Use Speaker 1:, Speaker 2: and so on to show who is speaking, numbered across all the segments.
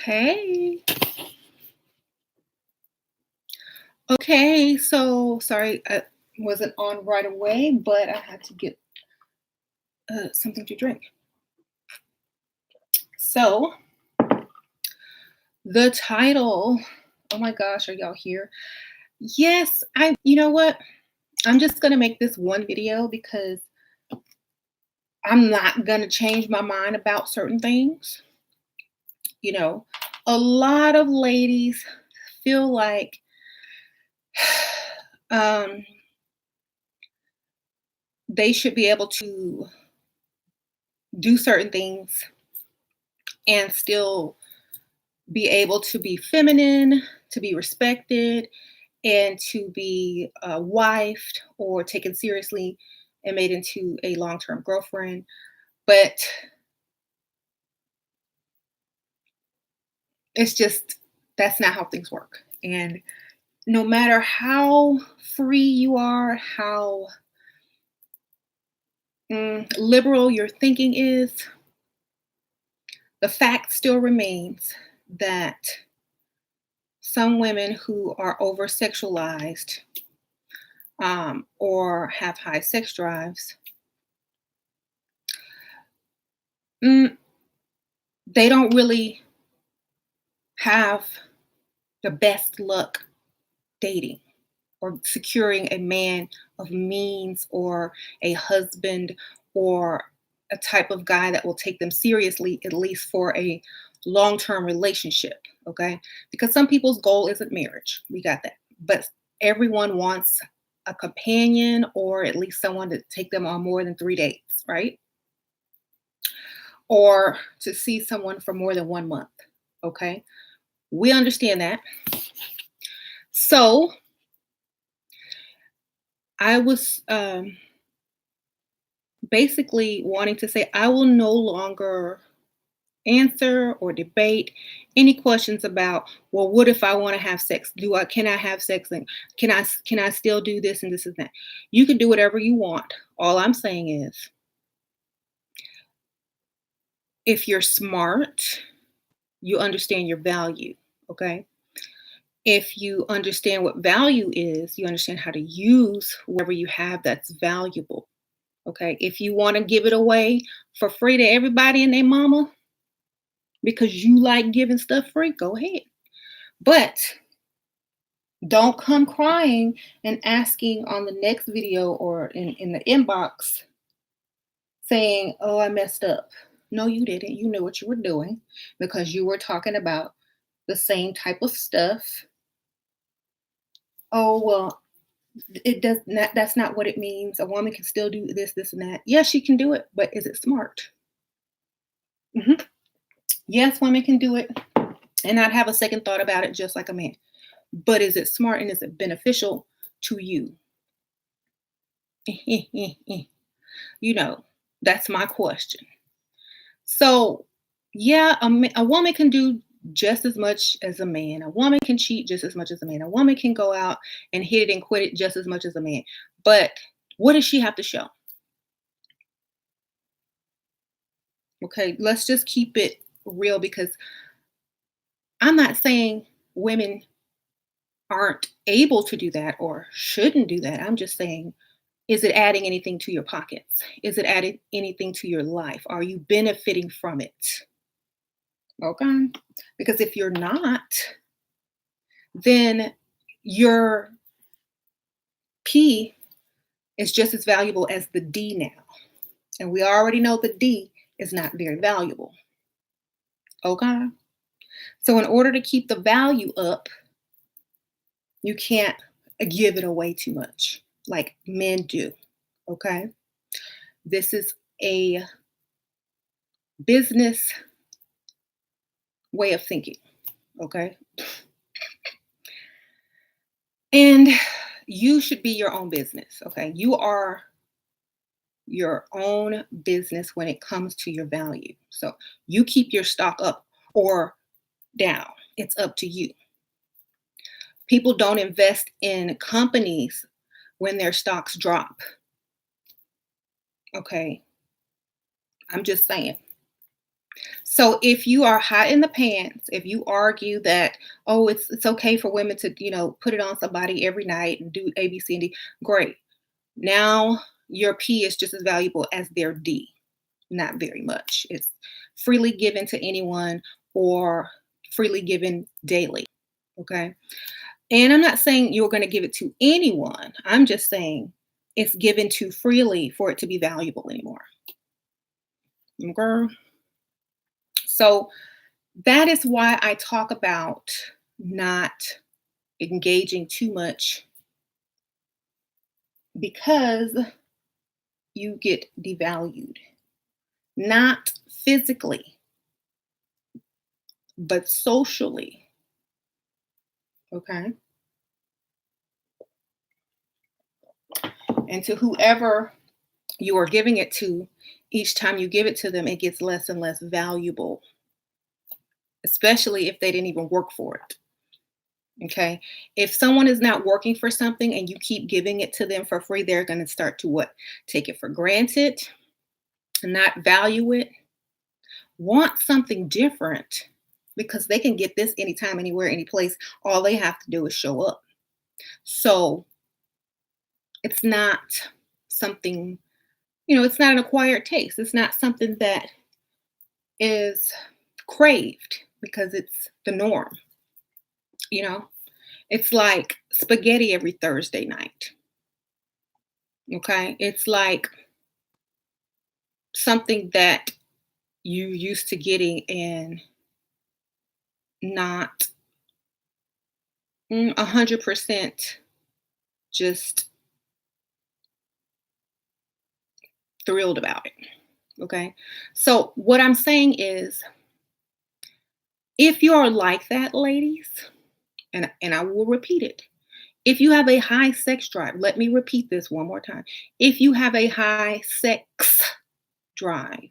Speaker 1: Hey. Okay, so sorry I wasn't on right away, but I had to get something to drink. So, the title, oh my gosh, are y'all here? Yes, you know what? I'm just going to make this one video because I'm not going to change my mind about certain things. You know, a lot of ladies feel like um, they should be able to do certain things and still be able to be feminine, to be respected, and to be wifed or taken seriously and made into a long term girlfriend. But it's just, that's not how things work. And no matter how free you are, how liberal your thinking is, the fact still remains that some women who are over sexualized or have high sex drives, mm, they don't really have the best luck dating or securing a man of means or a husband or a type of guy that will take them seriously, at least for a long term relationship. Okay. Because some people's goal isn't marriage. We got that. But everyone wants a companion or at least someone to take them on more than 3 dates, right? Or to see someone for more than 1 month. Okay. We understand that. So I was basically wanting to say I will no longer answer or debate any questions about, well, what if I want to have sex? Can I have sex, and can I still do this and this and that? You can do whatever you want. All I'm saying is, if you're smart, you understand your value. Okay. If you understand what value is, you understand how to use whatever you have that's valuable. Okay. If you want to give it away for free to everybody and their mama because you like giving stuff free, go ahead. But don't come crying and asking on the next video or in the inbox saying, oh, I messed up. No, you didn't. You knew what you were doing because you were talking about the same type of stuff. Oh, well, it does not, that's not what it means. A woman can still do this, this, and that. Yes, she can do it, but is it smart? Mhm. Yes, women can do it and not have a second thought about it, just like a man. But is it smart and is it beneficial to you? You know, that's my question. So, yeah, a woman can do just as much as a man. A woman can cheat just as much as a man. A woman can go out and hit it and quit it just as much as a man. But what does she have to show? Okay, let's just keep it real because I'm not saying women aren't able to do that or shouldn't do that. I'm just saying, is it adding anything to your pockets? Is it adding anything to your life? Are you benefiting from it? Okay. Because if you're not, then your P is just as valuable as the D now. And we already know the D is not very valuable. Okay. So, in order to keep the value up, you can't give it away too much like men do. Okay. This is a business way of thinking. Okay. And you should be your own business. Okay. You are your own business when it comes to your value. So you keep your stock up or down. It's up to you. People don't invest in companies when their stocks drop. Okay. I'm just saying. So if you are hot in the pants, if you argue that, oh, it's okay for women to, put it on somebody every night and do A, B, C, and D, great. Now your P is just as valuable as their D. Not very much. It's freely given to anyone or freely given daily. Okay. And I'm not saying you're going to give it to anyone. I'm just saying it's given too freely for it to be valuable anymore. Okay. So that is why I talk about not engaging too much, because you get devalued, not physically, but socially. Okay. And to whoever you are giving it to, each time you give it to them, it gets less and less valuable, especially if they didn't even work for it. Okay. If someone is not working for something and you keep giving it to them for free, they're going to start to what? Take it for granted, not value it, want something different because they can get this anytime, anywhere, any place. All they have to do is show up. So it's not something, it's not an acquired taste. It's not something that is craved because it's the norm. You know, it's like spaghetti every Thursday night. Okay. It's like something that you used to getting and not 100% just thrilled about it. Okay. So what I'm saying is, if you're like that, ladies, and I will repeat it. If you have a high sex drive, let me repeat this one more time. If you have a high sex drive,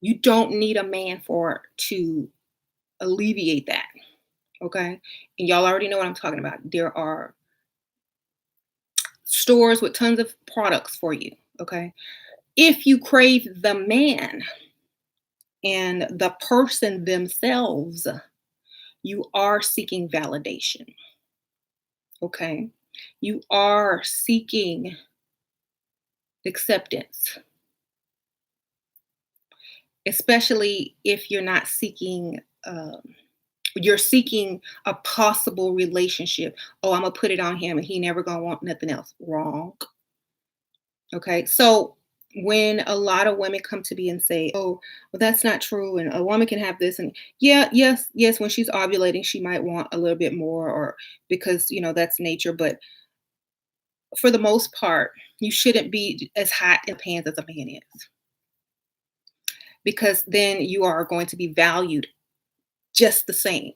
Speaker 1: you don't need a man for to alleviate that. Okay. And y'all already know what I'm talking about. There are stores with tons of products for you. Okay. If you crave the man and the person themselves, you are seeking validation. Okay. You are seeking acceptance, especially if you're not seeking, you're seeking a possible relationship. Oh, I'm going to put it on him and he never going to want nothing else. Wrong. Okay. So when a lot of women come to me and say, oh, well, that's not true, and a woman can have this, and yeah, yes, when she's ovulating, she might want a little bit more, or because, that's nature. But for the most part, you shouldn't be as hot in pants as a man is, because then you are going to be valued just the same.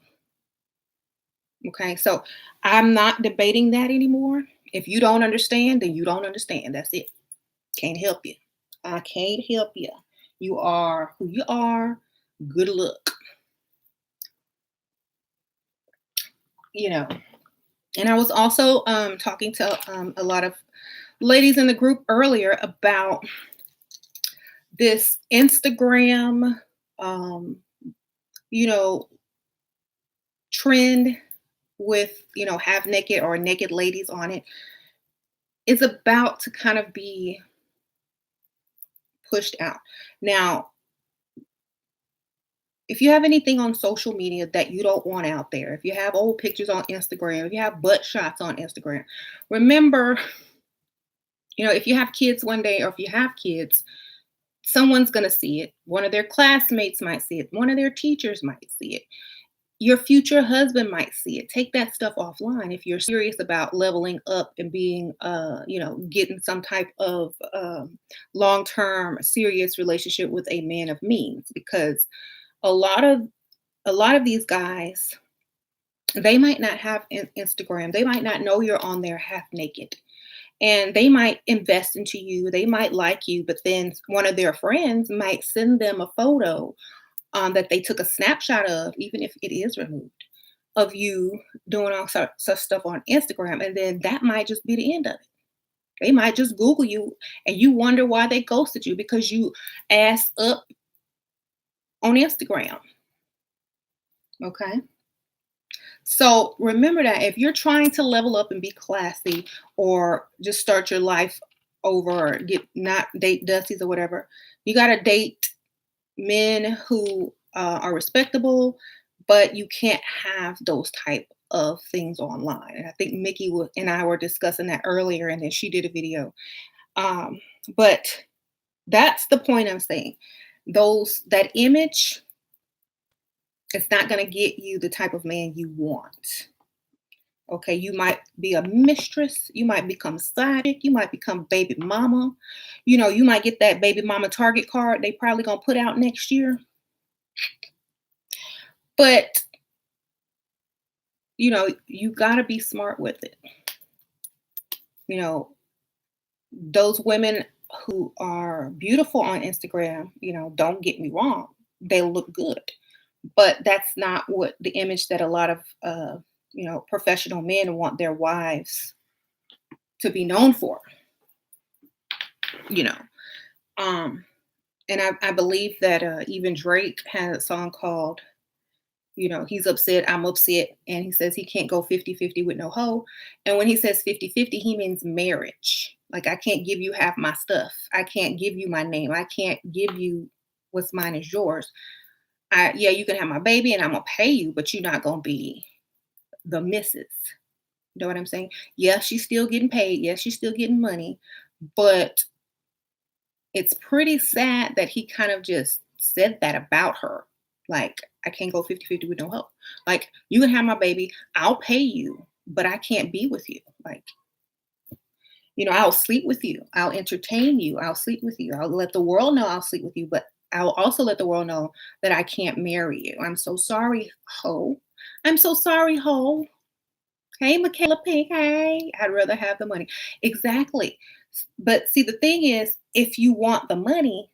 Speaker 1: Okay. So I'm not debating that anymore. If you don't understand, then you don't understand. That's it. Can't help you. I can't help you. You are who you are. Good luck. You know. And I was also talking to a lot of ladies in the group earlier about this Instagram, um, you know, trend with, half naked or naked ladies on it, is about to kind of be pushed out. Now, if you have anything on social media that you don't want out there, if you have old pictures on Instagram, if you have butt shots on Instagram, remember, if you have kids one day, or if you have kids, someone's going to see it. One of their classmates might see it. One of their teachers might see it. Your future husband might see it. Take that stuff offline if you're serious about leveling up and being, getting some type of long-term serious relationship with a man of means. Because a lot of these guys, they might not have Instagram. They might not know you're on there half naked. And they might invest into you. They might like you, but then one of their friends might send them a photo that they took a snapshot of, even if it is removed, of you doing all sorts of stuff on Instagram. And then that might just be the end of it. They might just Google you and you wonder why they ghosted you, because you ass up on Instagram. Okay. So remember that if you're trying to level up and be classy or just start your life over, or get not date Dusties or whatever, you got to date men who are respectable, but you can't have those type of things online. And I think and I were discussing that earlier, and then she did a video. Um, but that's the point I'm saying. That image, it's not going to get you the type of man you want. Okay, you might be a mistress, you might become side chick, you might become baby mama. You might get that baby mama Target card they probably gonna put out next year. But you gotta be smart with it. You know, those women who are beautiful on Instagram, don't get me wrong, they look good. But that's not what the image that a lot of professional men want their wives to be known for, you know. Um, and I believe that even Drake had a song called, he's upset, I'm upset. And he says he can't go 50-50 with no hoe. And when he says 50-50, he means marriage. Like, I can't give you half my stuff. I can't give you my name. I can't give you what's mine is yours. Yeah, you can have my baby and I'm going to pay you, but you're not going to be the missus. You know what I'm saying? Yeah, she's still getting paid. Yeah, she's still getting money. But it's pretty sad that he kind of just said that about her. Like, I can't go 50-50 with no help. Like, you can have my baby, I'll pay you, but I can't be with you. Like, I'll sleep with you, I'll entertain you, I'll sleep with you, I'll let the world know I'll sleep with you, but I'll also let the world know that I can't marry you. I'm so sorry, ho. I'm so sorry, ho. Hey, Michaela Pink, hey. I'd rather have the money. Exactly. But see, the thing is, if you want the money,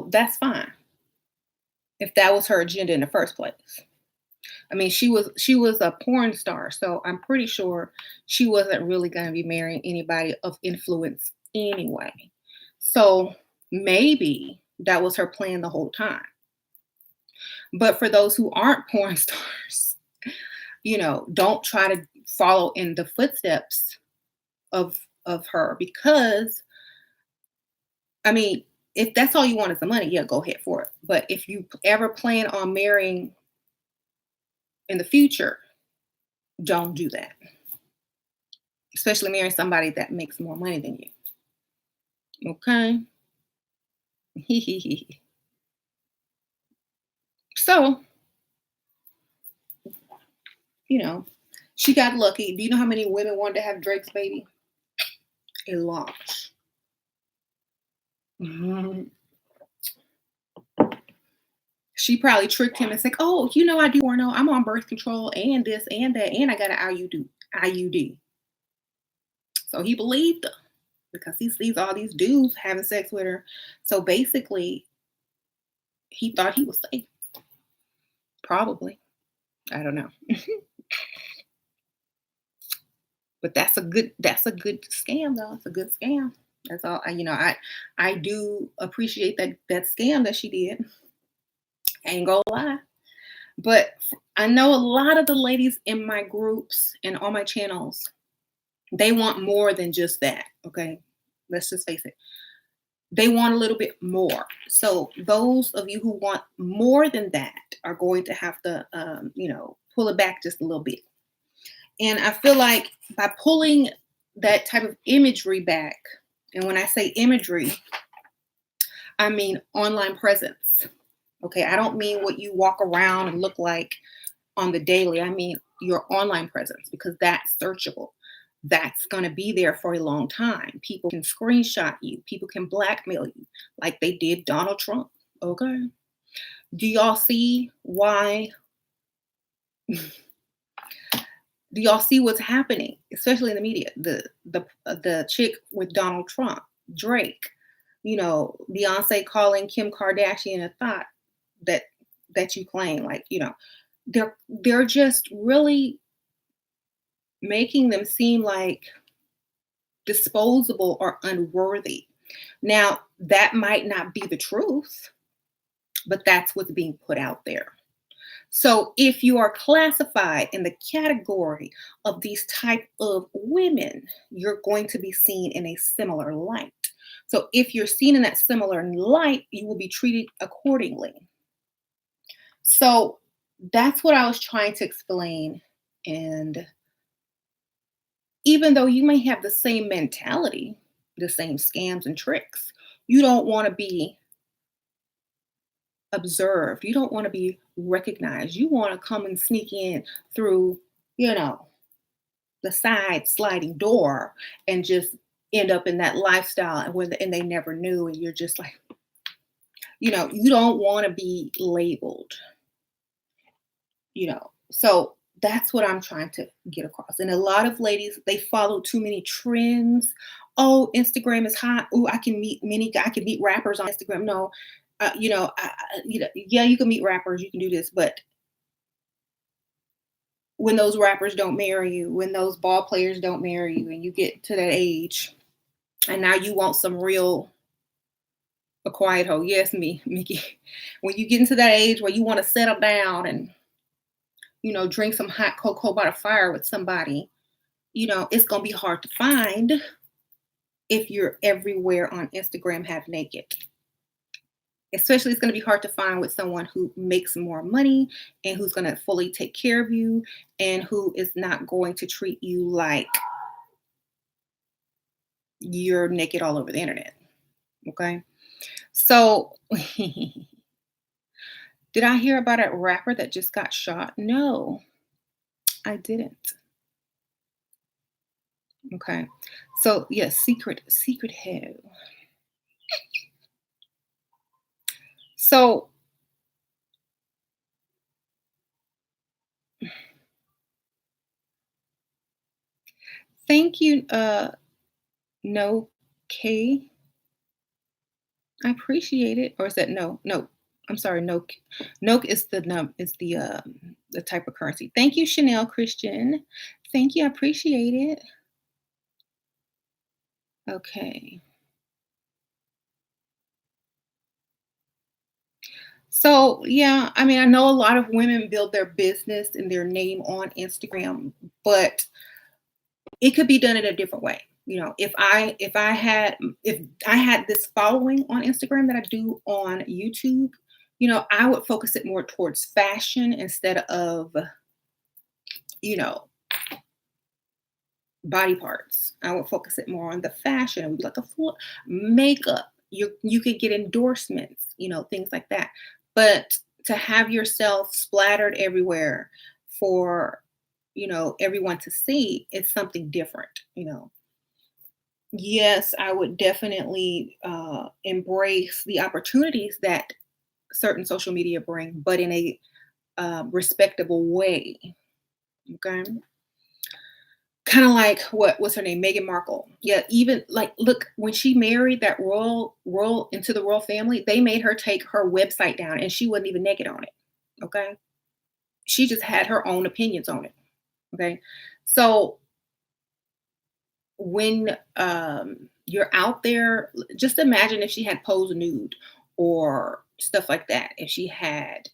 Speaker 1: that's fine. If that was her agenda in the first place. I mean, she was a porn star, so I'm pretty sure she wasn't really going to be marrying anybody of influence anyway. So maybe that was her plan the whole time. But for those who aren't porn stars, don't try to follow in the footsteps of her, because I mean, if that's all you want is the money, yeah, go ahead for it. But if you ever plan on marrying in the future, don't do that. Especially marry somebody that makes more money than you. Okay? So, you know, she got lucky. Do you know how many women wanted to have Drake's baby? A lot. Mhm. She probably tricked him and said, "Oh, I do porno. I'm on birth control and this and that, and I got an IUD." So he believed her because he sees all these dudes having sex with her. So basically, he thought he was safe. Probably. I don't know. But that's a good scam though. It's a good scam. That's all. I do appreciate that scam that she did. Ain't gonna lie. But I know a lot of the ladies in my groups and on my channels, they want more than just that. Okay. Let's just face it. They want a little bit more. So those of you who want more than that are going to have to, pull it back just a little bit. And I feel like by pulling that type of imagery back, and when I say imagery, I mean online presence. Okay. I don't mean what you walk around and look like on the daily. I mean your online presence, because that's searchable. That's going to be there for a long time. People can screenshot you. People can blackmail you like they did Donald Trump. Okay. Do y'all see why? Do y'all see what's happening, especially in the media? The chick with Donald Trump, Drake, Beyonce calling Kim Kardashian a thought that you claim, like, they're just really making them seem like disposable or unworthy. Now, that might not be the truth. but that's what's being put out there. So if you are classified in the category of these type of women, you're going to be seen in a similar light. So if you're seen in that similar light, you will be treated accordingly. So that's what I was trying to explain. And even though you may have the same mentality, the same scams and tricks, you don't want to be observed. You don't want to be recognized. You want to come and sneak in through, you know, the side sliding door and just end up in that lifestyle and they never knew. And you're just like, you don't want to be labeled, you know. So that's what I'm trying to get across. And a lot of ladies, they follow too many trends. Oh, Instagram is hot. Oh, I can meet rappers on Instagram. No, yeah, you can meet rappers, you can do this, but when those rappers don't marry you, when those ball players don't marry you, and you get to that age, and now you want some real a quiet hoe. Yes, me, Mickey. When you get into that age where you want to settle down and drink some hot cocoa by the fire with somebody, it's gonna be hard to find if you're everywhere on Instagram half naked. Especially, it's going to be hard to find with someone who makes more money and who's going to fully take care of you and who is not going to treat you like you're naked all over the internet. Okay. So, did I hear about a rapper that just got shot? No, I didn't. Okay. So, yes, secret hoe. So, thank you, no K. I appreciate it. Or is that no? No, I'm sorry. No, no is the type of currency. Thank you, Chanel Christian. Thank you. I appreciate it. Okay. So yeah, I mean, I know a lot of women build their business and their name on Instagram, but it could be done in a different way. If I had this following on Instagram that I do on YouTube, I would focus it more towards fashion instead of, you know, body parts. I would focus it more on the fashion. It would be like a full makeup. You could get endorsements, things like that. But to have yourself splattered everywhere for, everyone to see is something different. Yes, I would definitely embrace the opportunities that certain social media bring, but in a respectable way. Okay. Kind of like what's her name, Meghan Markle. Yeah, even like look, when she married that royal into the royal family, they made her take her website down, and she wasn't even naked on it. Okay, she just had her own opinions on it. Okay, so when you're out there, just imagine if she had posed nude or stuff like that. If she had,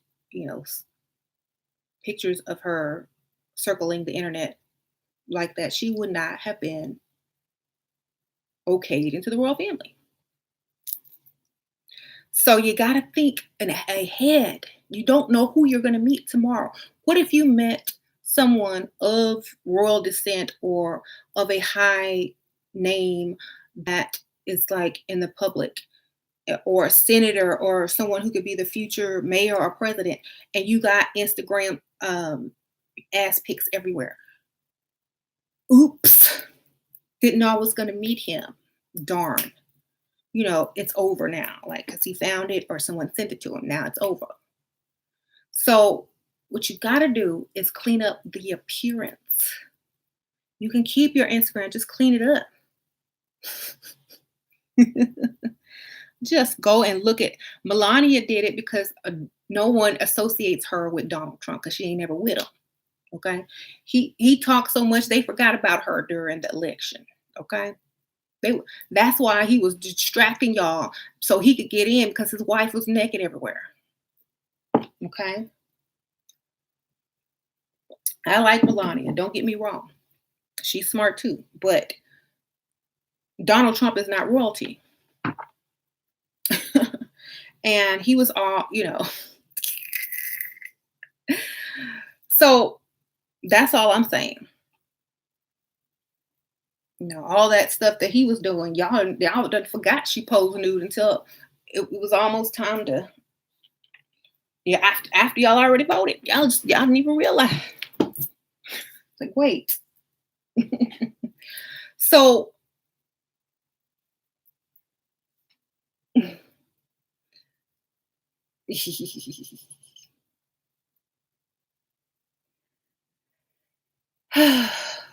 Speaker 1: pictures of her circling the internet like that, she would not have been okayed into the royal family. So you got to think ahead. You don't know who you're going to meet tomorrow. What if you met someone of royal descent or of a high name that is like in the public, or a senator or someone who could be the future mayor or president, and you got Instagram ass pics everywhere? Oops, didn't know I was going to meet him. Darn. It's over now, like, because he found it or someone sent it to him. Now it's over. So, what you got to do is clean up the appearance. You can keep your Instagram, just clean it up. Just go and look at Melania did it because no one associates her with Donald Trump because she ain't never with him. Okay. He talked so much they forgot about her during the election. Okay. That's why he was distracting y'all so he could get in because his wife was naked everywhere. Okay. I like Melania. Don't get me wrong. She's smart too. But Donald Trump is not royalty. And he was all, so that's all I'm saying. All that stuff that he was doing, y'all done forgot she posed nude until it was almost time to, yeah, after y'all already voted. Y'all didn't even realize. It's like, wait. So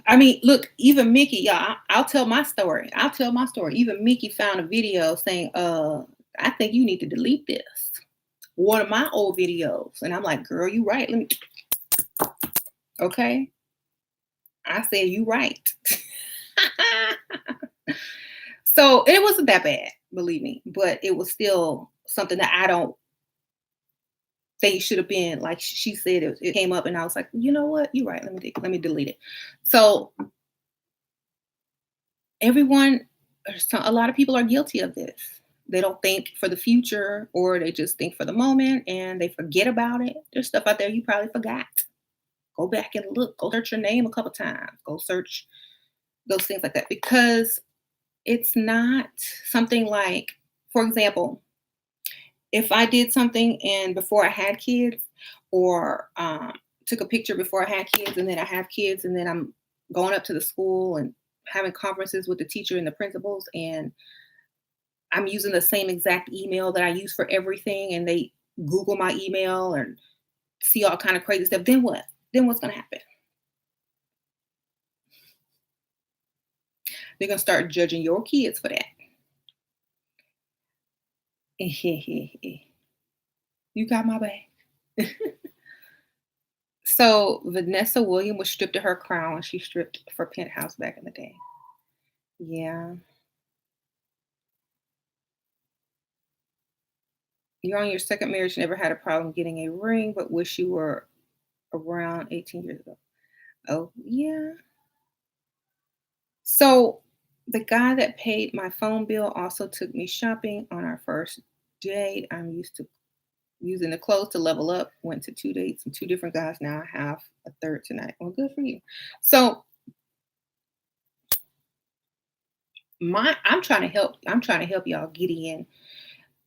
Speaker 1: I mean, look, even Mickey, y'all, I'll tell my story. I'll tell my story. Even Mickey found a video saying, I think you need to delete this. One of my old videos. And I'm like, girl, you right. Let me, okay. I said, you right. So it wasn't that bad, believe me, but it was still something that I don't think it should have been. Like she said, it came up and I was like, you know what? You're right. Let me delete it. So everyone, a lot of people are guilty of this. They don't think for the future, or they just think for the moment and they forget about it. There's stuff out there you probably forgot. Go back and look. Go search your name a couple times. Go search those things like that, because it's not something like, for example, if I did something and before I had kids, or took a picture before I had kids, and then I have kids, and then I'm going up to the school and having conferences with the teacher and the principals, and I'm using the same exact email that I use for everything, and they Google my email and see all kind of crazy stuff, then what? Then what's going to happen? They're going to start judging your kids for that. You got my back. So Vanessa Williams was stripped of her crown when she stripped for Penthouse back in the day. Yeah. You're on your second marriage, never had a problem getting a ring, but wish you were around 18 years ago. Oh, yeah. So the guy that paid my phone bill also took me shopping on our first date. I'm used to using the clothes to level up. Went to 2 dates and two different guys. Now I have a third tonight. Well, good for you. So I'm trying to help. I'm trying to help y'all get in,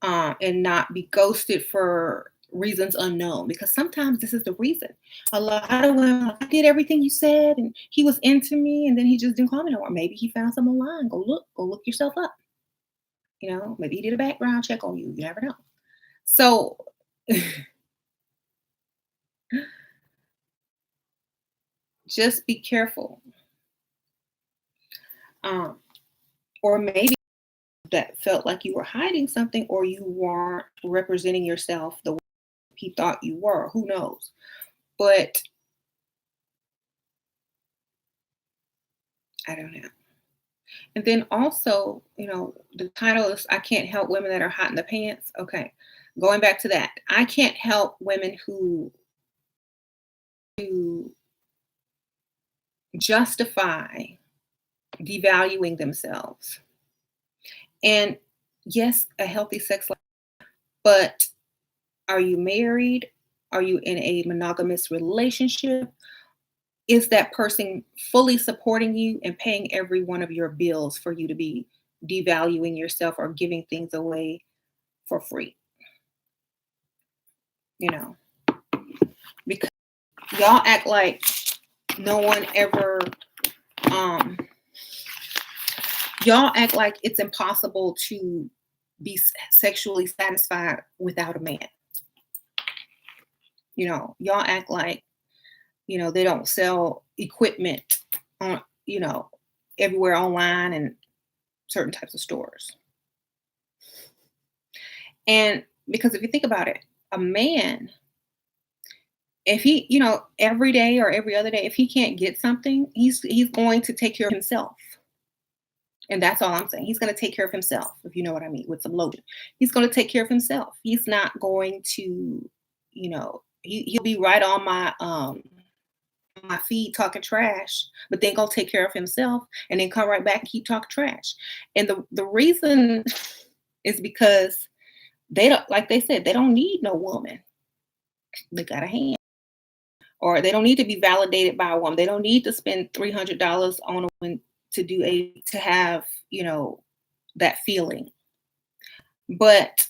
Speaker 1: and not be ghosted for reasons unknown. Because sometimes this is the reason. A lot of women, like, I did everything you said, and he was into me, and then he just didn't call me no more. Maybe he found some online. Go look yourself up. Maybe he did a background check on you. You never know. So just be careful. Um, or maybe that felt like you were hiding something, or you weren't representing yourself the way he thought you were. Who knows? But I don't know. And then also, the title is I Can't Help Women That Are Hot in the Pants. Okay. Going back to that, I can't help women who justify devaluing themselves. And yes, a healthy sex life, but are you married? Are you in a monogamous relationship? Is that person fully supporting you and paying every one of your bills for you to be devaluing yourself or giving things away for free? Because y'all act like no one ever, um, y'all act like it's impossible to be sexually satisfied without a man. Y'all act like, they don't sell equipment on, everywhere online and certain types of stores. And because if you think about it, a man, if he, every day or every other day, if he can't get something, he's going to take care of himself. And that's all I'm saying. He's going to take care of himself, if you know what I mean, with some lotion. He's going to take care of himself. He's not going to he'll be right on my feed talking trash, but then go take care of himself and then come right back and keep talking trash. And the reason is because they don't, like they said, they don't need no woman. They got a hand. Or they don't need to be validated by a woman. They don't need to spend $300 on a woman to have, that feeling. But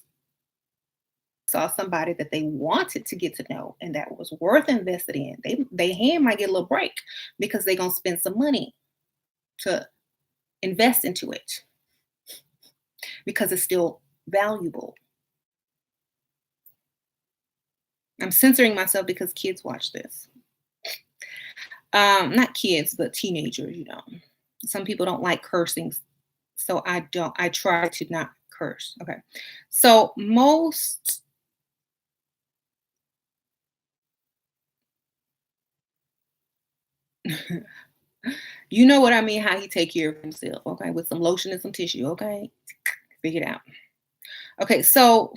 Speaker 1: saw somebody that they wanted to get to know and that was worth invested in, they hand might get a little break because they're gonna spend some money to invest into it because it's still valuable. I'm censoring myself because kids watch this. Not kids, but teenagers. Some people don't like cursing, so I try to not curse. Okay. So most you know what I mean, how he take care of himself, okay, with some lotion and some tissue, okay? Figure it out. Okay, so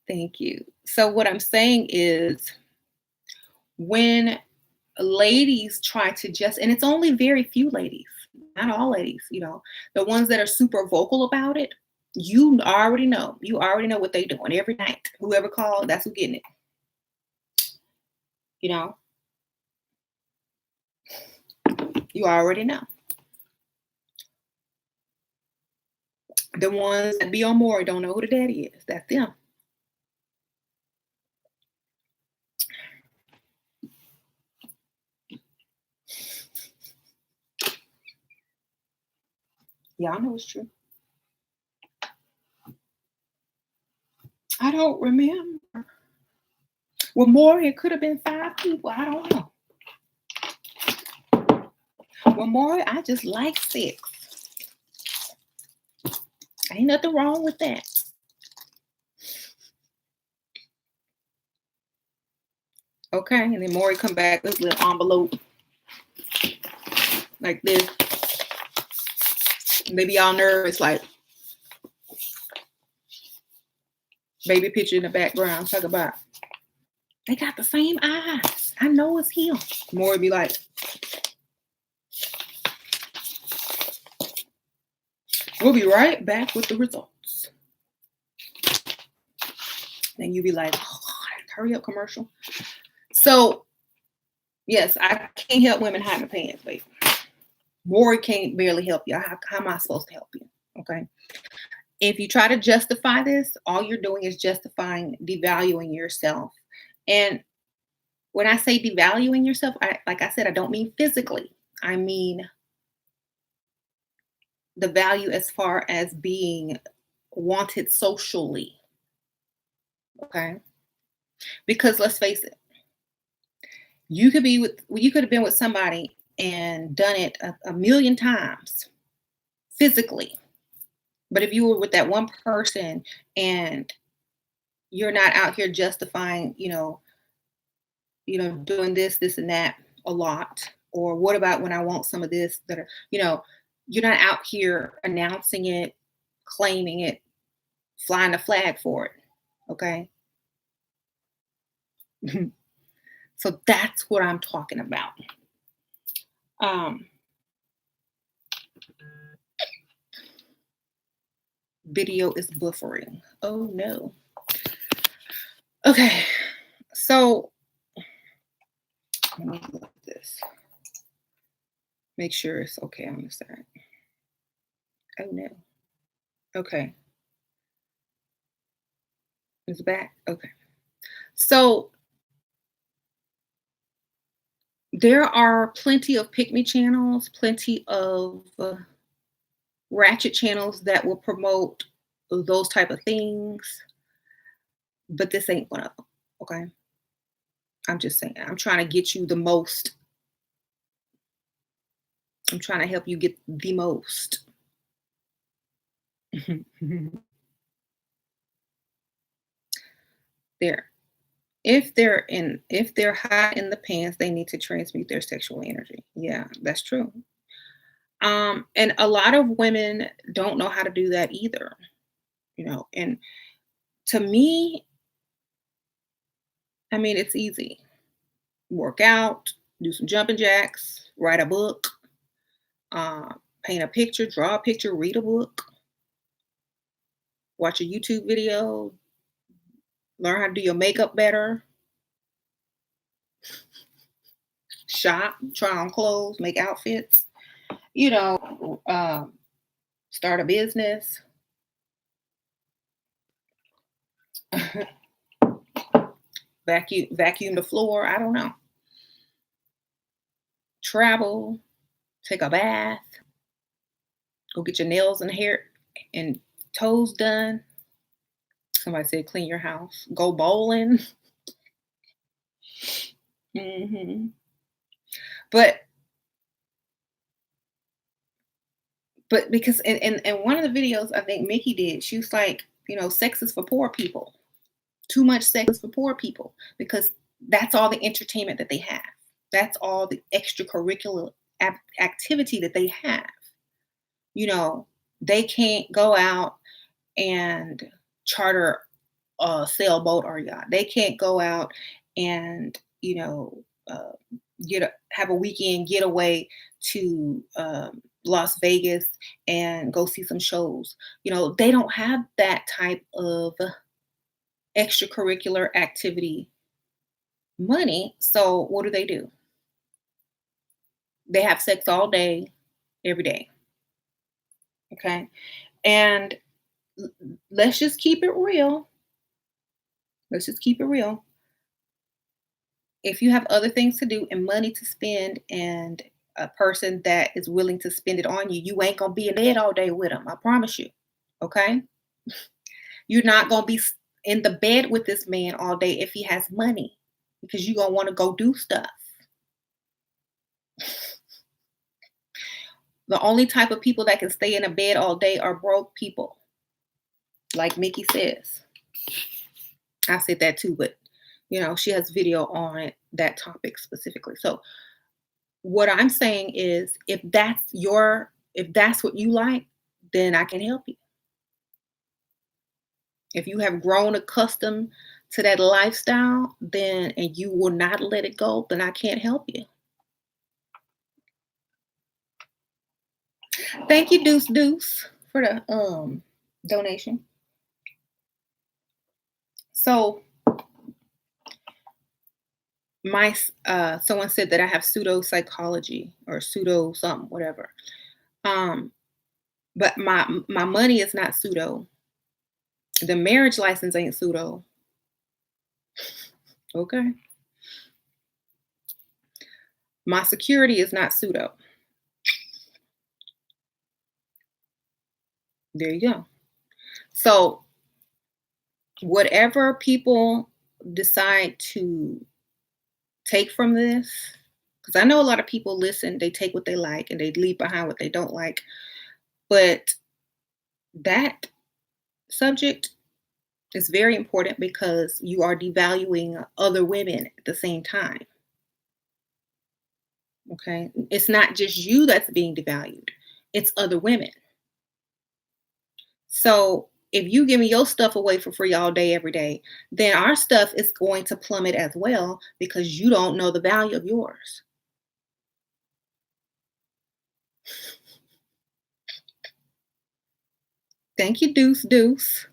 Speaker 1: thank you. So what I'm saying is when ladies try to just, and it's only very few ladies, not all ladies, the ones that are super vocal about it, you already know what they doing every night. Whoever called, that's who getting it. You know, you already know. The ones that be on Maury don't know who the daddy is. That's them. Y'all know it's true. I don't remember. Well, Maury, it could have been 5 people. I don't know. Well, Maury, I just like 6. Ain't nothing wrong with that. Okay, and then Maury come back with this little envelope like this. Maybe y'all nervous, like baby picture in the background. Talk about they got the same eyes. I know it's him. Maury be like, we'll be right back with the results. Then you be like, oh, hurry up, commercial. So, yes, I can't help women hiding their pants, baby. Maury can't barely help you. How am I supposed to help you? Okay. If you try to justify this, all you're doing is justifying devaluing yourself. And when I say devaluing yourself, like I said, I don't mean physically. I mean the value as far as being wanted socially. Okay. Because let's face it, you could have been with somebody and done it a million times physically. But if you were with that one person and you're not out here justifying, doing this and that a lot, or what about when I want some of this that are, you're not out here announcing it, claiming it, flying the flag for it. Okay. So that's what I'm talking about. Video is buffering. Oh no. Okay. So let me look at this. Make sure it's okay on the side. Oh no. Okay. It's back. Okay. So there are plenty of pick me channels, plenty of ratchet channels that will promote those type of things, but this ain't one of them. Okay. I'm just saying, I'm trying to get you the most. I'm trying to help you get the most. There. If they're hot in the pants, they need to transmute their sexual energy. Yeah, that's true. And a lot of women don't know how to do that either. And to me, I mean, it's easy. Work out, do some jumping jacks, write a book, uh, paint a picture, draw a picture, read a book, watch a YouTube video, learn how to do your makeup better, shop, try on clothes, make outfits, you know, start a business, vacuum the floor. I don't know. Travel, take a bath, go get your nails and hair and toes done. Somebody said clean your house. Go bowling. hmm But because in one of the videos I think Mickey did, she was like, sex is for poor people. Too much sex is for poor people because that's all the entertainment that they have. That's all the extracurricular activity that they have. You know, they can't go out and charter a sailboat or yacht. They can't go out and have a weekend getaway to Las Vegas and go see some shows. They don't have that type of extracurricular activity money. So what do? They have sex all day, every day. Okay. And let's just keep it real. Let's just keep it real. If you have other things to do and money to spend and a person that is willing to spend it on you, you ain't going to be in bed all day with them. I promise you. Okay. You're not going to be in the bed with this man all day if he has money because you're going to want to go do stuff. The only type of people that can stay in a bed all day are broke people. Like Mickey says. I said that too, but she has video on that topic specifically. So what I'm saying is if that's what you like, then I can help you. If you have grown accustomed to that lifestyle, and you will not let it go, then I can't help you. Thank you, Deuce Deuce, for the donation. So someone said that I have pseudo psychology or pseudo something, whatever. But my money is not pseudo. The marriage license ain't pseudo. Okay. My security is not pseudo. There you go. So whatever people decide to take from this, because I know a lot of people listen, they take what they like and they leave behind what they don't like. But that subject is very important because you are devaluing other women at the same time. Okay. It's not just you that's being devalued, it's other women. So if you giving your stuff away for free all day, every day, then our stuff is going to plummet as well because you don't know the value of yours. Thank you, Deuce Deuce.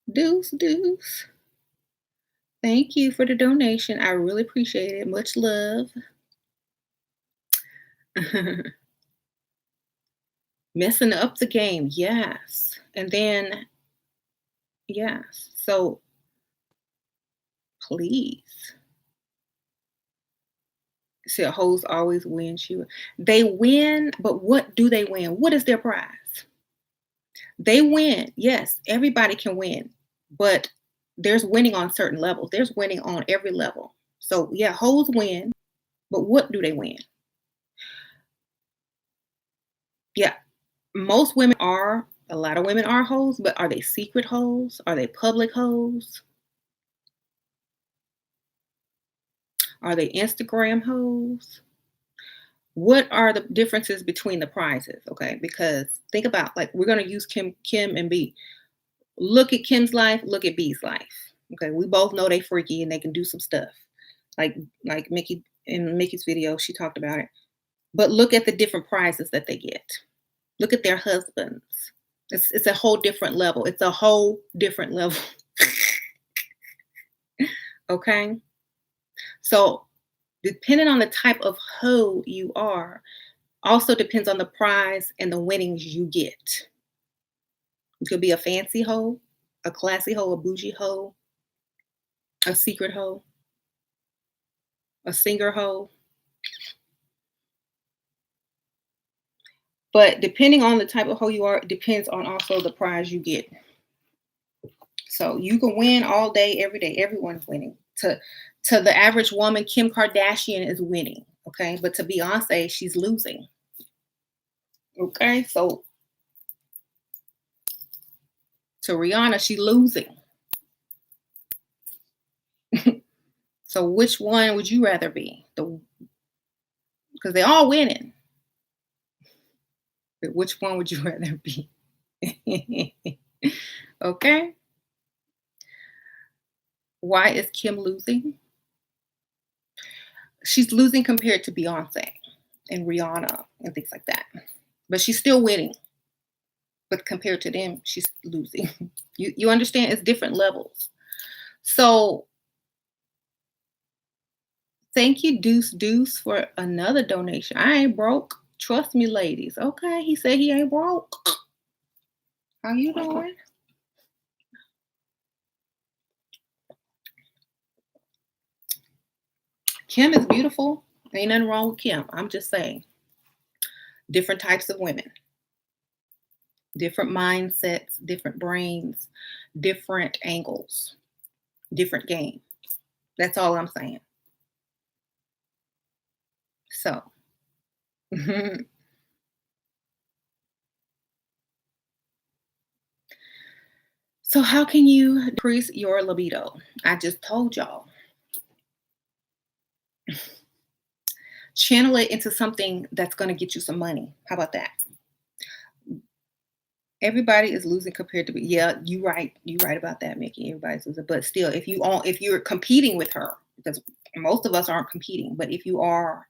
Speaker 1: Deuce Deuce. Thank you for the donation. I really appreciate it. Much love. Messing up the game. Yes. And then, yes. So please. See, hoes always win. They win, but what do they win? What is their prize? They win. Yes, everybody can win, but there's winning on certain levels. There's winning on every level. So yeah, hoes win, but what do they win? Yeah, a lot of women are hoes, but are they secret hoes? Are they public hoes? Are they Instagram hoes? What are the differences between the prizes? Okay, because think about, like, we're gonna use Kim and B. Look at Kim's life, look at B's life. Okay, we both know they freaky and they can do some stuff. Like like Mickey in Mickey's video, she talked about it. But look at the different prizes that they get. Look at their husbands. It's a whole different level. It's a whole different level. Okay? So, depending on the type of hoe you are, also depends on the prize and the winnings you get. You could be a fancy hoe, a classy hoe, a bougie hoe, a secret hoe, a singer hoe. But depending on the type of hoe you are, it depends on also the prize you get. So you can win all day, every day. Everyone's winning. To the average woman, Kim Kardashian is winning. Okay. But to Beyonce, she's losing. Okay. So to Rihanna, she's losing. So which one would you rather be? Because they're all winning. But which one would you rather be? Okay. Why is Kim losing? She's losing compared to Beyonce and Rihanna and things like that. But she's still winning. But compared to them, she's losing. You understand? It's different levels. So thank you, Deuce Deuce, for another donation. I ain't broke. Trust me, ladies. Okay, he said he ain't broke. How you doing? Kim is beautiful. Ain't nothing wrong with Kim. I'm just saying. Different types of women, different mindsets, different brains, different angles, different game. That's all I'm saying. So, so how can you decrease your libido? I just told y'all. Channel it into something that's going to get you some money. How about that? Everybody is losing compared to me. Yeah, you right. You right about that, Mickey. Everybody's losing. But still, if you're competing with her, because most of us aren't competing, but if you are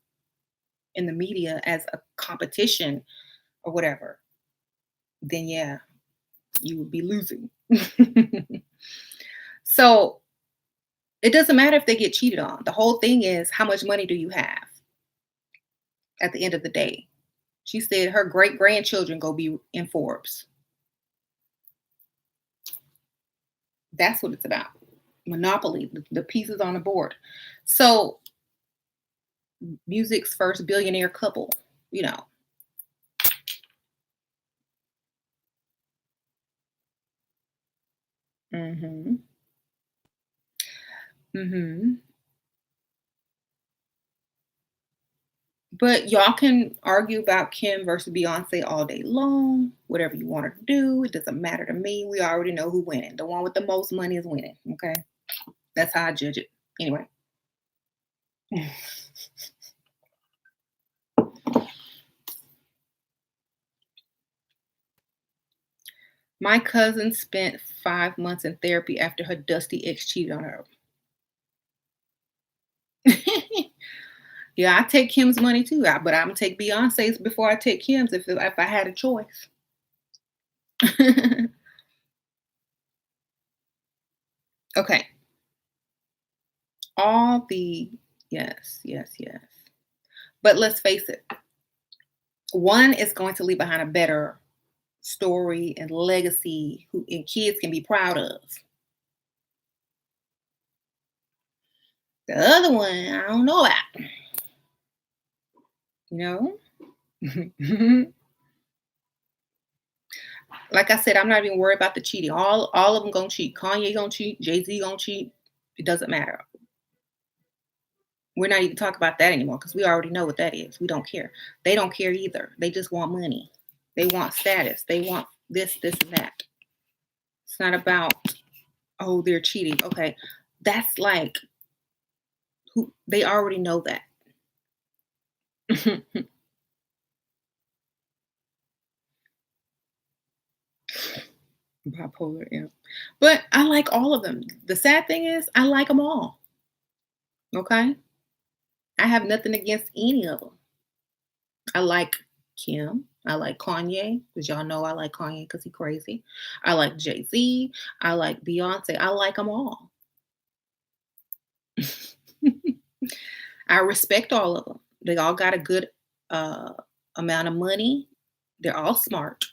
Speaker 1: in the media as a competition or whatever, then yeah, you would be losing. So it doesn't matter if they get cheated on. The whole thing is how much money do you have at the end of the day? She said her great grandchildren go be in Forbes. That's what it's about. Monopoly, the pieces on the board. So music's first billionaire couple, you know. Mm-hmm. Mm-hmm. But y'all can argue about Kim versus Beyonce all day long, whatever you want her to do. It doesn't matter to me. We already know who winning. The one with the most money is winning. Okay. That's how I judge it. Anyway. My cousin spent 5 months in therapy after her dusty ex cheated on her. Yeah, I take Kim's money too, but I'm gonna take Beyonce's before I take Kim's if I had a choice. Okay. All the yes, yes, yes. But let's face it, one is going to leave behind a better story and legacy who and kids can be proud of. The other one, I don't know about, you know? Like I said, I'm not even worried about the cheating. All of them gonna cheat. Kanye gonna cheat. Jay-Z gonna cheat. It doesn't matter. We're not even talking about that anymore because we already know what that is. We don't care. They don't care either. They just want money. They want status. They want this, and that. It's not about, oh, they're cheating. Okay. That's like who they already know that. Bipolar, yeah. But I like all of them. The sad thing is, I like them all. Okay, I have nothing against any of them. I like Kim. I like Kanye, because y'all know I like Kanye because he's crazy. I like Jay Z. I like Beyonce. I like them all. I respect all of them. They all got a good uh, amount of money. They're all smart.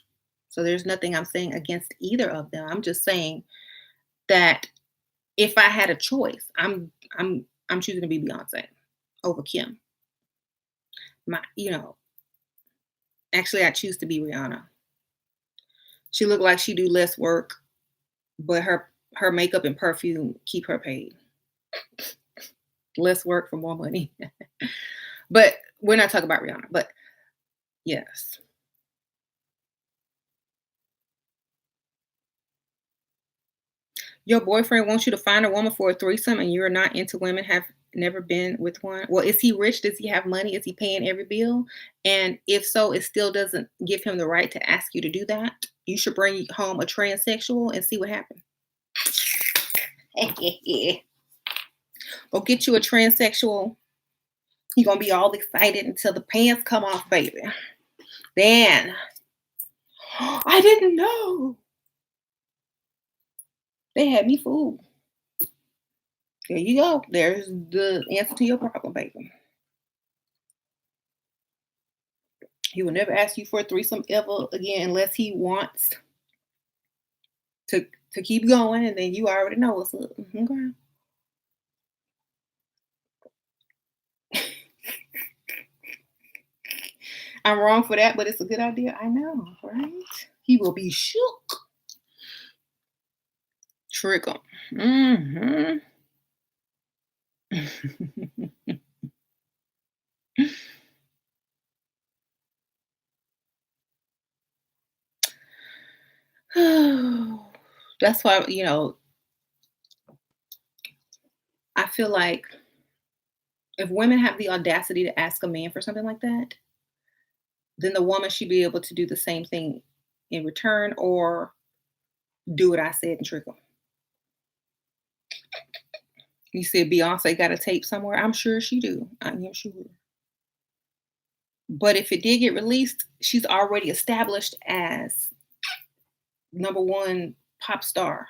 Speaker 1: So there's nothing I'm saying against either of them. I'm just saying that if I had a choice, I'm choosing to be Beyonce over Kim. Actually, I choose to be Rihanna. She looked like she do less work, but her makeup and perfume keep her paid. Less work for more money. But we're not talking about Rihanna. But yes. Your boyfriend wants you to find a woman for a threesome and you're not into women, have never been with one. Well, is he rich? Does he have money? Is he paying every bill? And if so, it still doesn't give him the right to ask you to do that. You should bring home a transsexual and see what happens. Go get you a transsexual. You're gonna be all excited until the pants come off, baby. Then I didn't know. They had me fooled. There you go. There's the answer to your problem, baby. He will never ask you for a threesome ever again unless he wants to keep going, and then you already know what's up. Okay. I'm wrong for that, but it's a good idea. I know, right? He will be shook. Trick him. That's why, I feel like if women have the audacity to ask a man for something like that, then the woman should be able to do the same thing in return or do what I said and trick him. You said Beyonce got a tape somewhere. I'm sure she do. I am sure. But if it did get released, she's already established as number one pop star.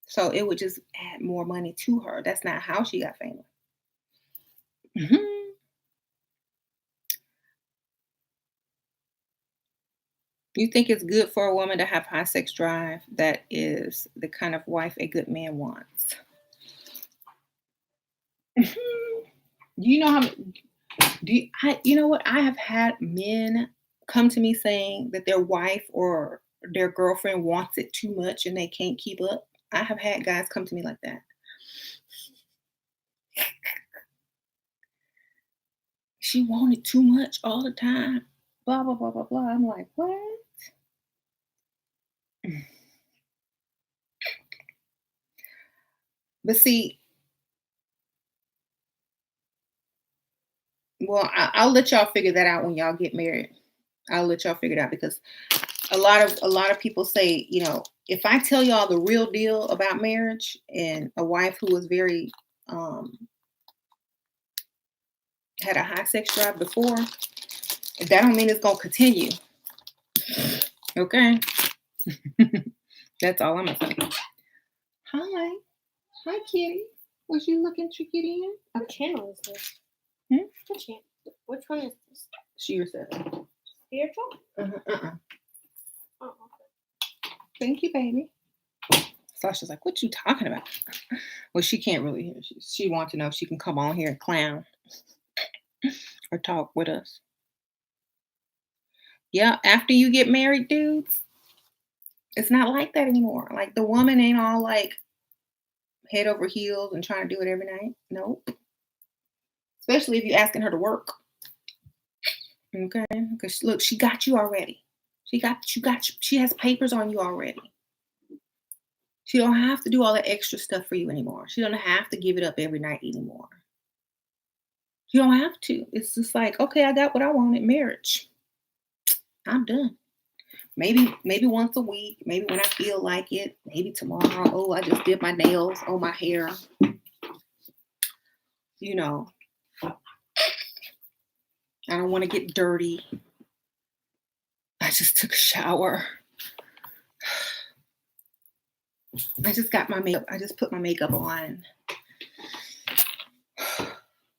Speaker 1: So it would just add more money to her. That's not how she got famous. Mhm. You think it's good for a woman to have high sex drive? That is the kind of wife a good man wants. Mhm. Do you know how? You know what? I have had men come to me saying that their wife or their girlfriend wants it too much and they can't keep up. I have had guys come to me like that. She wanted too much all the time. Blah blah blah blah blah. I'm like, what? But see, well, I'll let y'all figure that out when y'all get married. I'll let y'all figure it out because a lot of people say, if I tell y'all the real deal about marriage and a wife who was very um had a high sex drive before, that don't mean it's gonna continue. Okay. That's all I'm gonna say. Hi. Hi, kitty. Was you looking to get in?
Speaker 2: What channel is this?
Speaker 1: Hmm?
Speaker 2: What channel? Which one is this?
Speaker 1: She herself.
Speaker 2: Spiritual?
Speaker 1: Uh-huh.
Speaker 2: Oh, okay.
Speaker 1: Thank you, baby. Sasha's like, what you talking about? Well, she can't really hear. She wants to know if she can come on here and clown or talk with us. Yeah, after you get married, dudes, it's not like that anymore. Like the woman ain't all like head over heels and trying to do it every night. Nope. Especially if you're asking her to work. Okay. Because look, she got you already. She has papers on you already. She don't have to do all that extra stuff for you anymore. She don't have to give it up every night anymore. You don't have to. It's just like, okay, I got what I wanted, marriage. I'm done. Maybe once a week, maybe when I feel like it, maybe tomorrow. Oh, I just did my nails, oh my hair, you know, I don't want to get dirty. I just took a shower. I just got my makeup. I just put my makeup on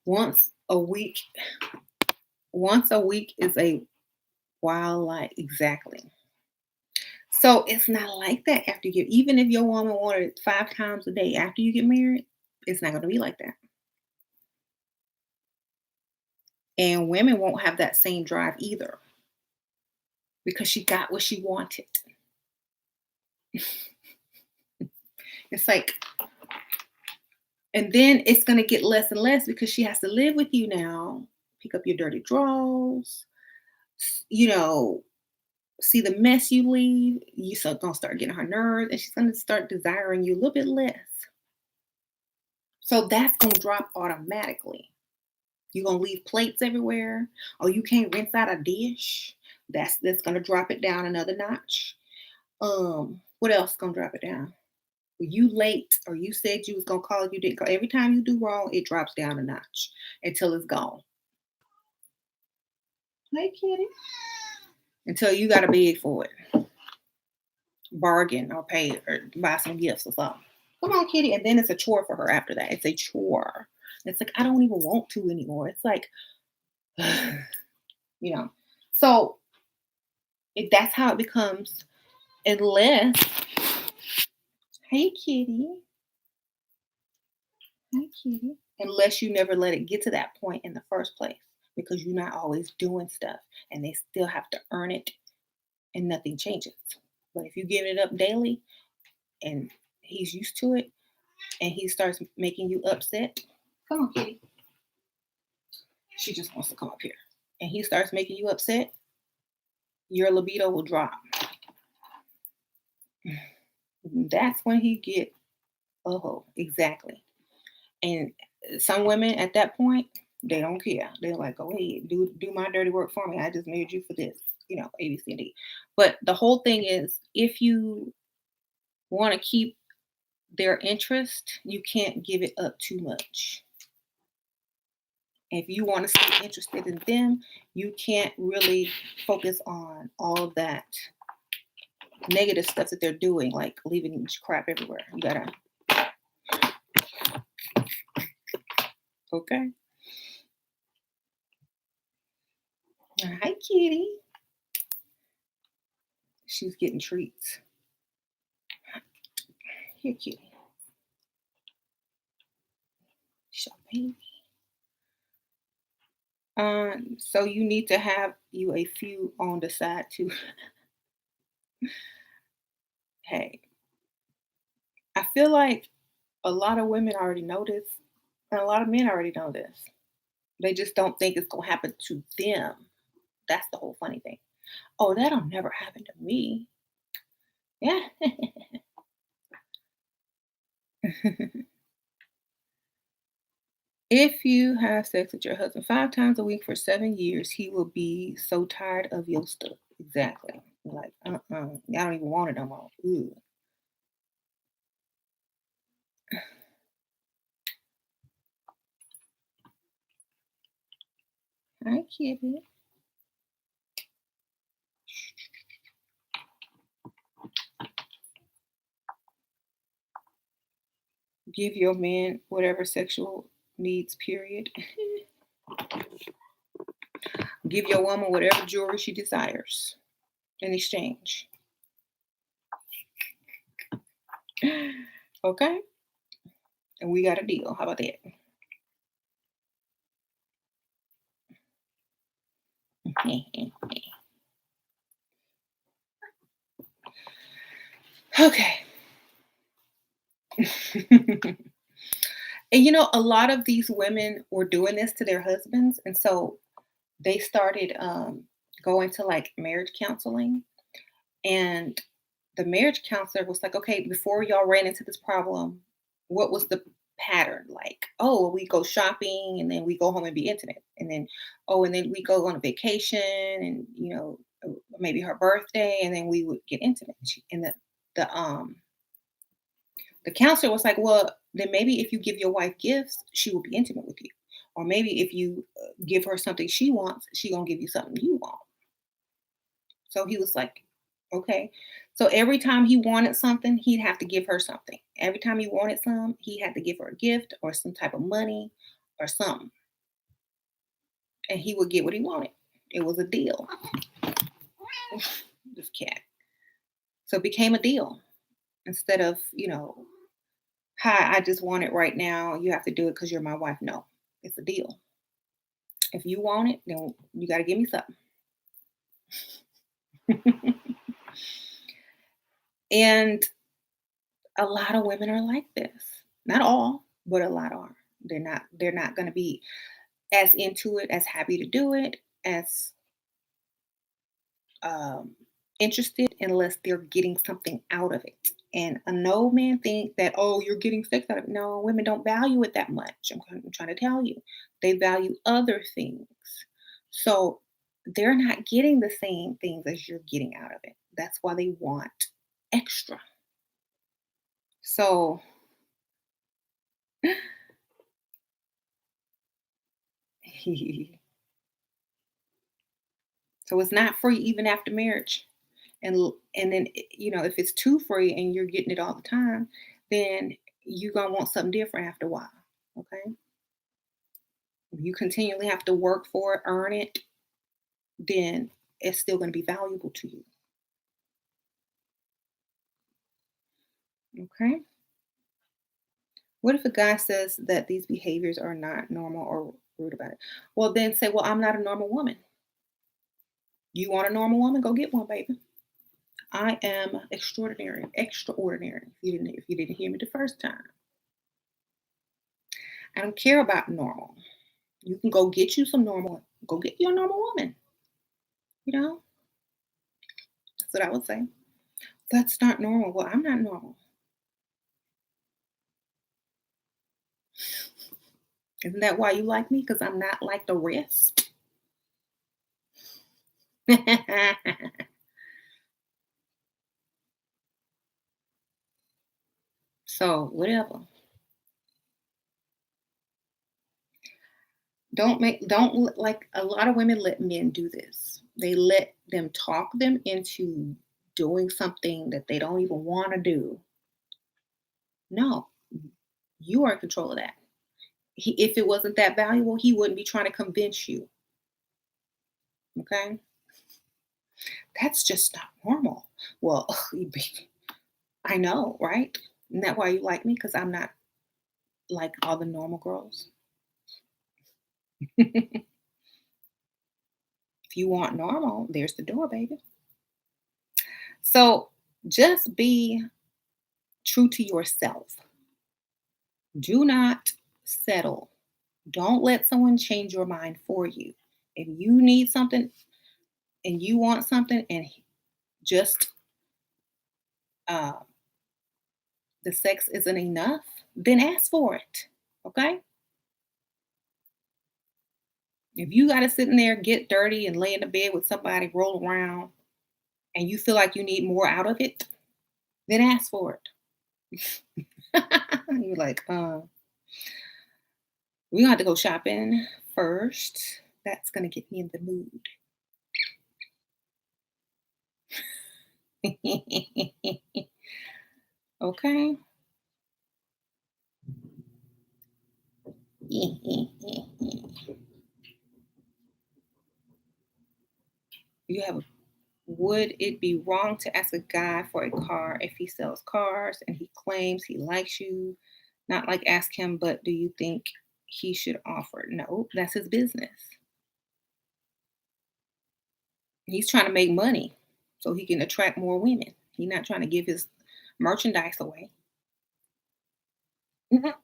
Speaker 1: once a week. Once a week is a while, like exactly. So it's not like that after you get, even if your woman wanted it 5 times a day after you get married, it's not going to be like that. And women won't have that same drive either because she got what she wanted. It's like, and then it's going to get less and less because she has to live with you now, pick up your dirty drawers, you know, see the mess you leave. You so gonna start getting her nerves, and she's gonna start desiring you a little bit less. So that's gonna drop automatically. You're gonna leave plates everywhere, or you can't rinse out a dish. That's gonna drop it down another notch. What else gonna drop it down? You late, or you said you was gonna call, you didn't call. Every time you do wrong, it drops down a notch until it's gone. Hey, kitty. Until you gotta beg for it, bargain, or pay, or buy some gifts or something. Come on, kitty. And then it's a chore for her after that. It's a chore. It's like, I don't even want to anymore. It's like, you know. So that's how it becomes, unless, hey, kitty. Hi, kitty. Unless you never let it get to that point in the first place, because you're not always doing stuff and they still have to earn it and nothing changes. But if you give it up daily and he's used to it and he starts making you upset, come on, kitty. She just wants to come up here. And he starts making you upset, your libido will drop. That's when he get, oh, exactly. And some women at that point, they don't care. They're like, go ahead, do my dirty work for me. I just made you for this, A, B, C, and D. But the whole thing is, if you want to keep their interest, you can't give it up too much. If you want to stay interested in them, you can't really focus on all of that negative stuff that they're doing, like leaving crap everywhere. You gotta, okay. Hi, kitty. She's getting treats. Here, kitty. She's a baby. So you need to have you a few on the side too. Hey, I feel like a lot of women already know this, and a lot of men already know this. They just don't think it's gonna happen to them. That's the whole funny thing. Oh, that'll never happen to me. Yeah. If you have sex with your husband 5 times a week for 7 years, he will be so tired of your stuff. Exactly. Like, I don't even want it no more. Ooh. Hi, kitty. Give your man whatever sexual needs, period. Give your woman whatever jewelry she desires in exchange. Okay? And we got a deal. How about that? Okay. And a lot of these women were doing this to their husbands. And so they started going to like marriage counseling. And the marriage counselor was like, okay, before y'all ran into this problem, what was the pattern. Like, oh, we go shopping and then we go home and be intimate. And then, oh, and then we go on a vacation and, maybe her birthday, and then we would get intimate. And the, um, the counselor was like, well, then maybe if you give your wife gifts, she will be intimate with you. Or maybe if you give her something she wants, she gonna give you something you want. So he was like, okay. So every time he wanted something, he'd have to give her something. Every time he wanted some, he had to give her a gift or some type of money or something. And he would get what he wanted. It was a deal. This cat. So it became a deal instead of, hi, I just want it right now. You have to do it because you're my wife. No, it's a deal. If you want it, then you got to give me something. And a lot of women are like this. Not all, but a lot are. They're not going to be as into it, as happy to do it, as um, interested unless they're getting something out of it. And a no man think that, oh, you're getting sex out of it. No, women don't value it that much. I'm trying to tell you. They value other things. So they're not getting the same things as you're getting out of it. That's why they want extra. So so it's not free even after marriage. And then if it's too free and you're getting it all the time, then you're gonna want something different after a while. Okay. If you continually have to work for it, earn it, then it's still gonna be valuable to you. Okay. What if a guy says that these behaviors are not normal or rude about it? Well, then say, well, I'm not a normal woman. You want a normal woman? Go get one, baby. I am extraordinary, extraordinary. If you didn't hear me the first time, I don't care about normal. You can go get you some normal. Go get you a normal woman. You know, that's what I would say. That's not normal. Well, I'm not normal. Isn't that why you like me? Because I'm not like the rest. So whatever. Like a lot of women let men do this. They let them talk them into doing something that they don't even want to do. No, you are in control of that. If it wasn't that valuable, he wouldn't be trying to convince you. Okay, that's just not normal. Well, I know, right? Isn't that why you like me? Because I'm not like all the normal girls. If you want normal, there's the door, baby. So just be true to yourself. Do not settle. Don't let someone change your mind for you. If you need something and you want something and just uh, the sex isn't enough, then ask for it. Okay? If you got to sit in there, get dirty, and lay in the bed with somebody, roll around, and you feel like you need more out of it, then ask for it. You're like, we're gonna have to go shopping first. That's gonna get me in the mood. Okay. You have a Would it be wrong to ask a guy for a car if he sells cars and he claims he likes you? Not like ask him, but do you think he should offer? No, that's his business. He's trying to make money so he can attract more women. He's not trying to give his merchandise away. Mhm.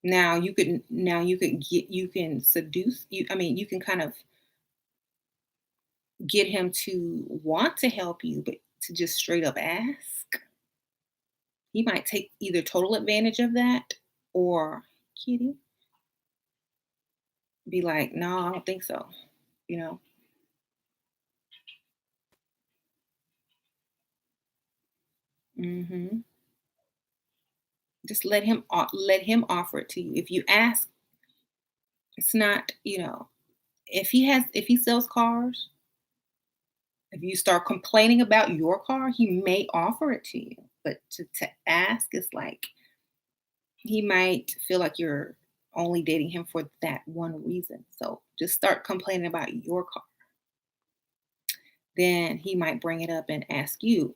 Speaker 1: Now you can seduce you. I mean, you can kind of get him to want to help you, but to just straight up ask. he might take either total advantage of that or kitty be like, no, I don't think so. You know? Hmm. Just let him offer it to you. If you ask, it's not, if he sells cars, if you start complaining about your car, he may offer it to you. But to ask is like he might feel like you're only dating him for that one reason. So just start complaining about your car. Then he might bring it up and ask you.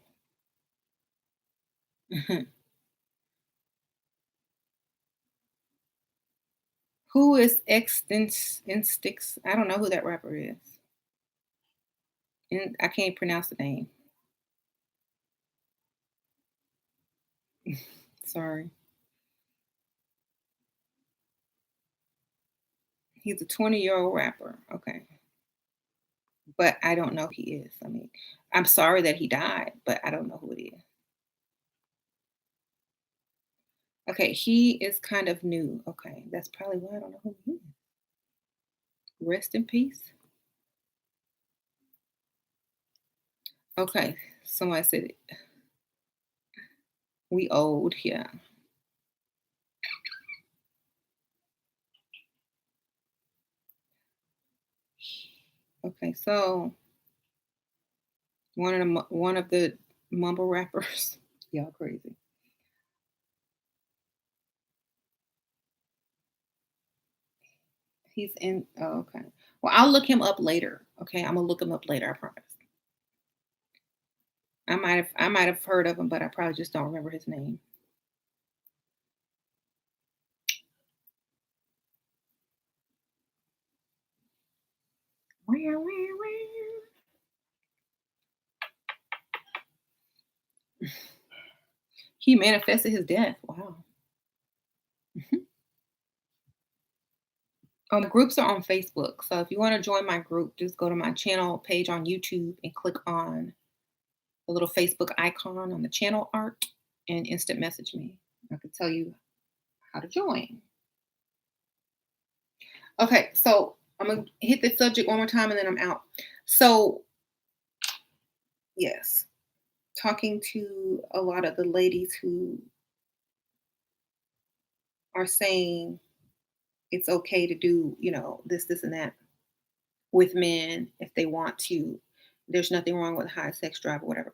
Speaker 1: Who is Instix? I don't know who that rapper is. And I can't pronounce the name. Sorry. He's a 20-year-old rapper. Okay. But I don't know who he is. I mean, I'm sorry that he died, but I don't know who it is. Okay, he is kind of new. Okay, that's probably why I don't know who he is. Rest in peace. Okay, somebody said it. We old, yeah. Okay, so one of the mumble rappers. Y'all crazy. He's in. Oh, okay. Well, I'll look him up later. Okay, I'm gonna look him up later. I promise. I might have heard of him, but I probably just don't remember his name. Wow, wow, wow. He manifested his death. Wow. Mhm. Groups are on Facebook. So if you want to join my group, just go to my channel page on YouTube and click on the little Facebook icon on the channel art and instant message me. I can tell you how to join. Okay, so I'm gonna hit the subject one more time and then I'm out. So yes, talking to a lot of the ladies who are saying it's okay to do, this, and that with men if they want to. There's nothing wrong with high sex drive or whatever.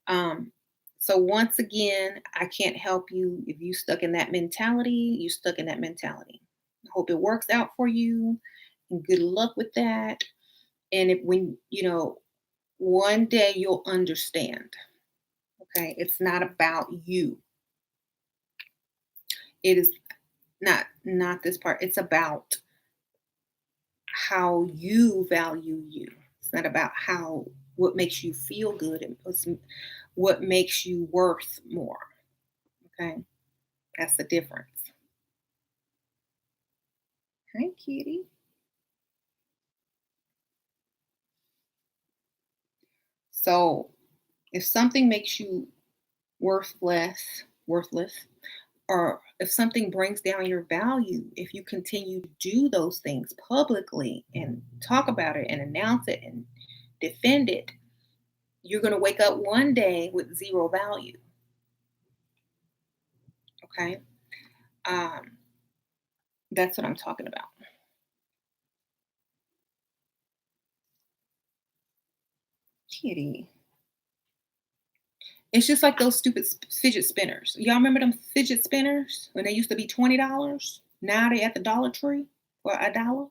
Speaker 1: Um, so once again, I can't help you if you stuck in that mentality. You stuck in that mentality. I hope it works out for you, and good luck with that. And if when one day you'll understand. Okay, it's not about you. It is not this part. It's about how you value you. It's not about how what makes you feel good and what makes you worth more. Okay, that's the difference. Hi, kitty. So if something makes you worthless, or if something brings down your value, if you continue to do those things publicly and talk about it and announce it and defend it, you're going to wake up one day with zero value. Okay. Um, that's what I'm talking about. Kitty. It's just like those stupid fidget spinners. Y'all remember them fidget spinners when they used to be $20? Now they at the Dollar Tree for $1.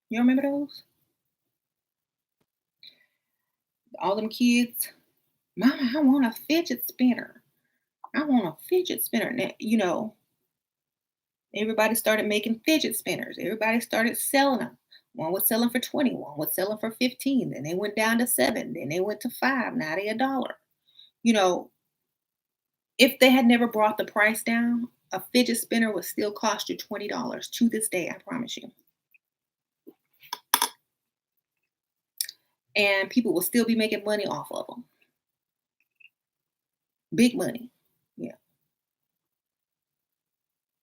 Speaker 1: You remember those? All them kids, Mama, I want a fidget spinner. I want a fidget spinner. Now, everybody started making fidget spinners. Everybody started selling them. One was selling for 20, one was selling for 15. Then they went down to 7. Then they went to 5. Now they $1. You know, if they had never brought the price down, a fidget spinner would still cost you $20 to this day, I promise you. And people will still be making money off of them. Big money. Yeah.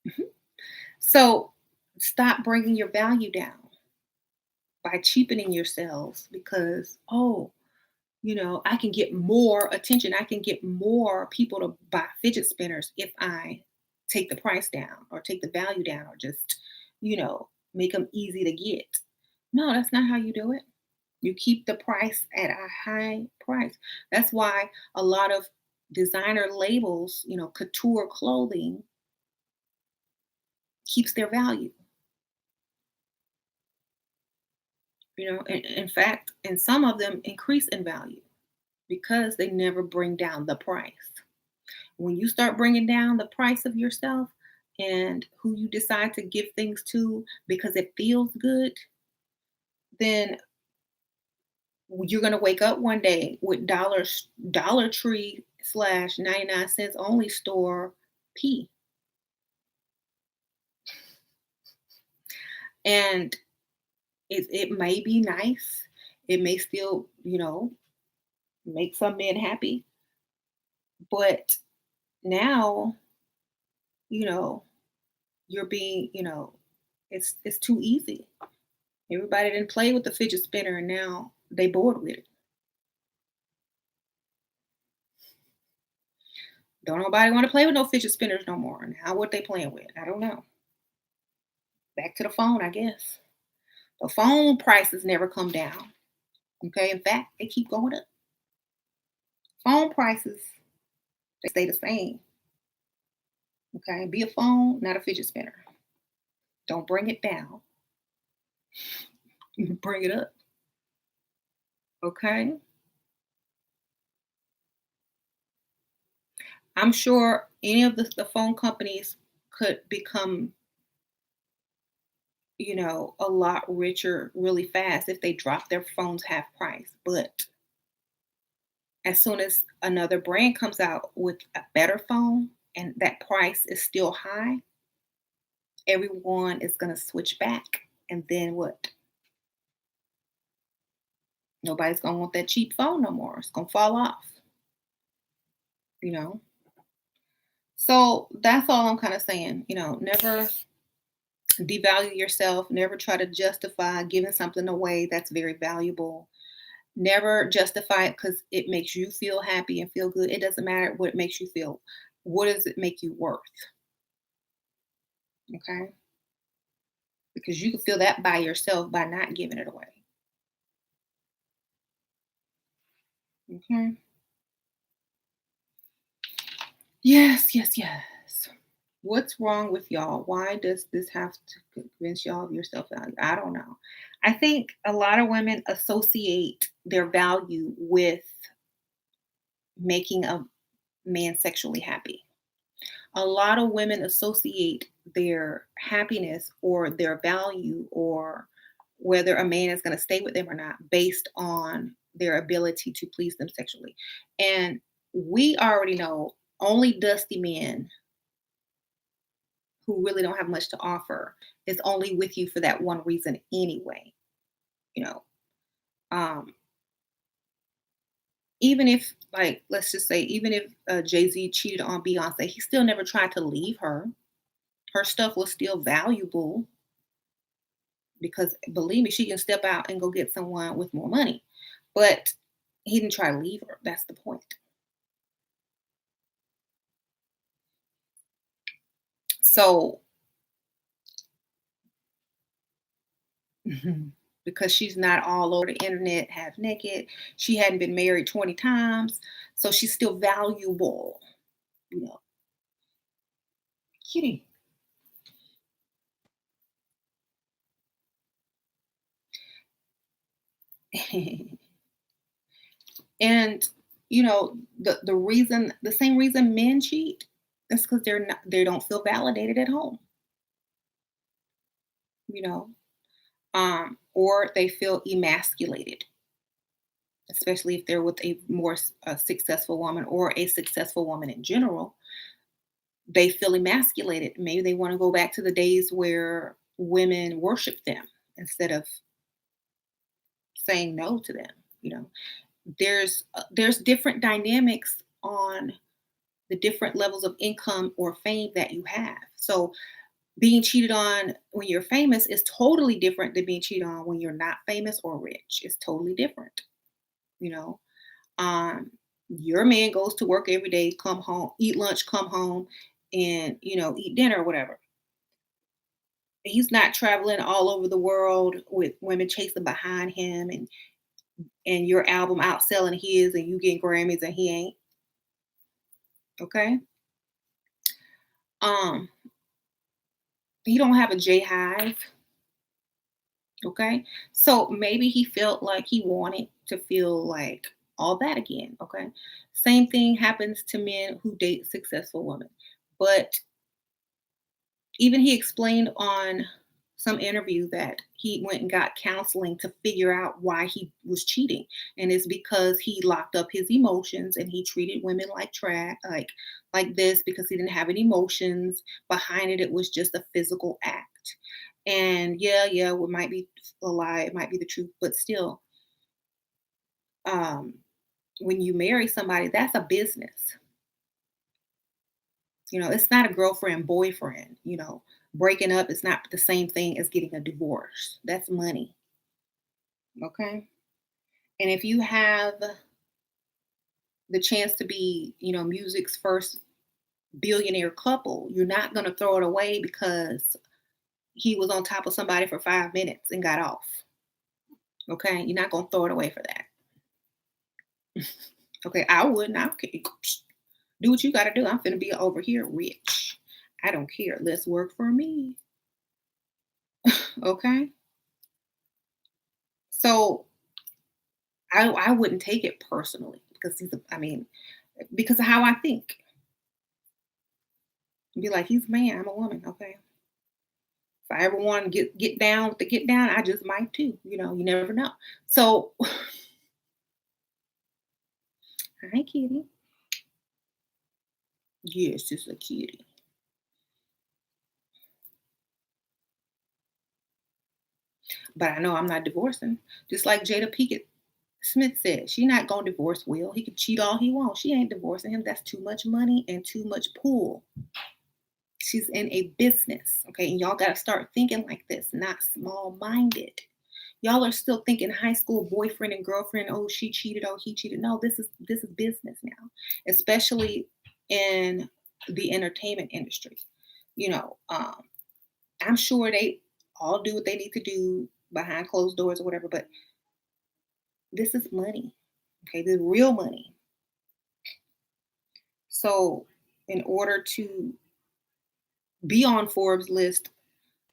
Speaker 1: Mhm. So stop bringing your value down by cheapening yourselves because, oh, I can get more attention. I can get more people to buy fidget spinners if I take the price down or take the value down or just, make them easy to get. No, that's not how you do it. You keep the price at a high price. That's why a lot of designer labels, couture clothing keeps their value. In fact, and some of them increase in value because they never bring down the price. When you start bringing down the price of yourself and who you decide to give things to because it feels good, then you're going to wake up one day with Dollar Tree slash 99 cents only store P. And it may be nice. It may still, make some men happy. But now, you know, you're being, it's too easy. Everybody didn't play with the fidget spinner and now they bored with it. Don't nobody want to play with no fidget spinners no more. Now what they playing with? I don't know. Back to the phone, I guess. The phone prices never come down. Okay. In fact, they keep going up. Phone prices, they stay the same. Okay. Be a phone, not a fidget spinner. Don't bring it down. Bring it up. Okay. I'm sure any of the phone companies could become, a lot richer really fast if they drop their phones half price. But as soon as another brand comes out with a better phone and that price is still high, everyone is going to switch back. And then what? Nobody's going to want that cheap phone no more. It's going to fall off, you know? So that's all I'm kind of saying. Never devalue yourself, never try to justify giving something away that's very valuable. Never justify it because it makes you feel happy and feel good. It doesn't matter what it makes you feel. What does it make you worth? Okay. Because you can feel that by yourself by not giving it away. Okay. Yes, yes, yes. What's wrong with y'all? Why does this have to convince y'all of your self value? I don't know. I think a lot of women associate their value with making a man sexually happy. A lot of women associate their happiness or their value or whether a man is going to stay with them or not based on their ability to please them sexually. And we already know only dusty men who really don't have much to offer is only with you for that one reason anyway. You know, um, even if, like, let's just say, even if Jay Z cheated on Beyonce, he still never tried to leave her. Her stuff was still valuable because believe me, she can step out and go get someone with more money. But he didn't try to leave her. That's the point. So because she's not all over the internet half naked, she hadn't been married 20 times. So she's still valuable, you know. Kitty. And the same reason men cheat is because they don't feel validated at home, you know, or they feel emasculated, especially if they're with a successful woman or a successful woman in general. They feel emasculated. Maybe they want to go back to the days where women worshiped them instead of saying no to them. You know, there's different dynamics on the different levels of income or fame that you have. So being cheated on when you're famous is totally different than being cheated on when you're not famous or rich. It's totally different, you know. Um, your man goes to work every day, come home, eat lunch, come home, and eat dinner or whatever. He's not traveling all over the world with women chasing behind him, and your album outselling his, and you getting Grammys and he ain't. Okay. Um, he don't have a J Hive. Okay. So maybe he felt like he wanted to feel like all that again. Okay. Same thing happens to men who date successful women. But even he explained on some interview that he went and got counseling to figure out why he was cheating. And it's because he locked up his emotions and he treated women like trash, like this, because he didn't have any emotions behind it. It was just a physical act. And yeah, it might be a lie, it might be the truth, but still, um, when you marry somebody, that's a business. It's not a girlfriend, boyfriend. Breaking up is not the same thing as getting a divorce. That's money. Okay. And if you have the chance to be, music's first billionaire couple, you're not going to throw it away because he was on top of somebody for 5 minutes and got off. Okay. You're not going to throw it away for that. Okay. I wouldn't. Okay. Do what you got to do. I'm finna be over here rich. I don't care. Let's work for me. Okay. So I wouldn't take it personally because because of how I think. Be like, he's a man, I'm a woman, okay. If I ever want to get down with the get down, I just might too. You never know. So hi kitty. Yes, it's a kitty. But I know I'm not divorcing. Just like Jada Pinkett Smith said, she not gonna divorce Will. He could cheat all he wants. She ain't divorcing him. That's too much money and too much pull. She's in a business, okay? And y'all got to start thinking like this, not small minded. Y'all are still thinking high school boyfriend and girlfriend. Oh, she cheated. Oh, he cheated. No, this is business now, especially in the entertainment industry. You know, um, I'm sure they all do what they need to do behind closed doors or whatever, but this is money. Okay, this is real money. So, in order to be on Forbes list,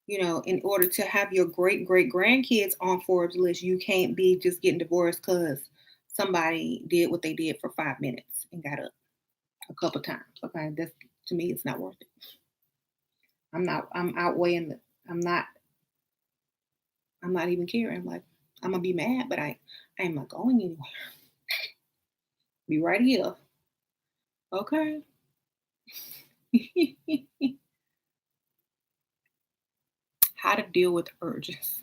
Speaker 1: in order to have your great great grandkids on Forbes list, you can't be just getting divorced because somebody did what they did for 5 minutes and got up a couple times. Okay, that's to me, it's not worth it. I'm not. I'm outweighing the. I'm not. I'm not even caring. Like I'm gonna be mad, but I am not going anywhere. Be right here. Okay. How to deal with urges.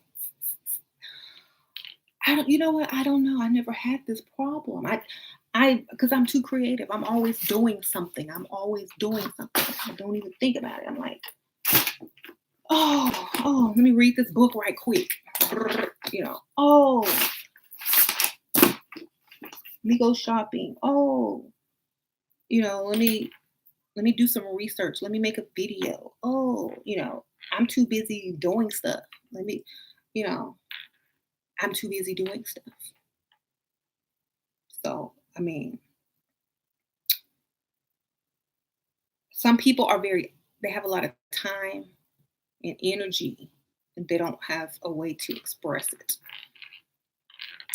Speaker 1: I don't. You know what? I don't know. I never had this problem. Because I'm too creative. I'm always doing something. I'm always doing something. I don't even think about it. I'm like, let me read this book right quick. Let me go shopping. Let me do some research. Let me make a video. I'm too busy doing stuff. Let me, you know, I'm too busy doing stuff. So, some people they have a lot of time and energy, and they don't have a way to express it.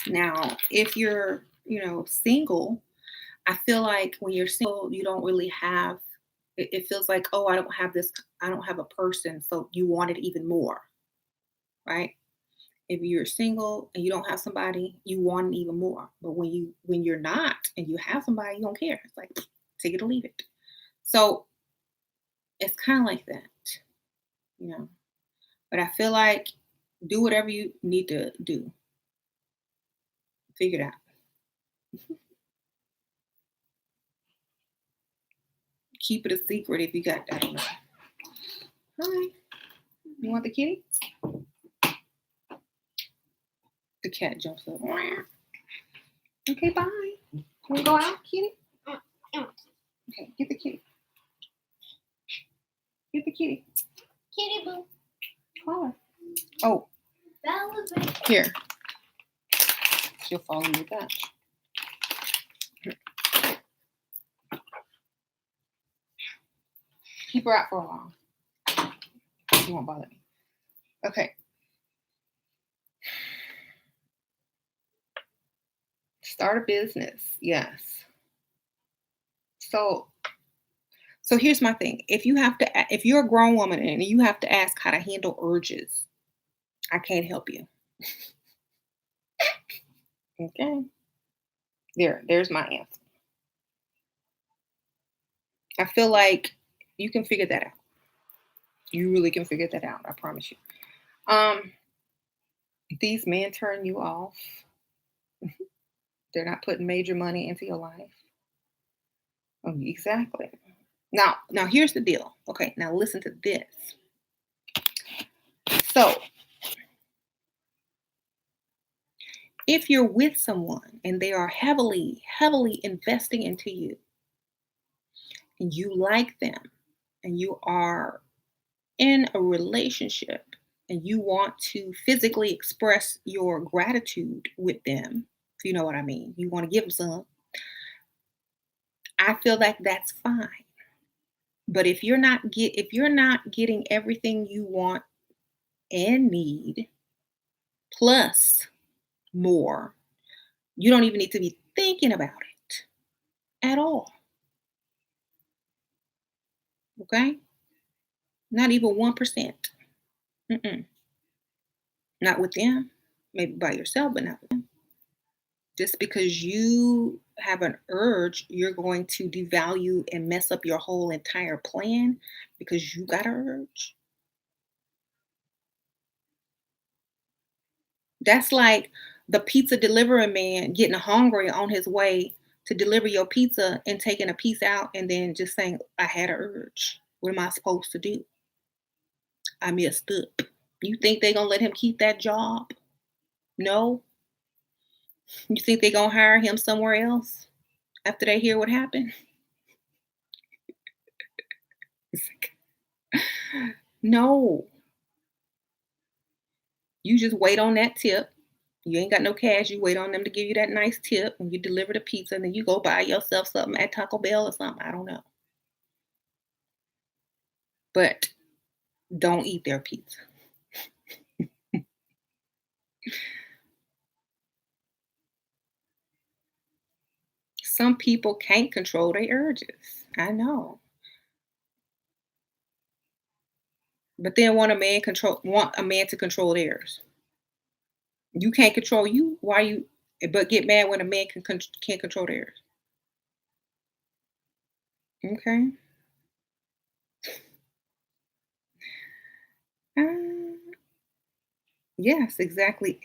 Speaker 1: Now, if you're, single, I feel like when you're single, you don't really have, it feels like, oh, I don't have this, I don't have a person. So you want it even more, right? If you're single and you don't have somebody, you want it even more. But when you're not and you have somebody, you don't care. It's like take it or leave it. So it's kind of like that, you know. But I feel like do whatever you need to do. Figure it out. keep it a secret if you got that. I don't know. Hi. You want the kitty? The cat jumps up. Okay, bye. Want to go out, kitty? Okay, get the kitty. Get the kitty.
Speaker 2: Kitty boo.
Speaker 1: Call her. Oh, here. She'll follow you with that. Keep her out for a while. She won't bother me. Okay. Start a business. Yes. So here's my thing. If you're a grown woman and you have to ask how to handle urges, I can't help you. Okay. There's my answer. I feel like you can figure that out. You really can figure that out. I promise you. These men turn you off. They're not putting major money into your life. Oh, exactly. Now here's the deal. Okay, now listen to this. So, if you're with someone and they are heavily, heavily investing into you, and you like them, and you are in a relationship, and you want to physically express your gratitude with them, if you know what I mean, you want to give them some, I feel like that's fine. But if you're not getting everything you want and need plus more, you don't even need to be thinking about it at all. Okay? Not even 1%. Mm-mm. Not with them. Maybe by yourself, but not with them. Just because you have an urge, you're going to devalue and mess up your whole entire plan because you got an urge. That's like the pizza delivery man getting hungry on his way to deliver your pizza and taking a piece out and then just saying, I had an urge. What am I supposed to do? I messed up. You think they're going to let him keep that job? No. You think they're going to hire him somewhere else after they hear what happened? No. You just wait on that tip. You ain't got no cash. You wait on them to give you that nice tip when you deliver the pizza, and then you go buy yourself something at Taco Bell or something. I don't know. But don't eat their pizza. Some people can't control their urges. I know. But then want a man to control theirs. You can't control you. Why you but get mad when a man can't control theirs. Okay. Uh, yes, exactly,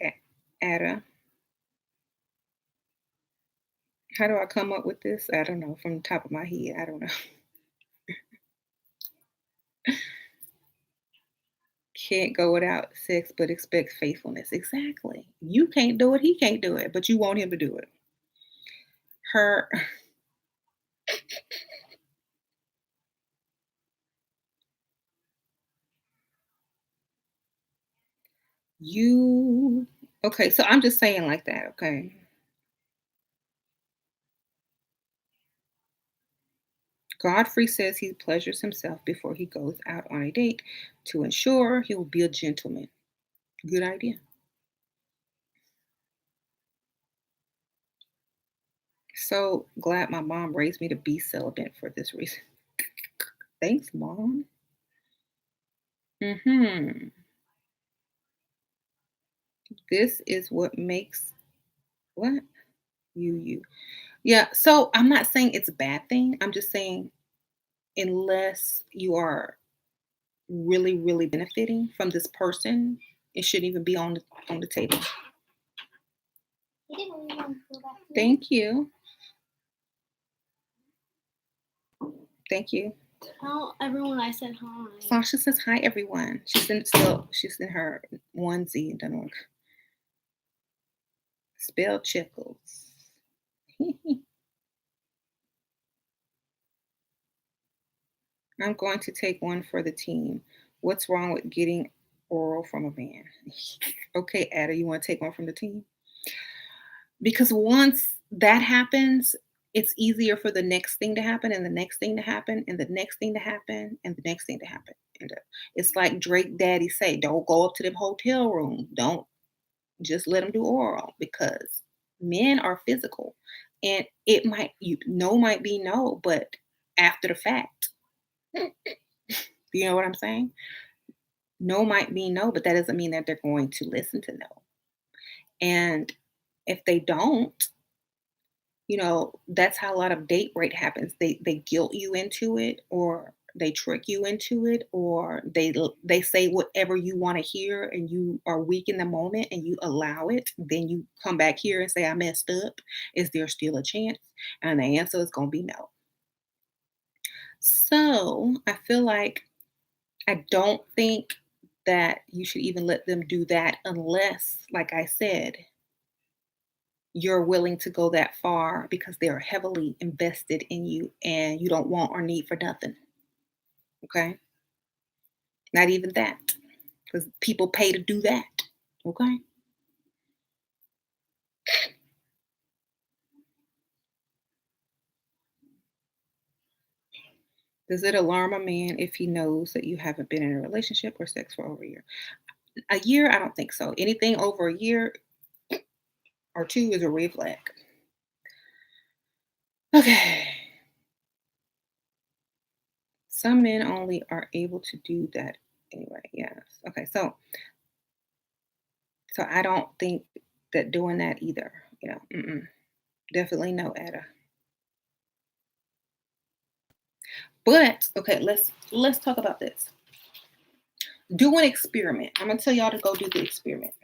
Speaker 1: Ada. How do I come up with this? I don't know. From the top of my head, I don't know. Can't go without sex, but expect faithfulness. Exactly. You can't do it. He can't do it, but you want him to do it. Her, you. Okay, so I'm just saying like that. Okay. Godfrey says he pleasures himself before he goes out on a date to ensure he will be a gentleman. Good idea. So glad my mom raised me to be celibate for this reason. Thanks, mom. Hmm. This is what makes what you. Yeah. So I'm not saying it's a bad thing. I'm just saying unless you are really, really benefiting from this person, it shouldn't even be on the table. Thank you. Thank you.
Speaker 2: Tell everyone I said hi.
Speaker 1: Sasha says hi, everyone. She's in her onesie and done look. Spell chickles. I'm going to take one for the team. What's wrong with getting oral from a man? Okay, Ada, you want to take one from the team? Because once that happens, it's easier for the next thing to happen and the next thing to happen and the next thing to happen and the next thing to happen. And it's like Drake Daddy say, don't go up to them hotel rooms. Don't just let them do oral because men are physical and it might, you know, might be no, but after the fact, you know what I'm saying? No might mean no, but that doesn't mean that they're going to listen to no. And if they don't, that's how a lot of date rape happens. They guilt you into it, or they trick you into it, or they say whatever you want to hear, and you are weak in the moment, and you allow it. Then you come back here and say, "I messed up." Is there still a chance? And the answer is going to be no. So I feel like I don't think that you should even let them do that unless, like I said, you're willing to go that far because they're heavily invested in you and you don't want or need for nothing. Okay. Not even that. Because people pay to do that. Okay. Does it alarm a man if he knows that you haven't been in a relationship or sex for over a year? A year, I don't think so. Anything over a year or two is a red flag. Okay. Some men only are able to do that anyway. Yes. Okay. So I don't think that doing that either. Definitely no, Ada. But okay, let's talk about this. Do an experiment. I'm gonna tell y'all to go do the experiment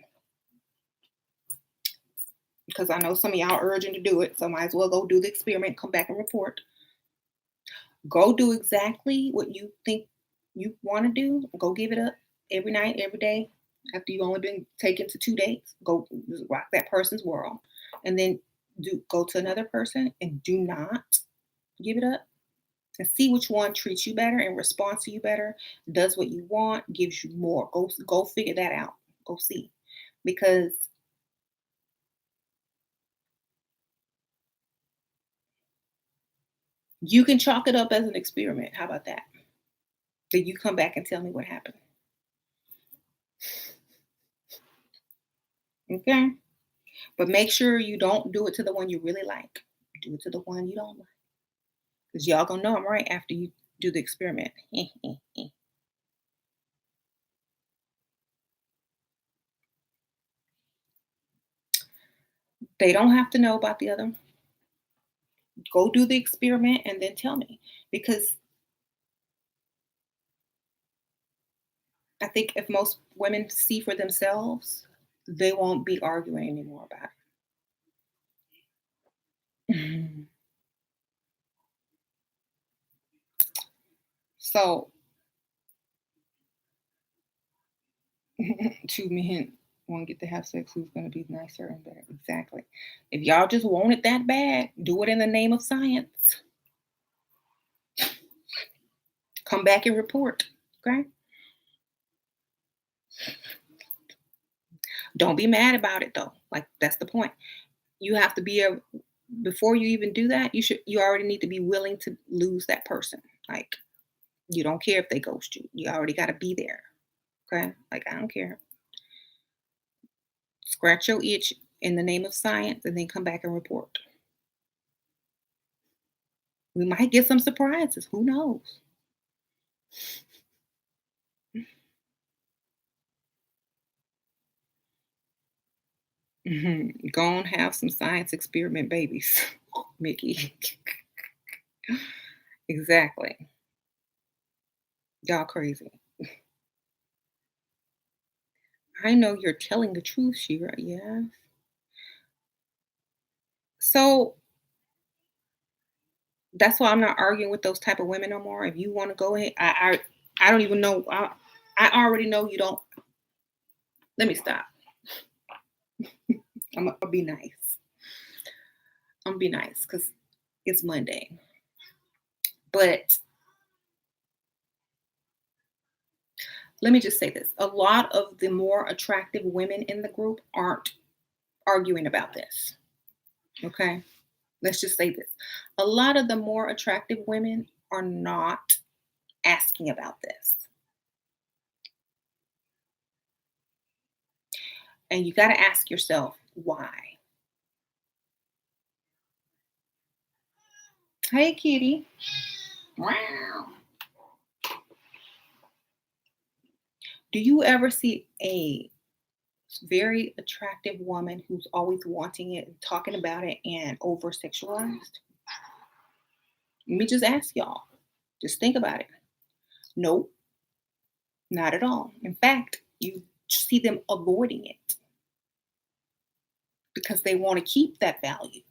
Speaker 1: because I know some of y'all are urging to do it. So might as well go do the experiment. Come back and report. Go do exactly what you think you want to do. Go give it up every night, every day. After you've only been taken to 2 dates, go rock that person's world, and then do go to another person and do not give it up and see which one treats you better and responds to you better, does what you want, gives you more. Go figure that out. Go see. Because you can chalk it up as an experiment. How about that? Then you come back and tell me what happened. Okay? But make sure you don't do it to the one you really like. Do it to the one you don't like. Because y'all gonna know I'm right after you do the experiment. They don't have to know about the other. Go do the experiment and then tell me. Because I think if most women see for themselves, they won't be arguing anymore about it. So, two men want to get to have sex, who's going to be nicer and better? Exactly. If y'all just want it that bad, do it in the name of science. Come back and report. Okay. Don't be mad about it though. Like that's the point. You have to be a before you even do that, you already need to be willing to lose that person. Like you don't care if they ghost you. You already got to be there. Okay? Like I don't care. Scratch your itch in the name of science and then come back and report. We might get some surprises. Who knows? Go and have some science experiment babies, Mickey. Exactly. Y'all crazy. I know you're telling the truth, Shira. Yeah. So That's why I'm not arguing with those type of women no more. If you want to go ahead, I don't even know. I already know you don't. Let me stop. I'm gonna be nice. I'm gonna be nice because it's Monday. But let me just say this: a lot of the more attractive women in the group aren't arguing about this. Okay, let's just say this: a lot of the more attractive women are not asking about this, and you got to ask yourself why. Hey, kitty. Wow. Do you ever see a very attractive woman who's always wanting it and talking about it and over sexualized? Let me just ask y'all. Just think about it. Nope, not at all. In fact, you see them avoiding it because they want to keep that value.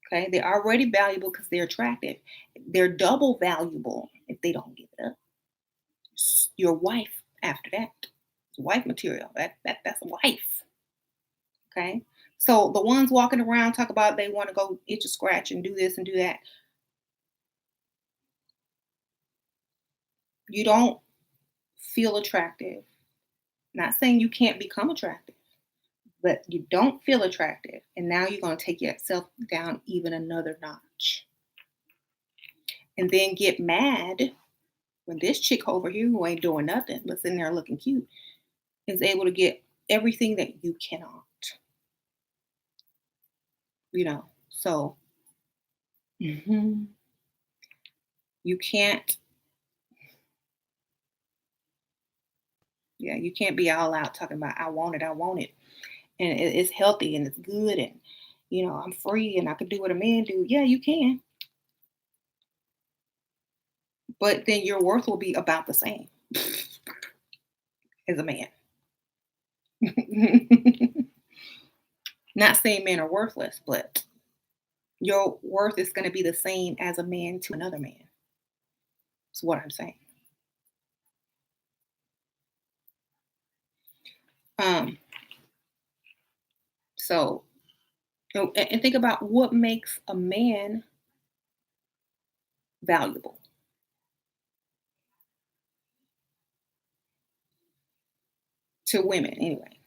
Speaker 1: Okay. They're already valuable because they're attractive. They're double valuable if they don't give it up. Your wife after that. It's wife material. That's a wife. Okay. So the ones walking around talk about they want to go itch a scratch and do this and do that. You don't feel attractive. Not saying you can't become attractive, but you don't feel attractive. And now you're going to take yourself down even another notch. And then get mad when this chick over here who ain't doing nothing but sitting there looking cute is able to get everything that you cannot, you know. So mhm, you can't, yeah, you can't be all out talking about I want it. And it's healthy and it's good and I'm free and I can do what a man do. Yeah, you can, but then your worth will be about the same as a man. Not saying men are worthless, but your worth is going to be the same as a man to another man. That's what I'm saying. Um, so and think about what makes a man valuable to women anyway.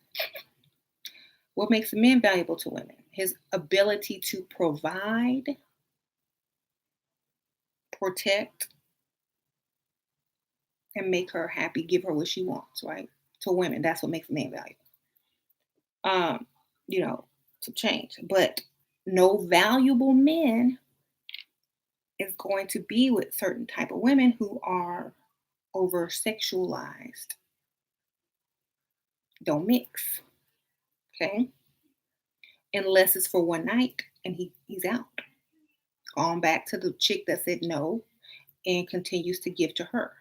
Speaker 1: What makes a man valuable to women? His ability to provide, protect, and make her happy, give her what she wants, right? To women, that's what makes a man valuable. Um, you know, to change. But no valuable men is going to be with certain type of women who are over sexualized. Don't mix. Okay. Unless it's for one night and he's out. Gone back to the chick that said no and continues to give to her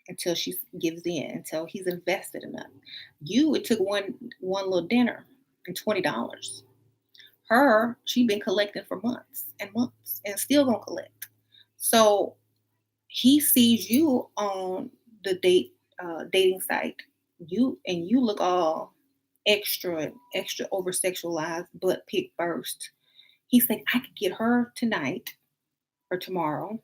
Speaker 1: until she gives in, until he's invested enough. It took one little dinner and $20. Her, she been collecting for months and months and still gonna collect. So he sees you on the dating site, you look all extra over sexualized, butt pick first. He's like, I could get her tonight or tomorrow.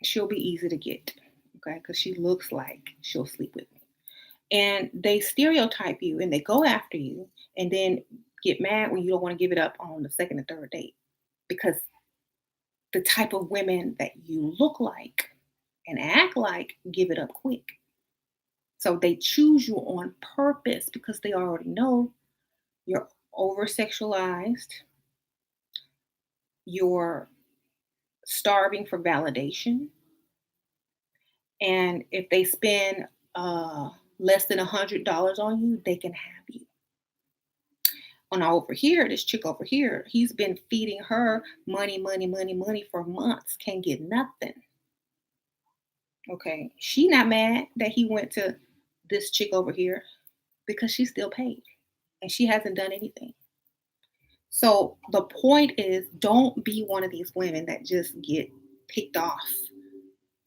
Speaker 1: She'll be easy to get, okay? Because she looks like she'll sleep with me. And they stereotype you and they go after you and then get mad when you don't want to give it up on the second and third date because the type of women that you look like and act like give it up quick. So they choose you on purpose because they already know you're over sexualized, you're starving for validation, and if they spend less than $100 on you, they can have you. On over here, this chick over here, he's been feeding her money, money, money, money for months, can't get nothing. Okay, she not mad that he went to this chick over here because she's still paid and she hasn't done anything. So the point is, don't be one of these women that just get picked off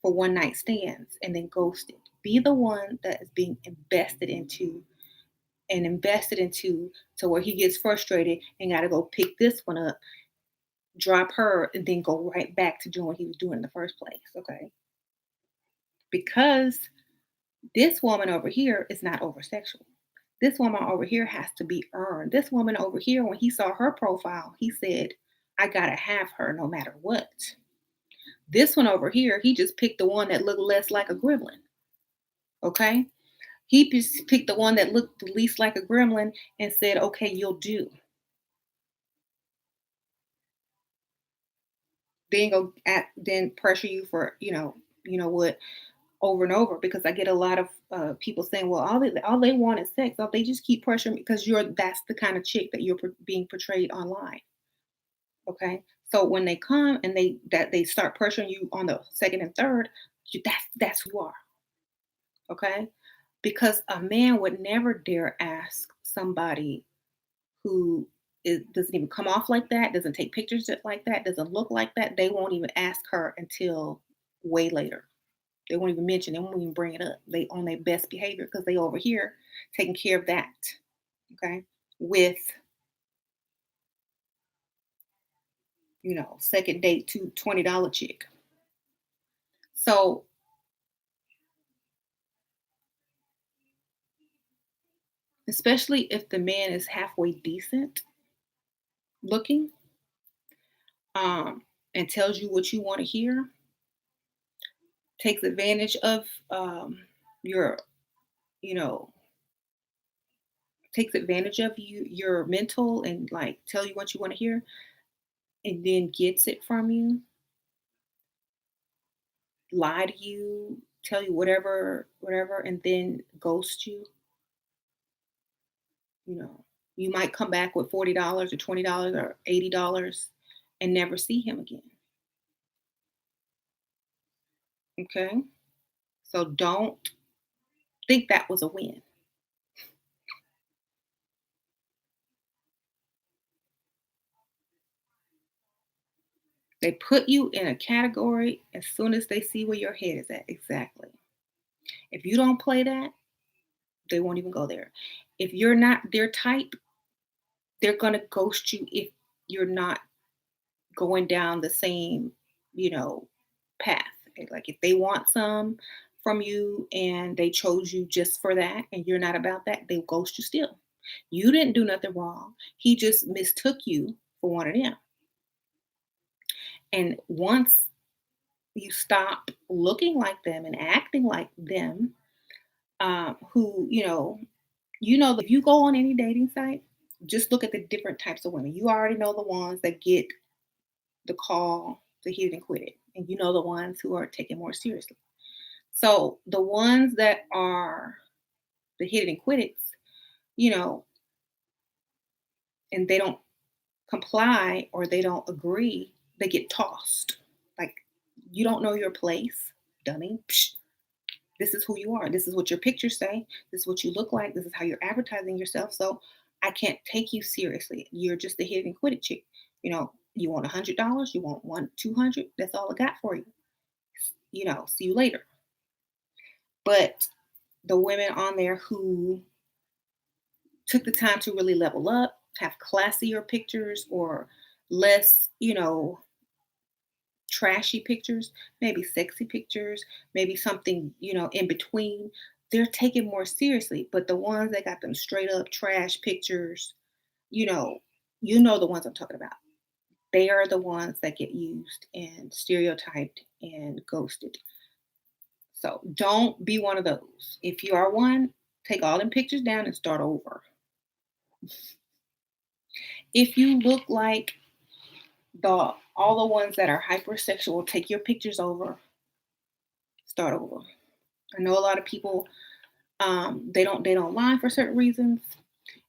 Speaker 1: for one night stands and then ghosted. Be the one that is being invested into to where he gets frustrated and got to go pick this one up, drop her, and then go right back to doing what he was doing in the first place. Okay. Because this woman over here is not over sexual. This woman over here has to be earned. This woman over here, when he saw her profile, he said, I gotta have her no matter what. This one over here, he just picked the one that looked less like a gremlin. Okay. He just picked the one that looked the least like a gremlin and said, okay, you'll do. Then then pressure you for, what, over and over, because I get a lot of people saying, well, all they want is sex. Oh, they just keep pressuring me because that's the kind of chick that you're being portrayed online. Okay. So when they come and they start pressuring you on the second and third, that's who you are. Okay. Because a man would never dare ask somebody who doesn't even come off like that, doesn't take pictures like that, doesn't look like that. They won't even ask her until way later. They won't even mention, they won't even bring it up. They on their best behavior because they over here taking care of that. Okay. With, second date to $20 chick. So especially if the man is halfway decent looking, um, and tells you what you want to hear, takes advantage of your, you know, takes advantage of your mental and like tell you what you want to hear, and then gets it from you, lie to you, tell you whatever, and then ghost you. You know, you might come back with $40 or $20 or $80 and never see him again. Okay. So don't think that was a win. They put you in a category as soon as they see where your head is at. Exactly. If you don't play that, they won't even go there. If you're not their type, they're going to ghost you if you're not going down the same, you know, path. Like if they want some from you and they chose you just for that and you're not about that, they'll ghost you still. You didn't do nothing wrong. He just mistook you for one of them. And once you stop looking like them and acting like them, who, if you go on any dating site, just look at the different types of women. You already know the ones that get the call to hit it and quit it. And you know the ones who are taken more seriously. So the ones that are the hit it and quit it, you know, and they don't comply or they don't agree, they get tossed. Like, you don't know your place, dummy. Psh, this is who you are. This is what your pictures say. This is what you look like. This is how you're advertising yourself. So I can't take you seriously. You're just a hit and quit it chick. You want $100, you want 200. That's all I got for you. See you later. But the women on there who took the time to really level up, have classier pictures or less, trashy pictures, maybe sexy pictures, maybe something, in between. They're taken more seriously. But the ones that got them straight up trash pictures, you know, the ones I'm talking about. They are the ones that get used and stereotyped and ghosted. So don't be one of those. If you are one, take all them pictures down and start over. If you look like all the ones that are hypersexual, take your pictures over, start over. I know a lot of people, they don't lie for certain reasons.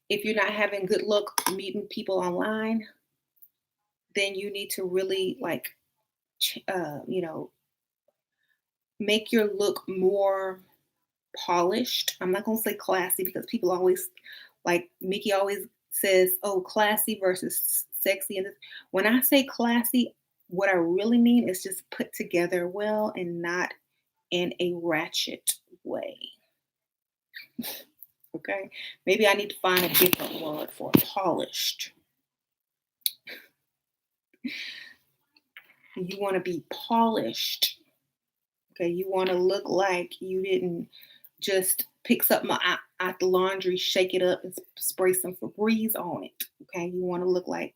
Speaker 1: If you're not having good luck meeting people online, then you need to really like, make your look more polished. I'm not gonna say classy because people always, like Mickey always says, oh, classy versus sexy and this. When I say classy, what I really mean is just put together well and not in a ratchet way. Okay. Maybe I need to find a different word for polished. You want to be polished. Okay. You want to look like you didn't just pick something out the laundry, shake it up, and spray some Febreze on it. Okay. You want to look like,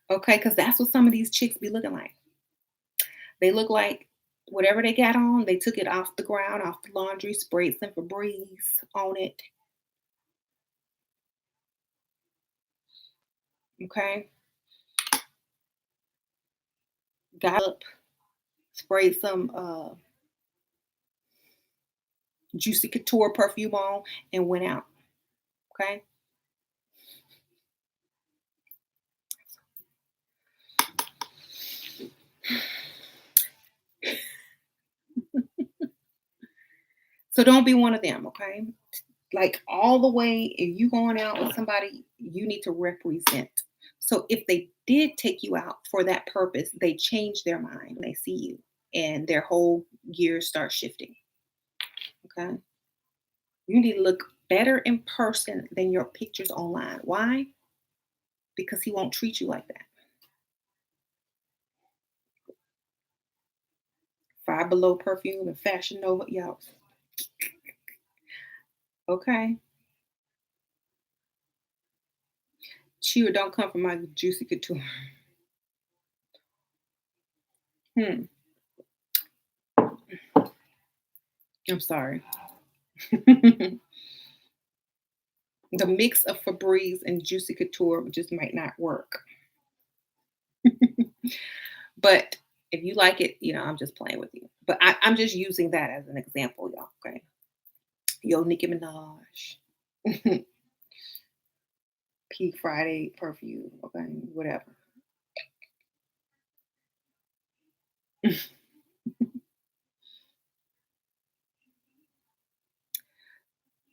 Speaker 1: okay, because that's what some of these chicks be looking like. They look like whatever they got on, they took it off the ground, off the laundry, sprayed some Febreze on it. Okay. Got up, sprayed some Juicy Couture perfume on, and went out. Okay. So don't be one of them. Okay. Like all the way, if you going out with somebody, you need to represent. So if they did take you out for that purpose, they change their mind when they see you and their whole gears start shifting. Okay. You need to look better in person than your pictures online. Why? Because he won't treat you like that. Five Below perfume and Fashion Nova, y'all. Okay. Cheer don't come from my Juicy Couture. Hmm. I'm sorry. The mix of Febreze and Juicy Couture just might not work. But if you like it, I'm just playing with you. But I'm just using that as an example, y'all. Okay. Yo, Nicki Minaj. Peak Friday perfume. Okay. Whatever.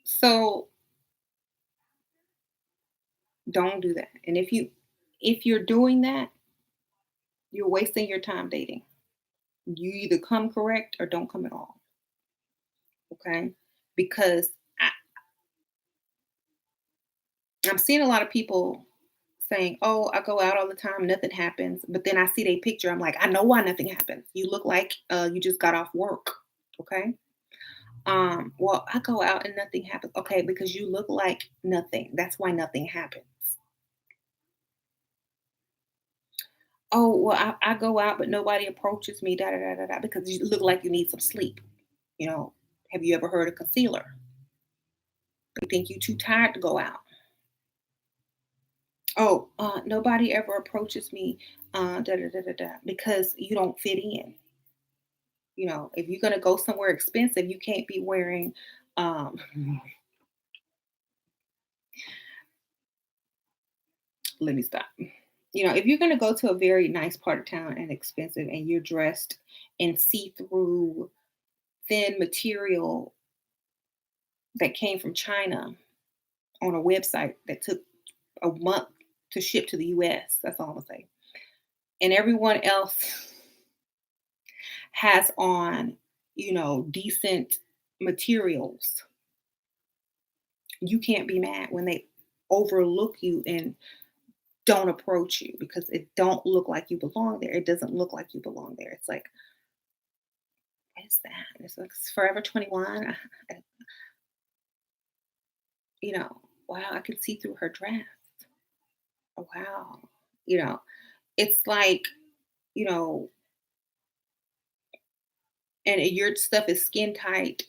Speaker 1: So don't do that. And if you're doing that, you're wasting your time dating. You either come correct or don't come at all. Okay. Because I'm seeing a lot of people saying, "Oh, I go out all the time, nothing happens." But then I see their picture, I'm like, I know why nothing happens. You look like you just got off work. Okay. Well, I go out and nothing happens. Okay, because you look like nothing. That's why nothing happens. Oh, well, I go out, but nobody approaches me, da da da da da, because you look like you need some sleep. Have you ever heard of concealer? You think you too tired to go out. Oh, nobody ever approaches me, da da da da da, because you don't fit in. If you're gonna go somewhere expensive, you can't be wearing. Um, Let me stop. If you're gonna go to a very nice part of town and expensive, and you're dressed in see-through thin material that came from China on a website that took a month to ship to the US, that's all I'm gonna say. And everyone else has on, decent materials. You can't be mad when they overlook you and don't approach you because it don't look like you belong there. It doesn't look like you belong there. It's like, what is that? It's like Forever 21. You know, wow, I could see through her dress. Oh, wow. You know, it's like, you know, and your stuff is skin tight.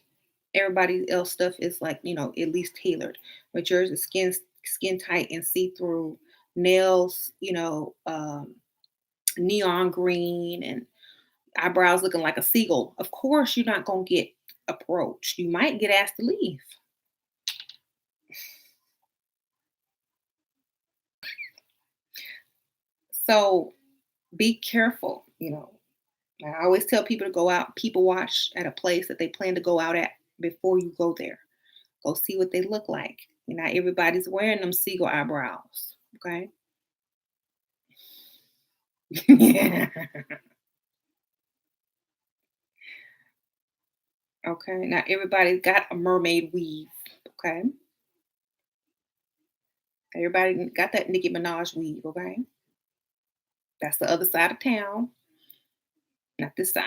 Speaker 1: Everybody else stuff is like, at least tailored. But yours is skin tight and see through nails, neon green and eyebrows looking like a seagull. Of course, you're not gonna get approached. You might get asked to leave. So be careful. I always tell people to go out, people watch at a place that they plan to go out at before you go there. Go see what they look like. And not everybody's wearing them seagull eyebrows. Okay. Yeah. Okay. Not everybody's got a mermaid weave. Okay. Everybody got that Nicki Minaj weave. Okay. That's the other side of town, not this side.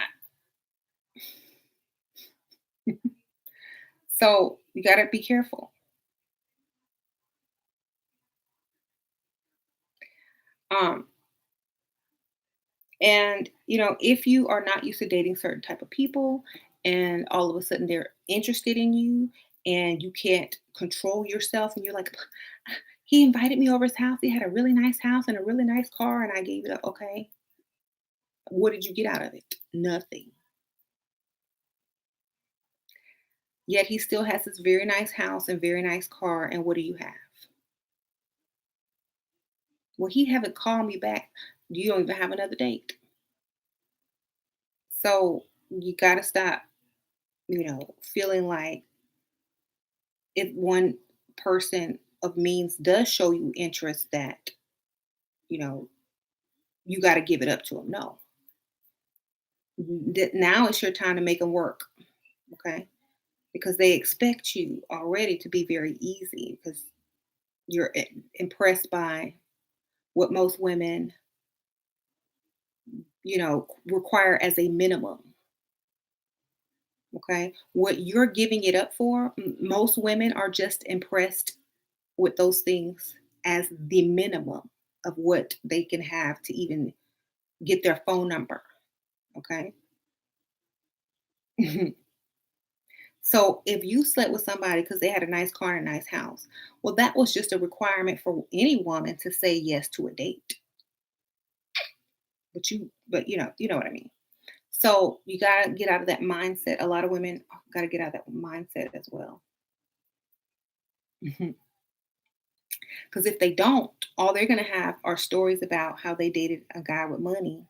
Speaker 1: So you got to be careful. Um, and if you are not used to dating certain type of people, and all of a sudden they're interested in you, and you can't control yourself, and you're like, he invited me over his house. He had a really nice house and a really nice car, and I gave it up. Okay, what did you get out of it? Nothing. Yet he still has this very nice house and very nice car, and what do you have? Well, he haven't called me back. You don't even have another date. So you got to stop, feeling like if one person of means does show you interest, that, you know, you got to give it up to them. No, now it's your time to make them work. Okay. Because they expect you already to be very easy because you're impressed by what most women, require as a minimum. Okay. What you're giving it up for, most women are just impressed with those things as the minimum of what they can have to even get their phone number. Okay. So if you slept with somebody because they had a nice car and a nice house, well, that was just a requirement for any woman to say yes to a date. But you know what I mean. So you gotta get out of that mindset. A lot of women gotta get out of that mindset as well. Because if they don't, all they're gonna have are stories about how they dated a guy with money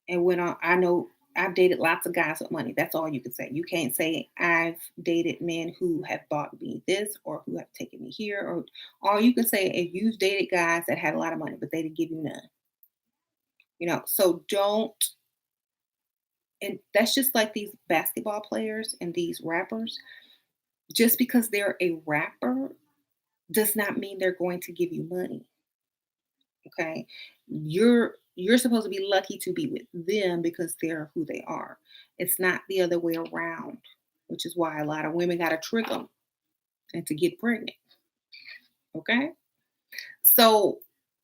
Speaker 1: and went on. I know I've dated lots of guys with money. That's all you can say. You can't say I've dated men who have bought me this or who have taken me here. Or all you can say is you've dated guys that had a lot of money, but they didn't give you none. So don't. And that's just like these basketball players and these rappers. Just because they're a rapper does not mean they're going to give you money. Okay. You're supposed to be lucky to be with them because they're who they are. It's not the other way around, which is why a lot of women got to trick them and to get pregnant. Okay. So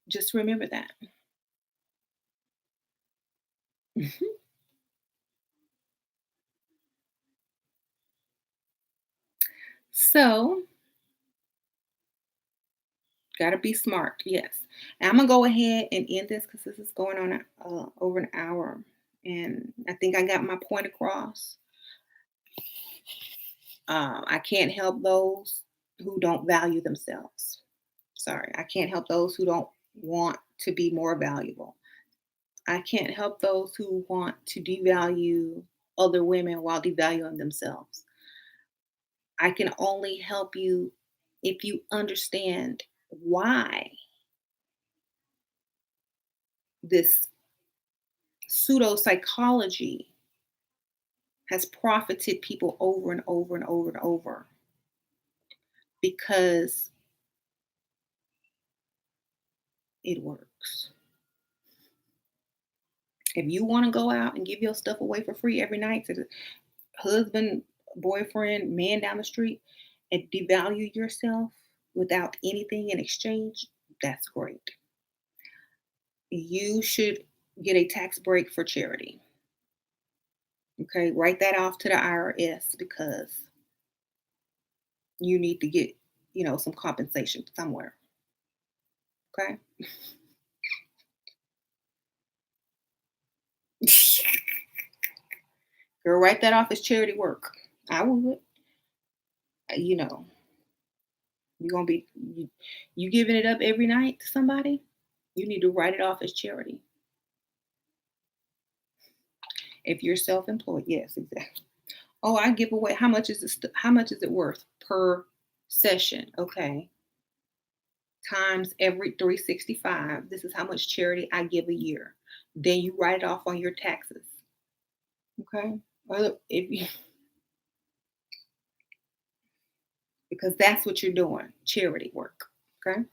Speaker 1: just remember that. Mhm. So got to be smart. Yes. And I'm going to go ahead and end this because this is going on over an hour. And I think I got my point across. I can't help those who don't value themselves. Sorry, I can't help those who don't want to be more valuable. I can't help those who want to devalue other women while devaluing themselves. I can only help you if you understand why this pseudo psychology has profited people over and over and over and over because it works. If you want to go out and give your stuff away for free every night to the husband, boyfriend, man down the street, and devalue yourself without anything in exchange, that's great. You should get a tax break for charity. Okay, write that off to the IRS because you need to get, some compensation somewhere. Okay. Girl, write that off as charity work. I would. You know, you're gonna be you giving it up every night to somebody. You need to write it off as charity. If you're self-employed, yes, exactly. Oh, I give away. How much is it? How much is it worth per? session, okay, times every 365. This is how much charity I give a year. Then you write it off on your taxes. Okay. Well, if you, because that's what you're doing, charity work. Okay.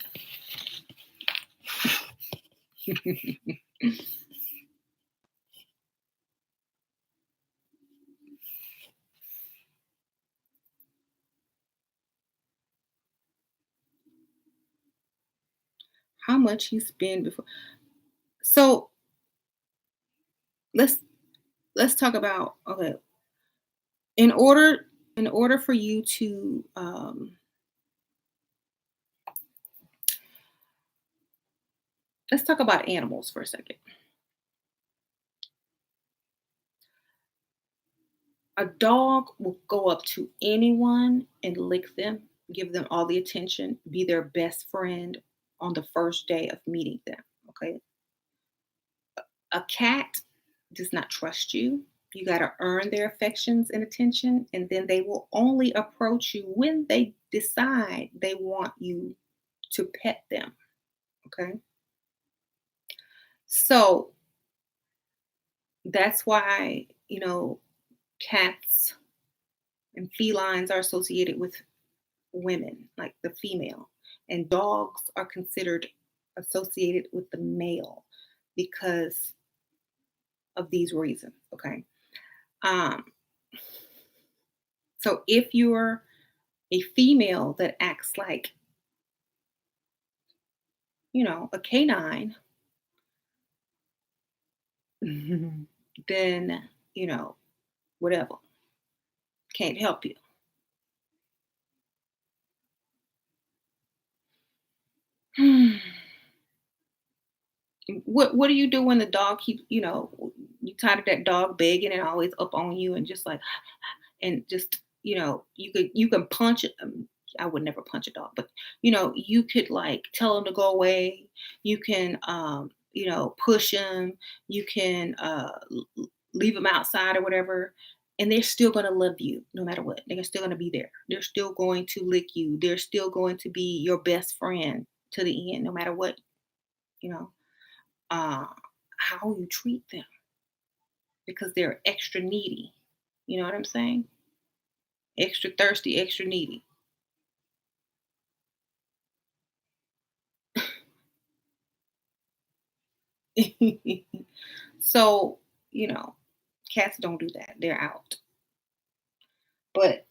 Speaker 1: How much you spend before. So let's let's talk about, okay, in order for you to let's talk about animals for a second. A dog will go up to anyone and lick them, give them all the attention, be their best friend on the first day of meeting them. Okay. A cat does not trust you. You got to earn their affections and attention, and then they will only approach you when they decide they want you to pet them. Okay. So that's why, cats and felines are associated with women, like the female, and dogs are considered associated with the male because of these reasons. Okay. Um, so if you're a female that acts like, a canine, then, whatever, can't help you. What do you do when the dog keeps, you tired of that dog begging and always up on you and just like, and just, you can punch it. I would never punch a dog, but you could like tell him to go away. You can, push him. You can leave him outside or whatever, and they're still going to love you no matter what. They're still going to be there. They're still going to lick you. They're still going to be your best friend to the end, no matter what, you know, uh, how you treat them, because they're extra needy. You know what I'm saying? Extra thirsty, extra needy. So, you know, cats don't do that. They're out. But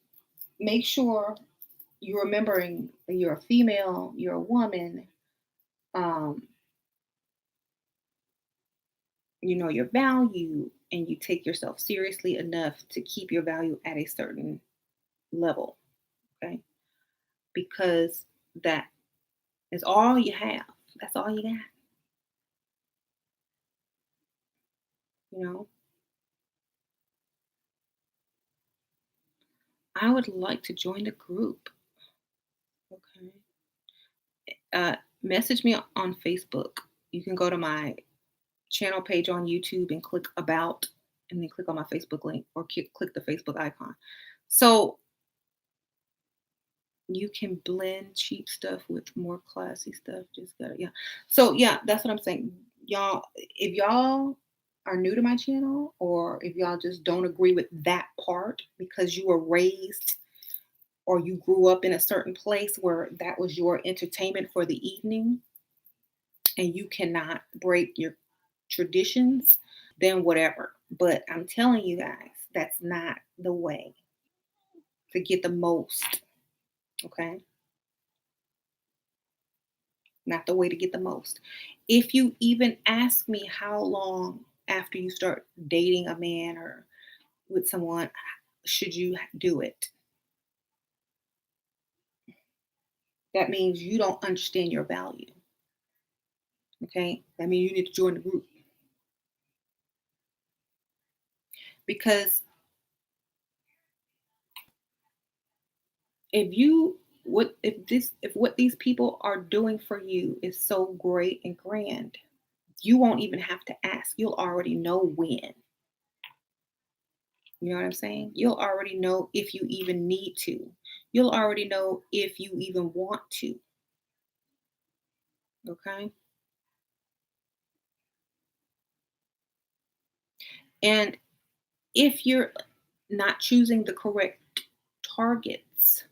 Speaker 1: make sure you're remembering you're a female, you're a woman, um, you know your value, and you take yourself seriously enough to keep your value at a certain level. Okay. Because that is all you have. That's all you got. You know, I would like to join the group. Okay. Message me on Facebook. You can go to my channel page on YouTube and click about, and then click on my Facebook link, or click the Facebook icon. So you can blend cheap stuff with more classy stuff. Just gotta, yeah. So yeah, that's what I'm saying. Y'all, if y'all are new to my channel, or if y'all just don't agree with that part because you were raised or you grew up in a certain place where that was your entertainment for the evening, and you cannot break your traditions, then whatever. But I'm telling you guys, that's not the way to get the most. Okay. Not the way to get the most. If you even ask me how long after you start dating a man or with someone should you do it, that means you don't understand your value. Okay. That means you need to join the group, because if you if what these people are doing for you is so great and grand, you won't even have to ask. You'll already know when. You know what I'm saying? You'll already know if you even need to. you'll already know if you even want to. Okay. And if you're not choosing the correct targets,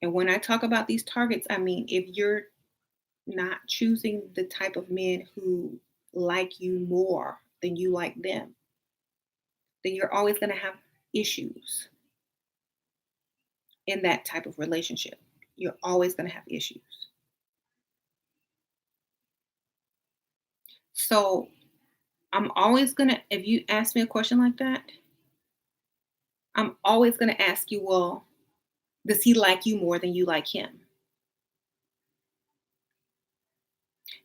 Speaker 1: and when I talk about these targets, I mean if you're not choosing the type of men who like you more than you like them, then you're always going to have issues in that type of relationship. You're always going to have issues. So I'm always going to, if you ask me a question like that, I'm always going to ask you, well, does he like you more than you like him?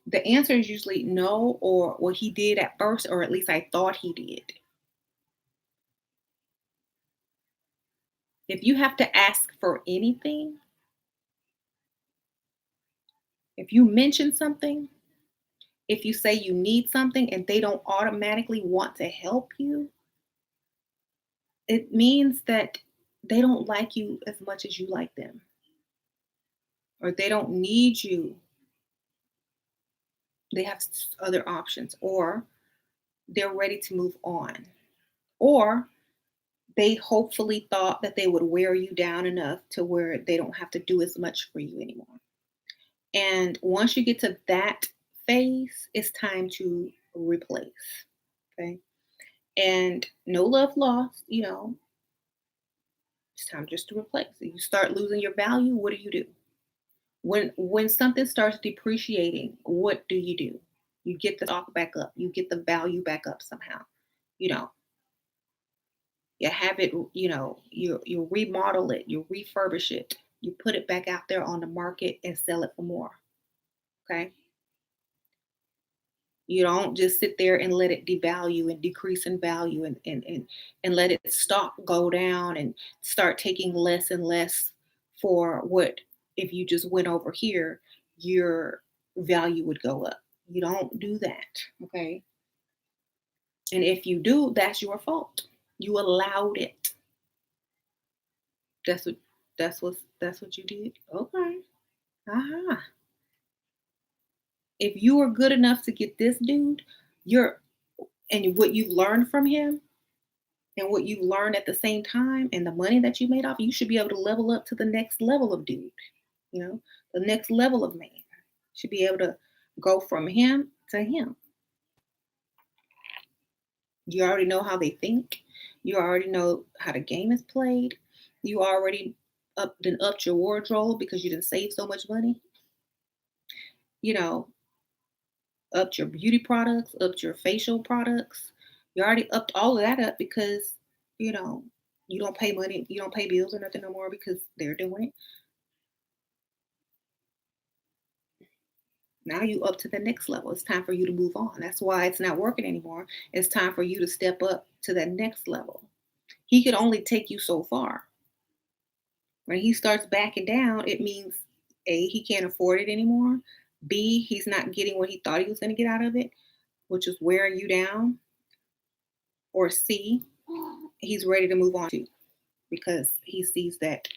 Speaker 1: The answer is usually no, or well, he did at first, or at least I thought he did. If you have to ask for anything, if you mention something, if you say you need something and they don't automatically want to help you, it means that they don't like you as much as you like them, or they don't need you. They have other options, or they're ready to move on, or they hopefully thought that they would wear you down enough to where they don't have to do as much for you anymore. And once you get to that phase, it's time to replace. Okay. And no love lost, it's time just to replace. If you start losing your value, what do? When something starts depreciating, what do? You get the stock back up. You get the value back up somehow. You know, you have it, you remodel it, you refurbish it, you put it back out there on the market and sell it for more. Okay. You don't just sit there and let it devalue and decrease in value and let its stock go down and start taking less and less for what if you just went over here, your value would go up. You don't do that. Okay. And if you do, that's your fault. You allowed it. That's what that's what you did. Okay. Aha. If you are good enough to get this dude, you're and what you've learned from him, and what you've learned at the same time and the money that you made off, you should be able to level up to the next level of dude, you know, the next level of man. Should be able to go from him to him. You already know how they think. You already know how the game is played. You already upped your wardrobe because you didn't save so much money. You know, upped your beauty products, upped your facial products. You already upped all of that up because, you know, you don't pay money, you don't pay bills or nothing no more because they're doing it. Now you up to the next level. It's time for you to move on. That's why it's not working anymore. It's time for you to step up to that next level. He could only take you so far. When he starts backing down, it means A, he can't afford it anymore. B, he's not getting what he thought he was going to get out of it, which is wearing you down. Or C, he's ready to move on too because he sees that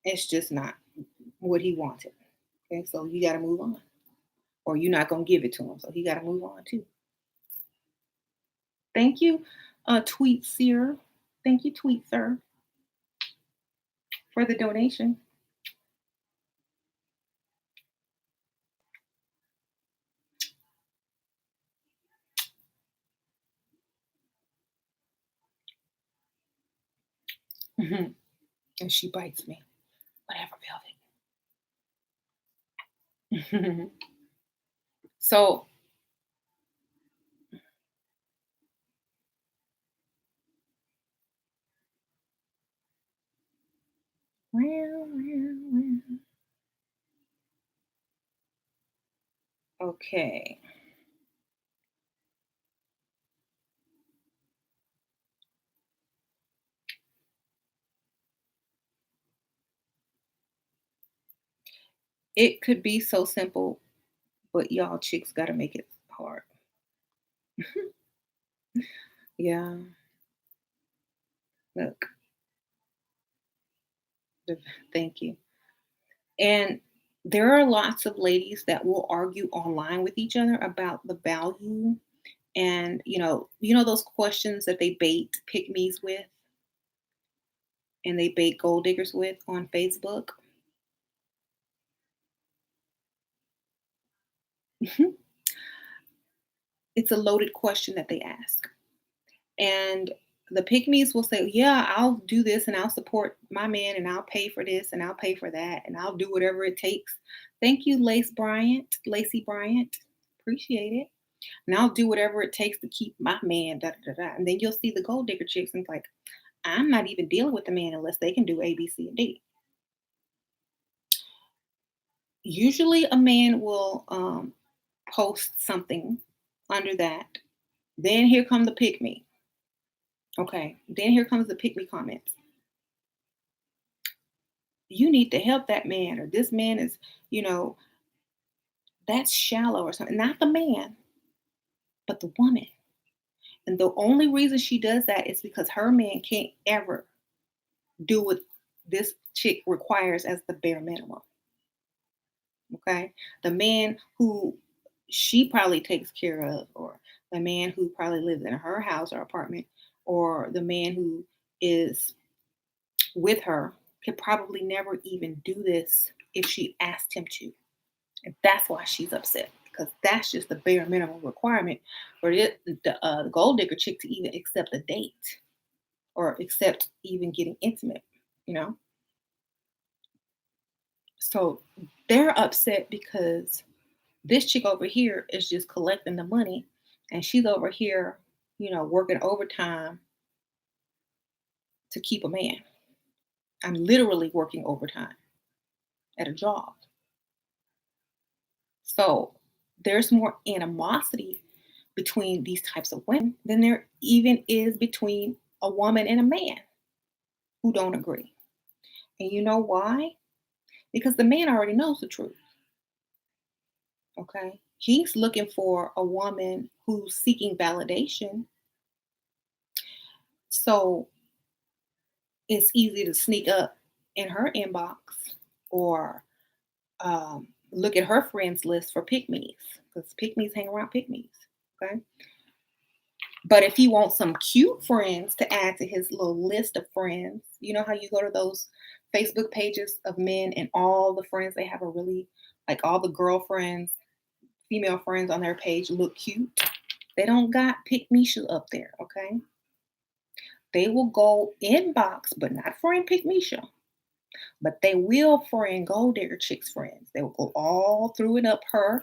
Speaker 1: it's just not what he wanted. Okay, so you got to move on, or you're not going to give it to him. So he got to move on too. Thank you, Tweet Seer. Thank you, Tweet Sir, for the donation. Mhm. And she bites me. Whatever, Velvet. So, well. Okay. It could be so simple, but y'all chicks got to make it hard. Yeah. Look, thank you. And there are lots of ladies that will argue online with each other about the value and those questions that they bait pick me's with and they bait gold diggers with on Facebook. It's a loaded question that they ask. And the pygmies will say, "Yeah, I'll do this and I'll support my man and I'll pay for this and I'll pay for that and I'll do whatever it takes." Thank you, Lacey Bryant. Appreciate it. And I'll do whatever it takes to keep my man. Da, da, da, da. And then you'll see the gold digger chicks and it's like, I'm not even dealing with the man unless they can do A, B, C, and D. Usually, a man will post something under that. Then here come the pick me. Okay. Then here comes the pick me comments. You need to help that man, or this man is, you know, that's shallow or something. Not the man, but the woman. And the only reason she does that is because her man can't ever do what this chick requires as the bare minimum. Okay. The man who she probably takes care of, or the man who probably lives in her house or apartment, or the man who is with her could probably never even do this if she asked him to. And that's why she's upset because that's just the bare minimum requirement for the gold digger chick to even accept a date or accept even getting intimate, you know? So they're upset because this chick over here is just collecting the money and she's over here, working overtime to keep a man. I'm literally working overtime at a job. So there's more animosity between these types of women than there even is between a woman and a man who don't agree. And you know why? Because the man already knows the truth. Okay. He's looking for a woman who's seeking validation. So it's easy to sneak up in her inbox or look at her friends list for pick me's because pick me's hang around pick me's. Okay. But if he wants some cute friends to add to his little list of friends, you know how you go to those Facebook pages of men and all the friends they have are really like all the girlfriends, female friends on their page look cute. They don't got pick Misha up there, okay? They will go inbox, but not friend pick Misha. But they will friend gold digger chicks friends. They will go all through and up her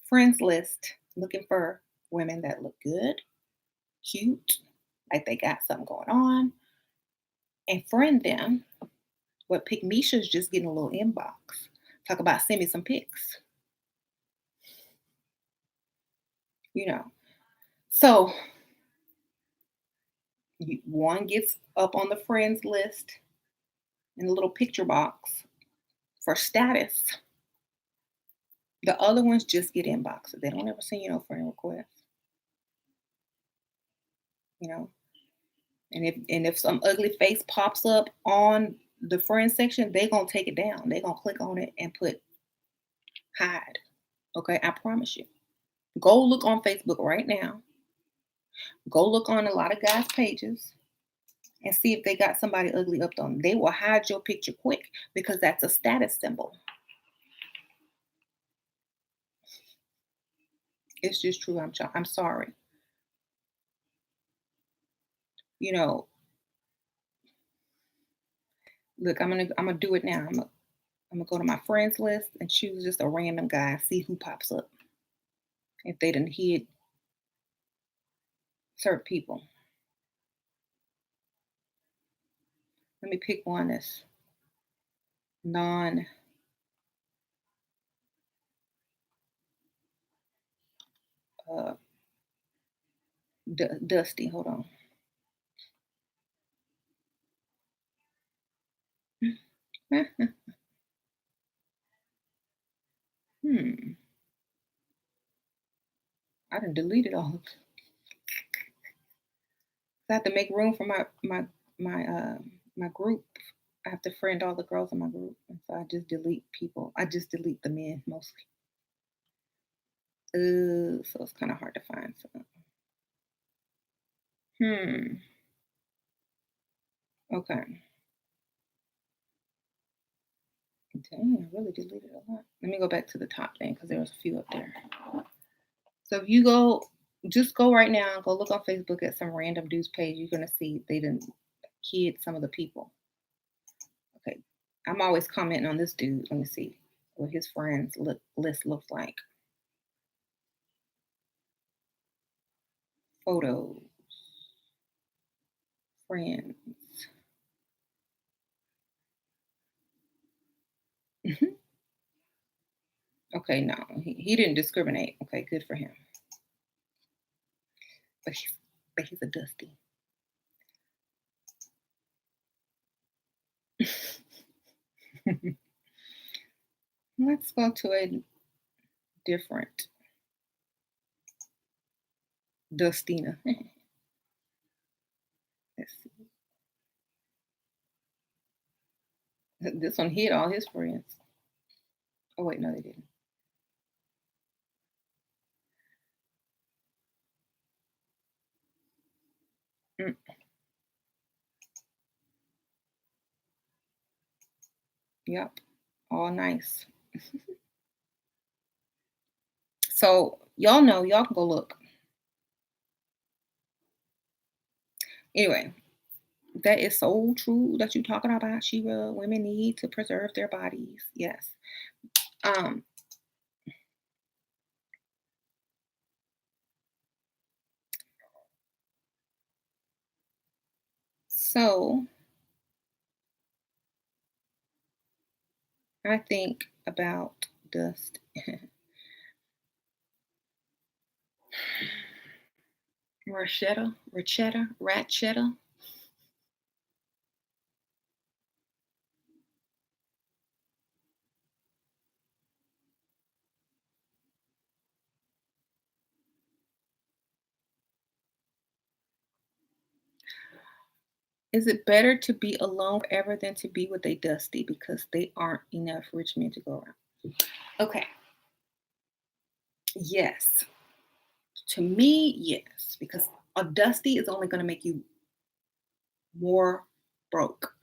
Speaker 1: friends list looking for women that look good, cute, like they got something going on, and friend them. But pick Misha's just getting a little inbox. Talk about send me some pics, you know. So one gets up on the friends list in a little picture box for status. The other ones just get inboxes. They don't ever send you no friend requests, you know. And if some ugly face pops up on the friend section, they gonna take it down. They gonna click on it and put hide. Okay, I promise you. Go look on Facebook right now. Go look on a lot of guys' pages and see if they got somebody ugly up on them. They will hide your picture quick because that's a status symbol. It's just true. I'm sorry. You know, look, I'm gonna do it now. I'm gonna go to my friends list and choose just a random guy, see who pops up. If they didn't hit certain people. Let me pick one that's non uh dusty. Hold on. hmm. I done deleted all of them. I have to make room for my my group. I have to friend all the girls in my group, and so I just delete people. I just delete the men mostly. So it's kind of hard to find. So, hmm. Okay. Dang, I really deleted a lot. Let me go back to the top thing because there was a few up there. So if you go, just go right now, go look on Facebook at some random dude's page. You're gonna see they didn't hid some of the people. Okay, I'm always commenting on this dude. Let me see what his friends list looks like. Photos, friends. Mhm. Okay, no, he didn't discriminate. Okay, good for him. But he's a dusty. Let's go to a different Dustina. Let's see. This one hit all his friends. Oh wait, no, they didn't. Mm, yep, all nice. So y'all know, y'all can go look. Anyway, that is so true that you're talking about, Shira. Women need to preserve their bodies. Yes. Um. So I think about dust. Ratchetta. Is it better to be alone forever than to be with a dusty because they aren't enough rich men to go around? Okay. Yes. To me, yes, because a dusty is only going to make you more broke.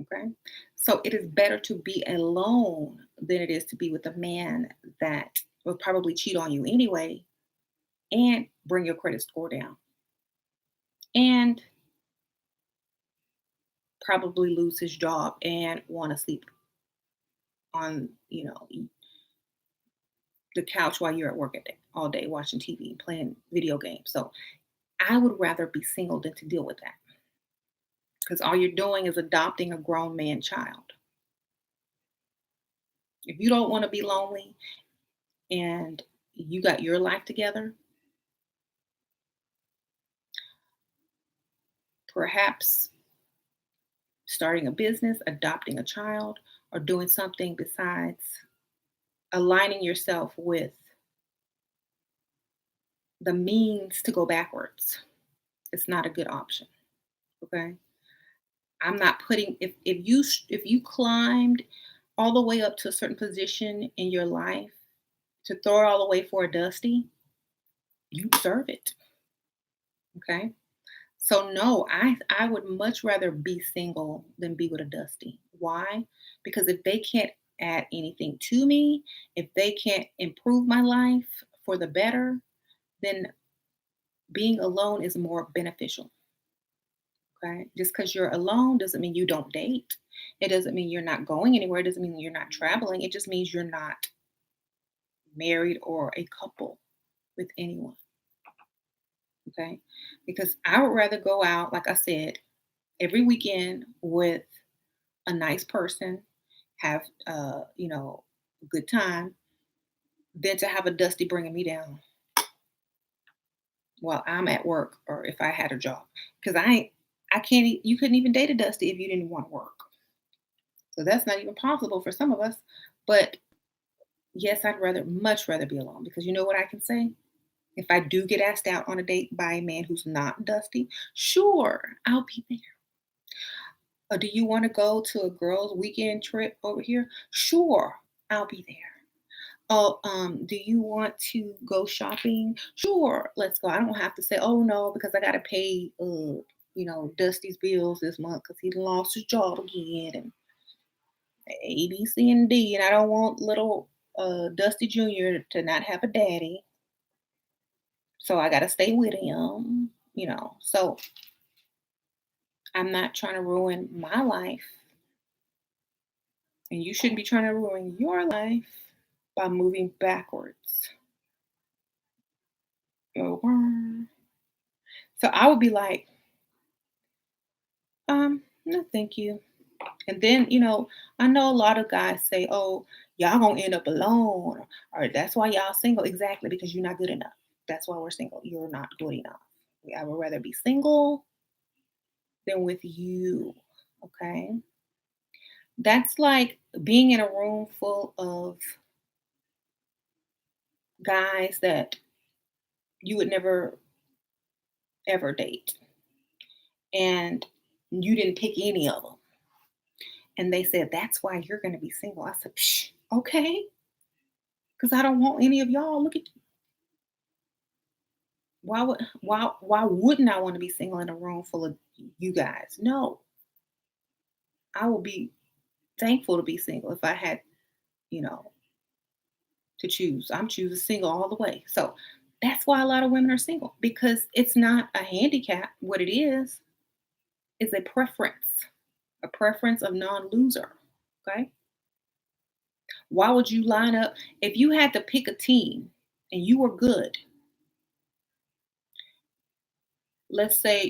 Speaker 1: Okay. So it is better to be alone than it is to be with a man that will probably cheat on you anyway and bring your credit score down and probably lose his job and want to sleep on, the couch while you're at work all day watching TV and playing video games. So I would rather be single than to deal with that because all you're doing is adopting a grown man child. If you don't want to be lonely and you got your life together, perhaps starting a business, adopting a child, or doing something besides aligning yourself with the means to go backwards. It's not a good option. Okay. I'm not putting if you climbed all the way up to a certain position in your life to throw it all away for a dusty, you deserve it. Okay. So no, I would much rather be single than be with a dusty. Why? Because if they can't add anything to me, if they can't improve my life for the better, then being alone is more beneficial. Okay? Just because you're alone doesn't mean you don't date. It doesn't mean you're not going anywhere. It doesn't mean you're not traveling. It just means you're not married or a couple with anyone. Okay? Because I would rather go out, like I said, every weekend with a nice person, have a good time, than to have a dusty bringing me down while I'm at work or if I had a job. Because I can't. You couldn't even date a dusty if you didn't want to work. So that's not even possible for some of us. But yes, I'd much rather be alone because you know what I can say. If I do get asked out on a date by a man who's not dusty, sure, I'll be there. Do you want to go to a girls' weekend trip over here? Sure, I'll be there. Oh, do you want to go shopping? Sure, let's go. I don't have to say, oh no, because I gotta pay Dusty's bills this month because he lost his job again and A, B, C, and D, and I don't want little Dusty Jr. to not have a daddy. So I gotta stay with him. So I'm not trying to ruin my life, and you shouldn't be trying to ruin your life by moving backwards. Over. So I would be like, no, thank you. And then, I know a lot of guys say, oh, y'all gonna end up alone, or that's why y'all single. Exactly, because you're not good enough. That's why we're single. You're not good enough. I would rather be single than with you. Okay. That's like being in a room full of guys that you would never ever date. And you didn't pick any of them. And they said, that's why you're going to be single. I said, Psh, okay. Because I don't want any of y'all. Look at why wouldn't I want to be single in a room full of you guys? No, I would be thankful to be single if I had, you know, to choose. I'm choosing single all the way. So that's why a lot of women are single because it's not a handicap. What it is a preference of non-loser. Okay. Why would you line up if you had to pick a team and you were good? Let's say,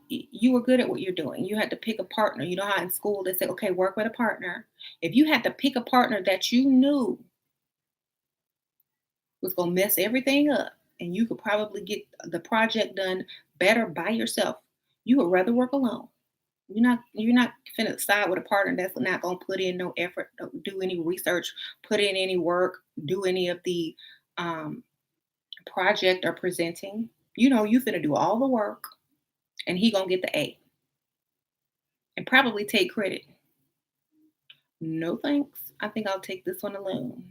Speaker 1: you were good at what you're doing. You had to pick a partner. You know how in school they say, okay, work with a partner. If you had to pick a partner that you knew was going to mess everything up and you could probably get the project done better by yourself, you would rather work alone. You're not finna side with a partner that's not gonna put in no effort, don't do any research, put in any work, do any of the um, project or presenting. You finna do all the work, and he gonna get the A and probably take credit. No thanks. I think I'll take this one alone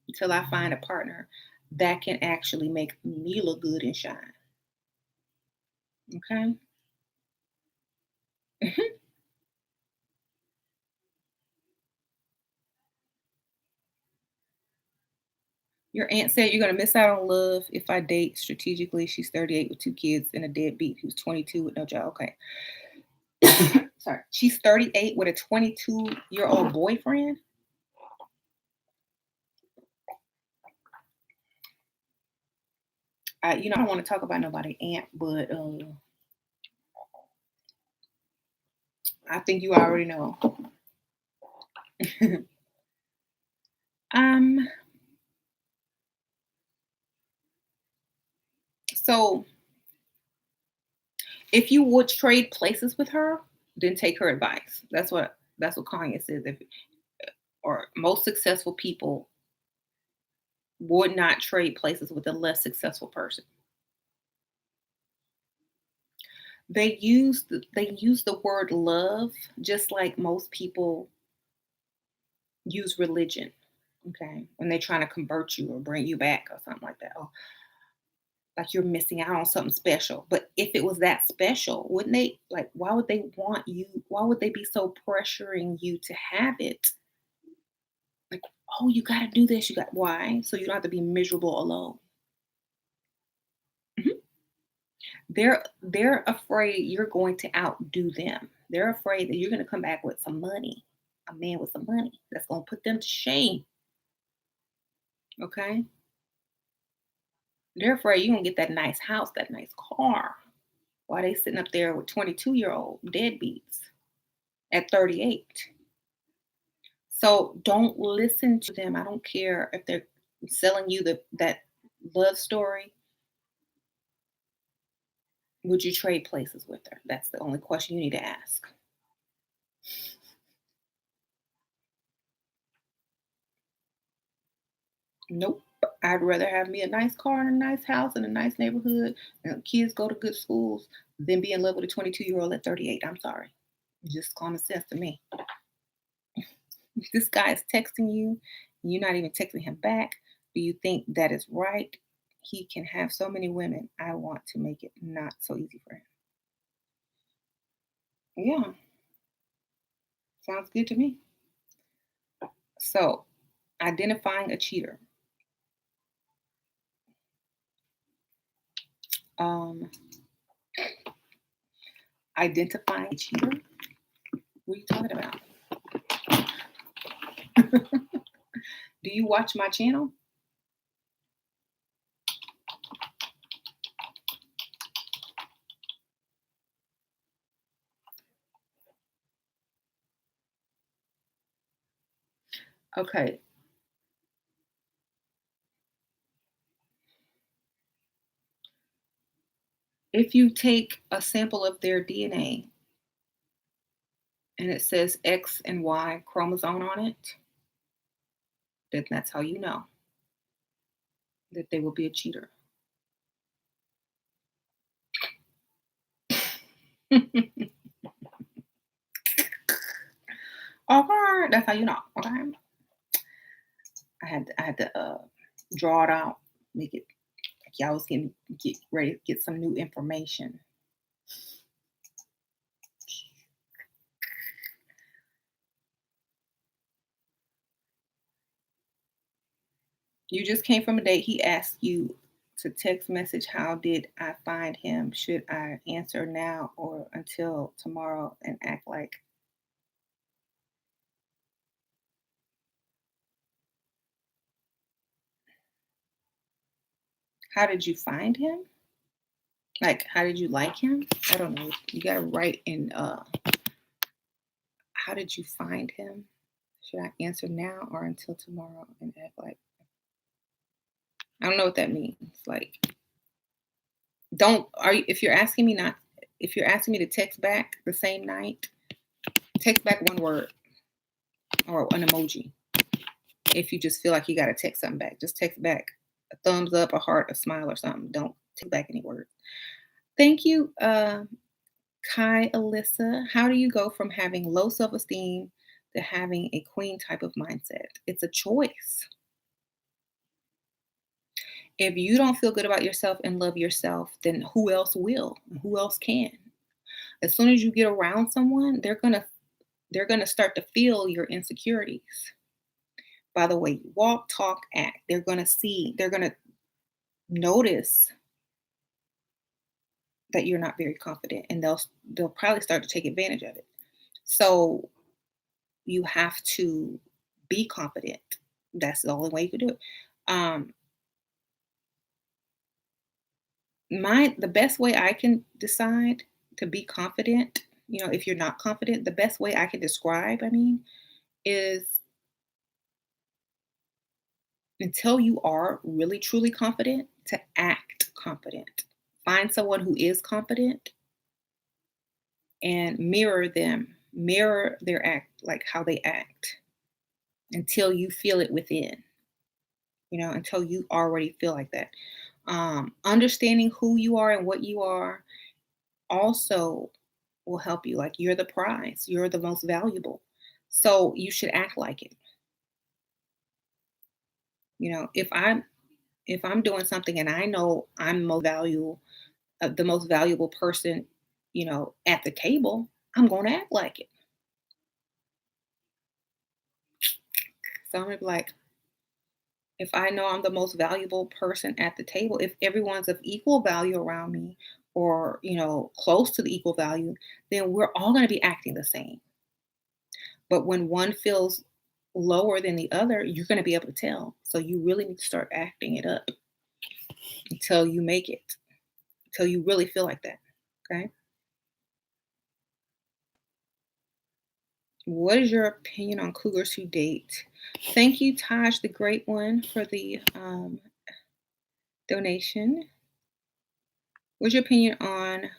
Speaker 1: until I find a partner that can actually make me look good and shine. Okay. Your aunt said you're gonna miss out on love if I date strategically. She's 38 with two kids and a deadbeat who's 22 with no job. Okay. Sorry. She's 38 with a 22-year-old boyfriend. I don't want to talk about nobody aunt, but I think you already know. um. So if you would trade places with her, then take her advice. That's what Kanye says. If or most successful people would not trade places with a less successful person. They use the word love just like most people use religion. Okay, when they're trying to convert you or bring you back or something like that. Oh, like you're missing out on something special. But if it was that special, wouldn't they like? Why would they want you? Why would they be so pressuring you to have it? Like, oh, you got to do this. You got why? So you don't have to be miserable alone. Mhm. They're afraid you're going to outdo them. They're afraid that you're going to come back with some money, a man with some money that's going to put them to shame. Okay, they're afraid you're going to get that nice house, that nice car, while they sitting up there with 22-year-old deadbeats at 38. So don't listen to them. I don't care if they're selling you that love story. Would you trade places with her? That's the only question you need to ask. Nope. I'd rather have me a nice car and a nice house and a nice neighborhood and kids go to good schools than be in love with a 22-year-old at 38. I'm sorry. Just common sense to me. If this guy is texting you, and you're not even texting him back, do you think that is right? He can have so many women. I want to make it not so easy for him. Yeah, sounds good to me. So, identifying a cheater. Um, identifying a cheater? What are you talking about? Do you watch my channel? Okay. If you take a sample of their DNA and it says X and Y chromosome on it, then that's how you know that they will be a cheater. Okay, that's how you know. Okay, I had to draw it out, make it like y'all was get ready to get some new information. You just came from a date. He asked you to text message, how did I find him? Should I answer now or until tomorrow and act like how did you find him? Like how did you like him? I don't know. You gotta write in how did you find him? Should I answer now or until tomorrow and act like I don't know what that means. Like don't are you if you're asking me not if you're asking me to text back the same night, text back one word or an emoji. If you just feel like you got to text something back, just text back a thumbs up, a heart, a smile, or something. Don't text back any words. Thank you, Kai Alyssa. How do you go from having low self esteem to having a queen type of mindset? It's a choice. If you don't feel good about yourself and love yourself, then who else will? Who else can? As soon as you get around someone, they're gonna start to feel your insecurities by the way you walk, talk, act. They're gonna notice that you're not very confident and they'll probably start to take advantage of it. So you have to be confident. That's the only way you can do it. Um the best way I can decide to be confident, if you're not confident, the best way I can describe, is until you are really truly confident to act confident. Find someone who is confident and mirror them, mirror their act, like how they act until you feel it within, until you already feel like that. Understanding who you are and what you are also will help you. Like you're the prize, you're the most valuable. So you should act like it. If I'm doing something and I know I'm the most valuable person, at the table, I'm going to act like it. So I'm going to be like, if I know I'm the most valuable person at the table, if everyone's of equal value around me or, close to the equal value, then we're all going to be acting the same. But when one feels lower than the other, you're going to be able to tell. So you really need to start acting it up until you make it, until you really feel like that. Okay. What is your opinion on cougars who date? Thank you, Taj, the great one, for the donation. What's your opinion on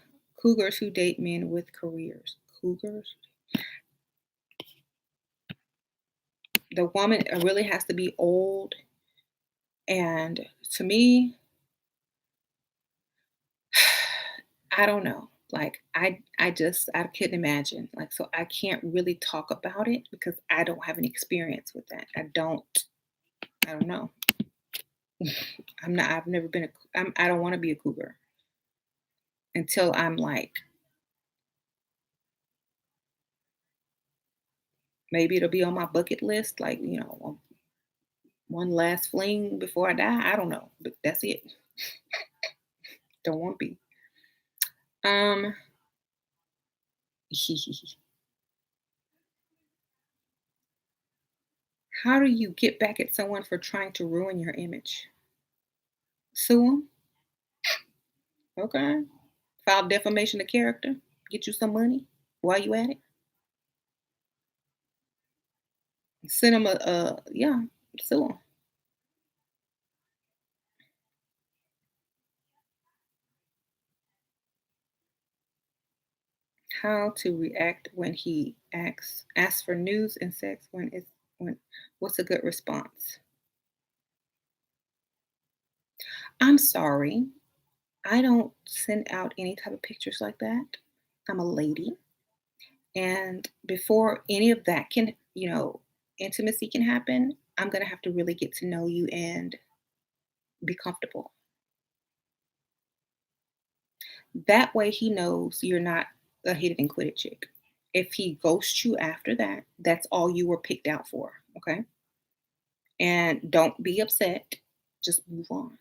Speaker 1: cougars who date men with careers? Cougars? The woman really has to be old And to me, I don't know. Like I couldn't imagine. Like so I can't really talk about it because I don't have any experience with that. I don't know. I've never been I don't want to be a cougar until I'm like maybe it'll be on my bucket list like, one last fling before I die. I don't know, but that's it. Don't want to be. Um how do you get back at someone for trying to ruin your image? Sue them? Okay. File defamation of character. Get you some money while you at it. Send them yeah, sue 'em. How to react when he asks for news and sex when what's a good response? I'm sorry. I don't send out any type of pictures like that. I'm a lady. And before any of that can, intimacy can happen, I'm gonna have to really get to know you and be comfortable. That way he knows you're not a hit it and quit it chick. If he ghosts you after that, that's all you were picked out for. Okay. And don't be upset. Just move on.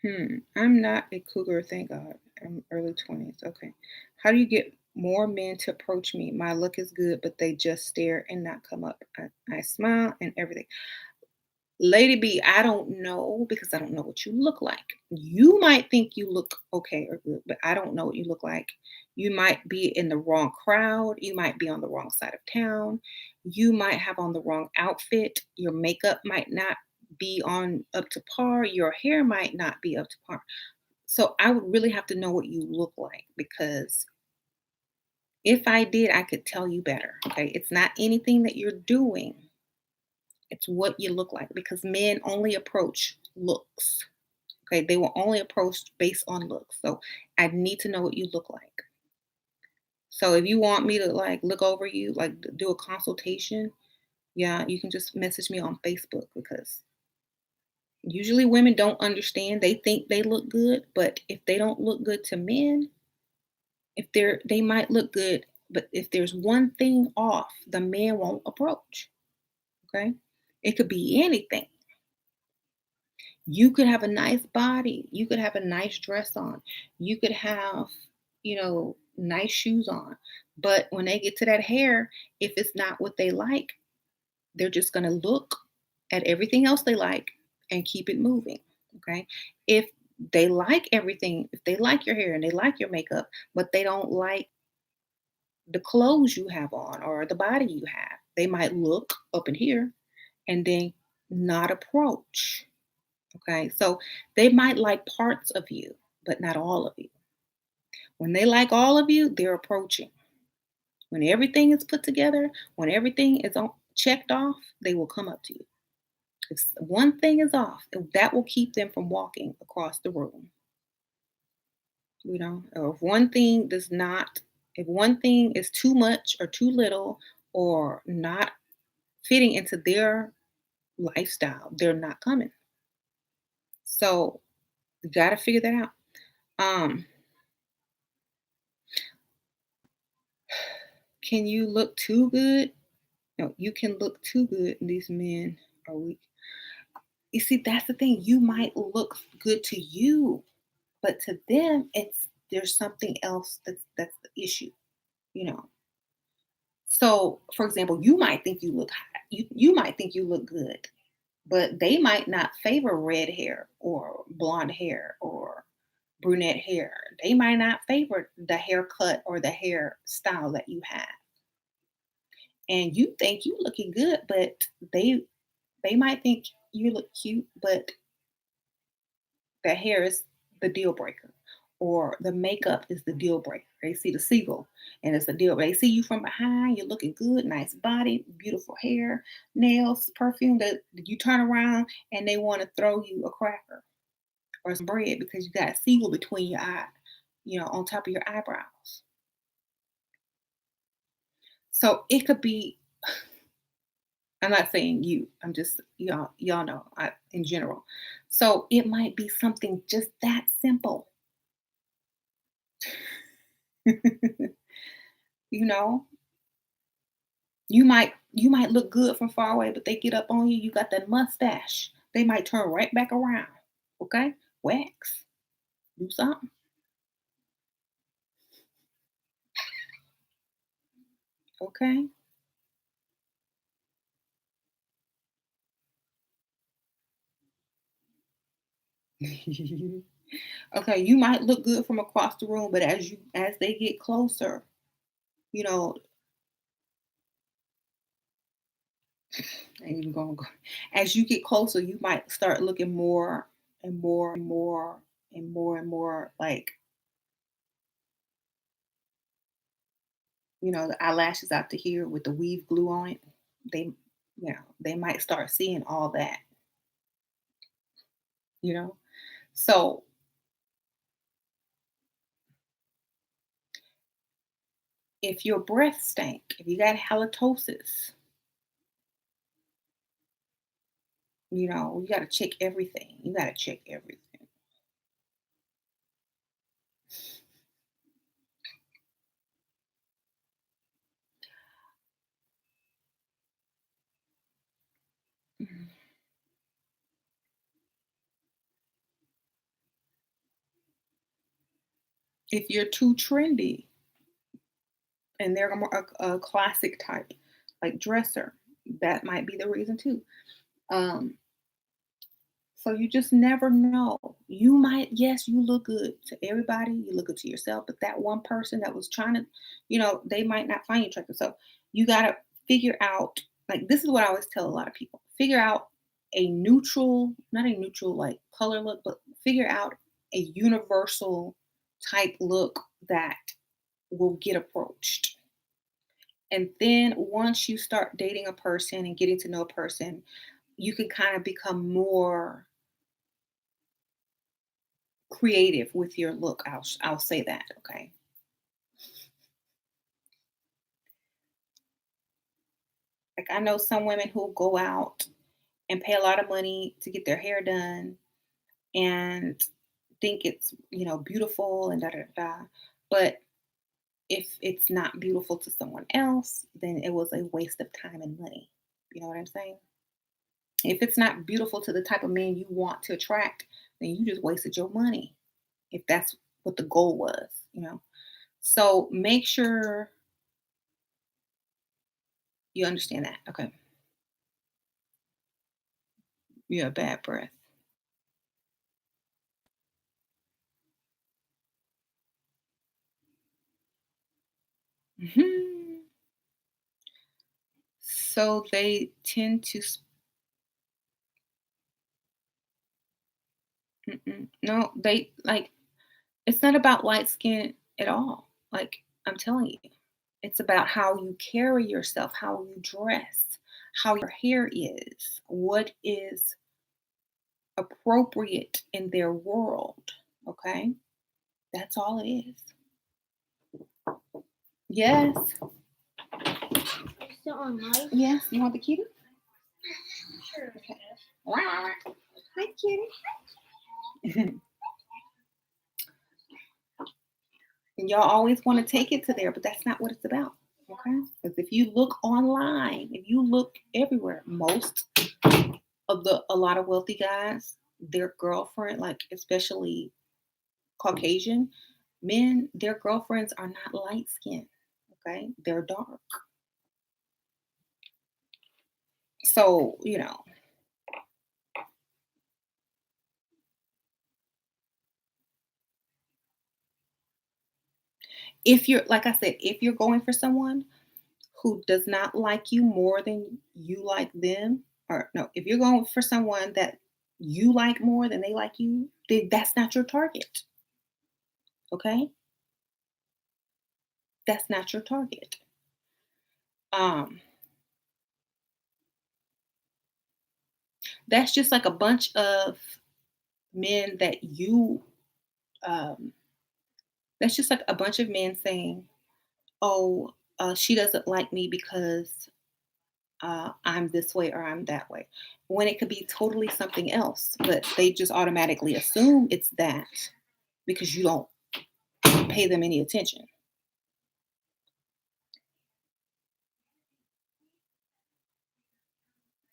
Speaker 1: Hmm. I'm not a cougar, thank God. I'm early 20s. Okay. How do you get more men to approach me? My look is good, but they just stare and not come up. I smile and everything. Lady B, I don't know because I don't know what you look like. You might think you look okay or good, but I don't know what you look like. You might be in the wrong crowd. You might be on the wrong side of town. You might have on the wrong outfit. Your makeup might not be on up to par. Your hair might not be up to par. So I would really have to know what you look like because if I did, I could tell you better. Okay. It's not anything that you're doing, it's what you look like because men only approach looks. Okay, they will only approach based on looks. So I need to know what you look like. So if you want me to like look over you, like do a consultation, yeah, you can just message me on Facebook because usually women don't understand. They think they look good, but if they don't look good to men, if they might look good, but if there's one thing off, the man won't approach. Okay? It could be anything. You could have a nice body. You could have a nice dress on. You could have, nice shoes on. But when they get to that hair, if it's not what they like, they're just going to look at everything else they like and keep it moving. Okay. If they like everything, if they like your hair and they like your makeup, but they don't like the clothes you have on or the body you have, they might look up in here and then not approach. Okay, so they might like parts of you, but not all of you. When they like all of you, they're approaching. When everything is put together, when everything is checked off, they will come up to you. If one thing is off, that will keep them from walking across the room. Or if one thing is too much or too little or not fitting into their lifestyle, they're not coming. So you got to figure that out. Um, can you look too good? No, you can look too good and these men are weak. You see, that's the thing. You might look good to you, but to them, it's there's something else that's the issue, you know. So, for example, you might think you look hot. You might think you look good, but they might not favor red hair or blonde hair or brunette hair. They might not favor the haircut or the hairstyle that you have. And you think you looking good, but they might think you look cute, but the hair is the deal breaker, or the makeup is the deal breaker. They see the seagull and it's the deal. They see you from behind, you're looking good, nice body, beautiful hair, nails, perfume. That you turn around and they want to throw you a cracker or some bread because you got a seagull between your eye, on top of your eyebrows. So it could be. I'm not saying you. I'm just y'all know in general. So it might be something just that simple. you know, you might look good from far away, but they get up on you. You got that mustache. They might turn right back around. Okay, wax. Do something. Okay. Okay. You might look good from across the room, but as they get closer, you know, ain't even gonna go. As you get closer, you might start looking more and more and more and more and more like the eyelashes out to here with the weave glue on it. They, they might start seeing all that. You know, so if your breath stank, if you got halitosis, you got to check everything. You got to check everything. Mhm. If you're too trendy and they're a classic type, like dresser, that might be the reason too. Um, So you just never know. You might, yes, you look good to everybody, you look good to yourself, but that one person that was trying to, they might not find you attractive. So you got to figure out, like, this is what I always tell a lot of people figure out a neutral, not a neutral like color look, but figure out a universal type look that will get approached. And then once you start dating a person and getting to know a person, you can kind of become more creative with your look. I'll say that. Okay. Like I know some women who go out and pay a lot of money to get their hair done and think it's beautiful and da da da. But if it's not beautiful to someone else, then it was a waste of time and money. You know what I'm saying? If it's not beautiful to the type of man you want to attract, then you just wasted your money. If that's what the goal was. So make sure you understand that. Okay. You have bad breath. Mhm. So they tend to no, they like it's not about light skin at all. Like I'm telling you, it's about how you carry yourself, how you dress, how your hair is, what is appropriate in their world. Okay? That's all it is. Yes.
Speaker 2: Still on live?
Speaker 1: Yes. You want the kitty? Okay. Hi, kitty. And y'all always want to take it to there, but that's not what it's about. Okay? Because if you look online, if you look everywhere, most of a lot of wealthy guys, their girlfriend, like especially Caucasian men, their girlfriends are not light skinned. Okay? They're dark. So, if you're like I said, if you're going for someone who does not like you more than you like them, or no, if you're going for someone that you like more than they like you, then that's not your target. Okay? That's not your target. Um, that's just like a bunch of men that um, that's just like a bunch of men saying, "Oh, she doesn't like me because I'm this way or I'm that way," when it could be totally something else, but they just automatically assume it's that because you don't pay them any attention.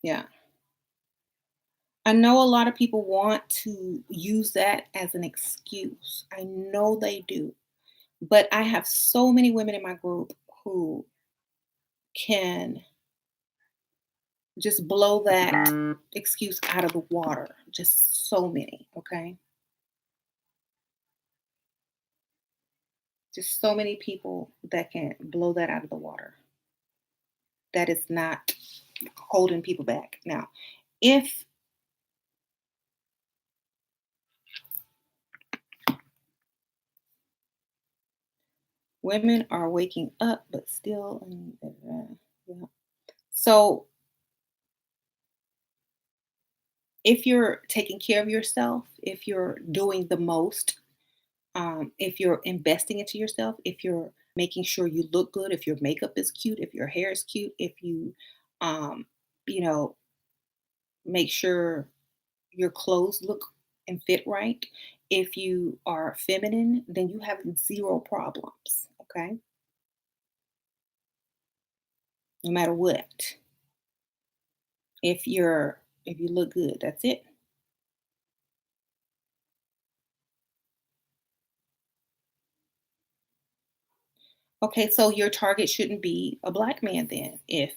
Speaker 1: Yeah. I know a lot of people want to use that as an excuse. I know they do. But I have so many women in my group who can just blow that excuse out of the water. Just so many, okay? Just so many people that can blow that out of the water. That is not holding people back. Now, if women are waking up but still, yeah. So if you're taking care of yourself, if you're doing the most, if you're investing into yourself, if you're making sure you look good, if your makeup is cute, if your hair is cute, if you, um, you know, make sure your clothes look and fit right, if you are feminine, then you have zero problems. Okay, no matter what. If you look good, that's it. Okay, so your target shouldn't be a black man then. If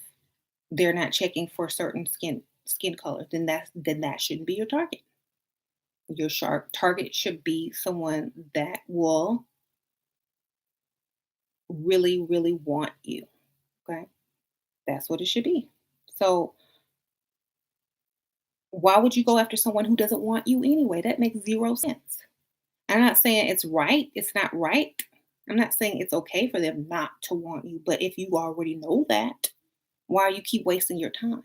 Speaker 1: they're not checking for certain skin colors, then that shouldn't be your target. Your sharp target should be someone that will really, really want you. Okay. That's what it should be. So why would you go after someone who doesn't want you anyway? That makes zero sense. I'm not saying it's right. It's not right. I'm not saying it's okay for them not to want you. But if you already know that, why you keep wasting your time?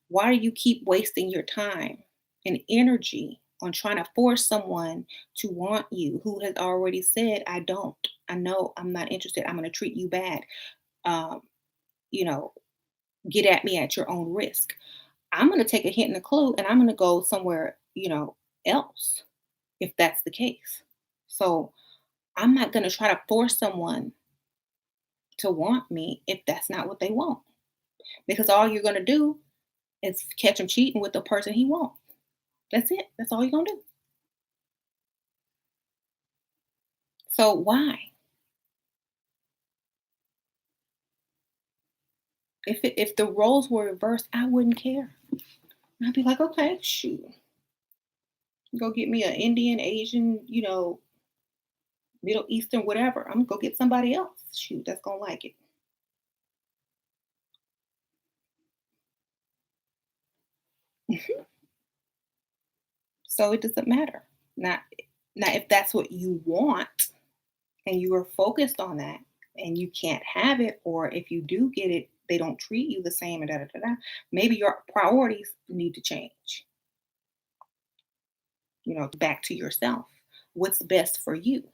Speaker 1: Why do you keep wasting your time and energy on trying to force someone to want you who has already said, I don't. I know I'm not interested. I'm going to treat you bad. Um, you know, get at me at your own risk. I'm going to take a hint and a clue and I'm going to go somewhere, else if that's the case. So I'm not going to try to force someone to want me if that's not what they want. Because all you're going to do is catch them cheating with the person he wants. That's it. That's all you're going to do. So why? If the roles were reversed, I wouldn't care. I'd be like, okay, shoot, go get me an Indian, Asian, Middle Eastern, whatever. I'm gonna go get somebody else. Shoot, that's gonna like it. So it doesn't matter. Not now if that's what you want and you are focused on that and you can't have it, or if you do get it, they don't treat you the same and da da da da. Maybe your priorities need to change. Back to yourself. What's best for you?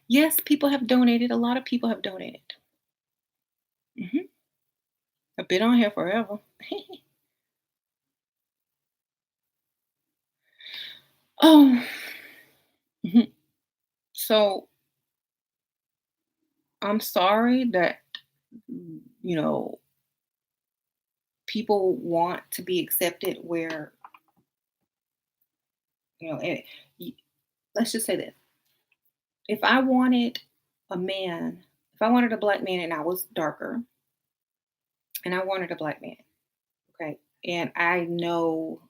Speaker 1: Yes, people have donated. A lot of people have donated. Mhm. I've been on here forever. Oh, mhm. So I'm sorry that you know people want to be accepted where and y- let's just say this: if I wanted a man, if I wanted a black man and I was darker, and I wanted a black man, okay, and I know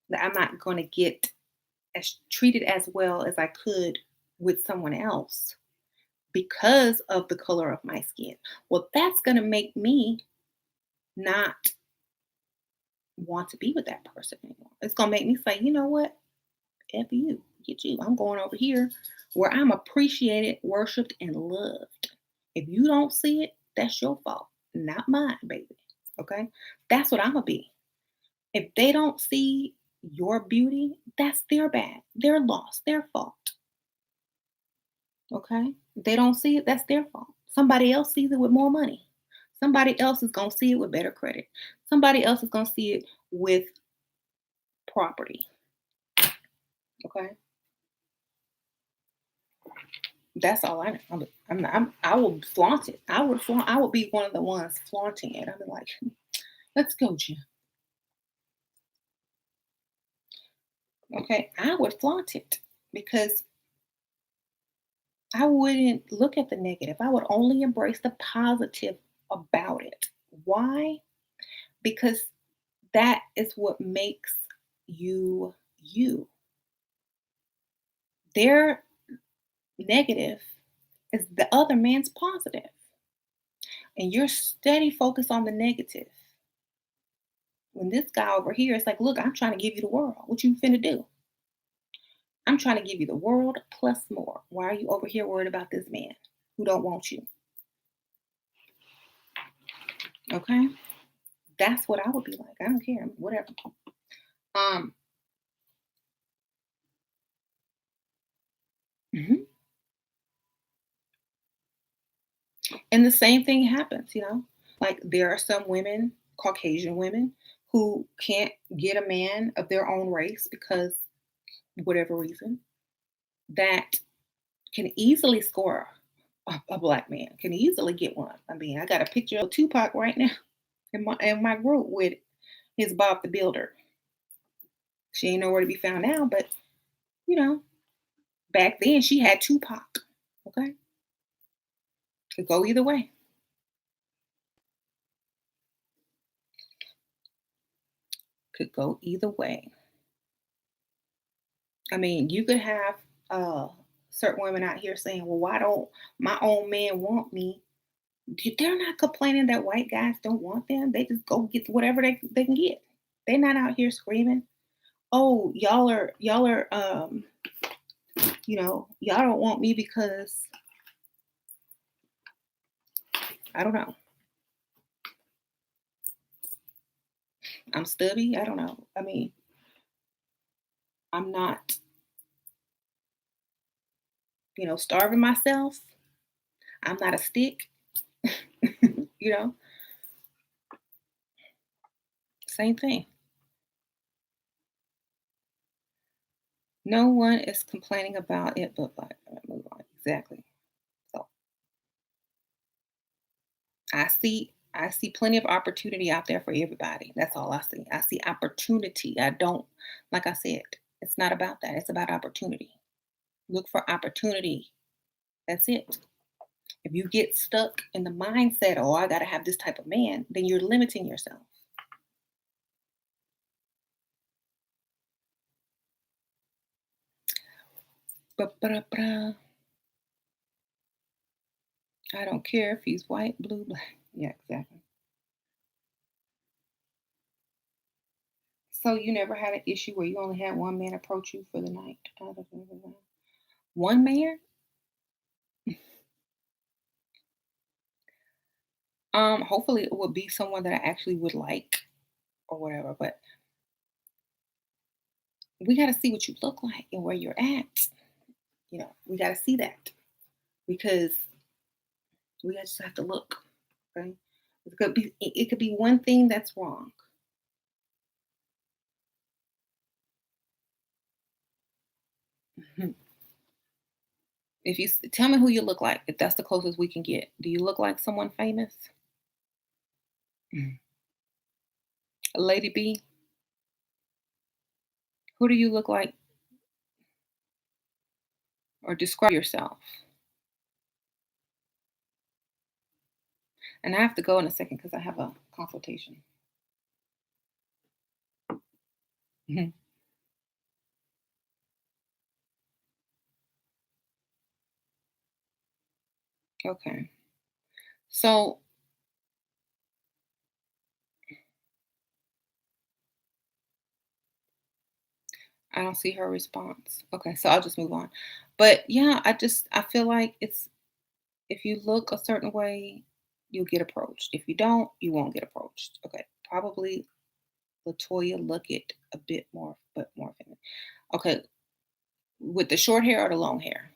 Speaker 1: that I'm not going to get as treated as well as I could with someone else because of the color of my skin. Well, that's going to make me not want to be with that person anymore. It's gonna make me say, you know what? F you, get you. I'm going over here where I'm appreciated, worshipped, and loved. If you don't see it, that's your fault, not mine, baby. Okay? That's what I'm gonna be. If they don't see your beauty, that's their bad, their loss, their fault. Okay? If they don't see it, that's their fault. Somebody else sees it with more money. Somebody else is gonna see it with better credit. Somebody else is gonna see it with property. Okay? That's all I know. I will flaunt it. I would flaunt. I would be one of the ones flaunting it. I'd be like, "Let's go, Jim." Okay, I would flaunt it because I wouldn't look at the negative. I would only embrace the positive about it. Why? Because that is what makes you you. Their negative is the other man's positive, and you're steady focused on the negative. When this guy over here is like, look, I'm trying to give you the world. What you finna do? I'm trying to give you the world plus more. Why are you over here worried about this man who don't want you? Okay? That's what I would be like. I don't care. Whatever. Um, mhm. And the same thing happens, you know? Like there are some women, Caucasian women, who can't get a man of their own race because whatever reason, that can easily score a black man, can easily get one. I mean, I got a picture of Tupac right now in my group with his Bob the Builder. She ain't nowhere to be found now, but you know, back then she had Tupac. Okay, could go either way. Could go either way. I mean, you could have certain women out here saying, "Well, why don't my own man want me?" They're not complaining that white guys don't want them. They just go get whatever they can get. They're not out here screaming, "Oh, y'all don't want me because I don't know, I'm stubby." I don't know. I mean, I'm not, starving myself. I'm not a stick. you know, Same thing. No one is complaining about it, but move on. Exactly. So I see plenty of opportunity out there for everybody. That's all I see. I see opportunity. I don't, like I said, it's not about that. It's about opportunity. Look for opportunity. That's it. If you get stuck in the mindset, oh, I got to have this type of man, then you're limiting yourself. Ba-ba-da-ba. I don't care if he's white, blue, black. Yeah, exactly. So you never had an issue where you only had one man approach you for the night? One man? Hopefully it would be someone that I actually would like or whatever. But we got to see what you look like and where you're at. We got to see that because we just have to look. Okay, it could be one thing that's wrong. Mhm. If tell me who you look like, if that's the closest we can get. Do you look like someone famous? Mhm. Lady B, who do you look like or describe yourself? And I have to go in a second because I have a consultation. Mhm. Okay. So I don't see her response. Okay, so I'll just move on. But yeah, I feel like it's if you look a certain way, you'll get approached. If you don't, you won't get approached. Okay, probably Latoya look it a bit more, but more feminine. Okay, with the short hair or the long hair?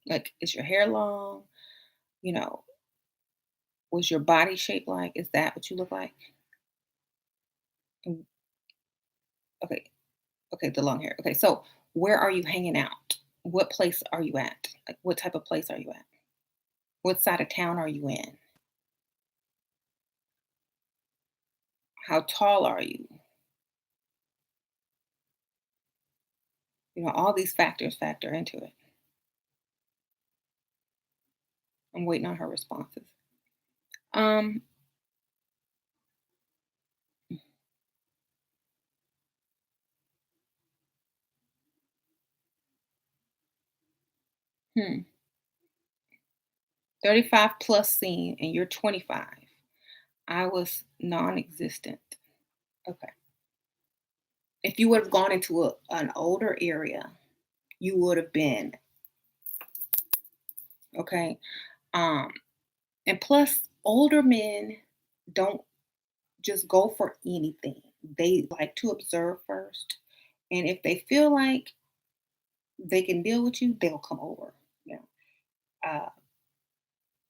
Speaker 1: Like, is your hair long? You know, was your body shape like? Is that what you look like? Mm, okay, okay, the long hair. Okay, so where are you hanging out? What place are you at? Like, what type of place are you at? What side of town are you in? How tall are you? You know, all these factors factor into it. I'm waiting on her responses. Um, hmm. 35 plus scene and you're 25. I was non-existent. Okay. If you would have gone into an older area, you would have been okay. Um, and plus, older men don't just go for anything. They like to observe first, and if they feel like they can deal with you, they'll come over. You know,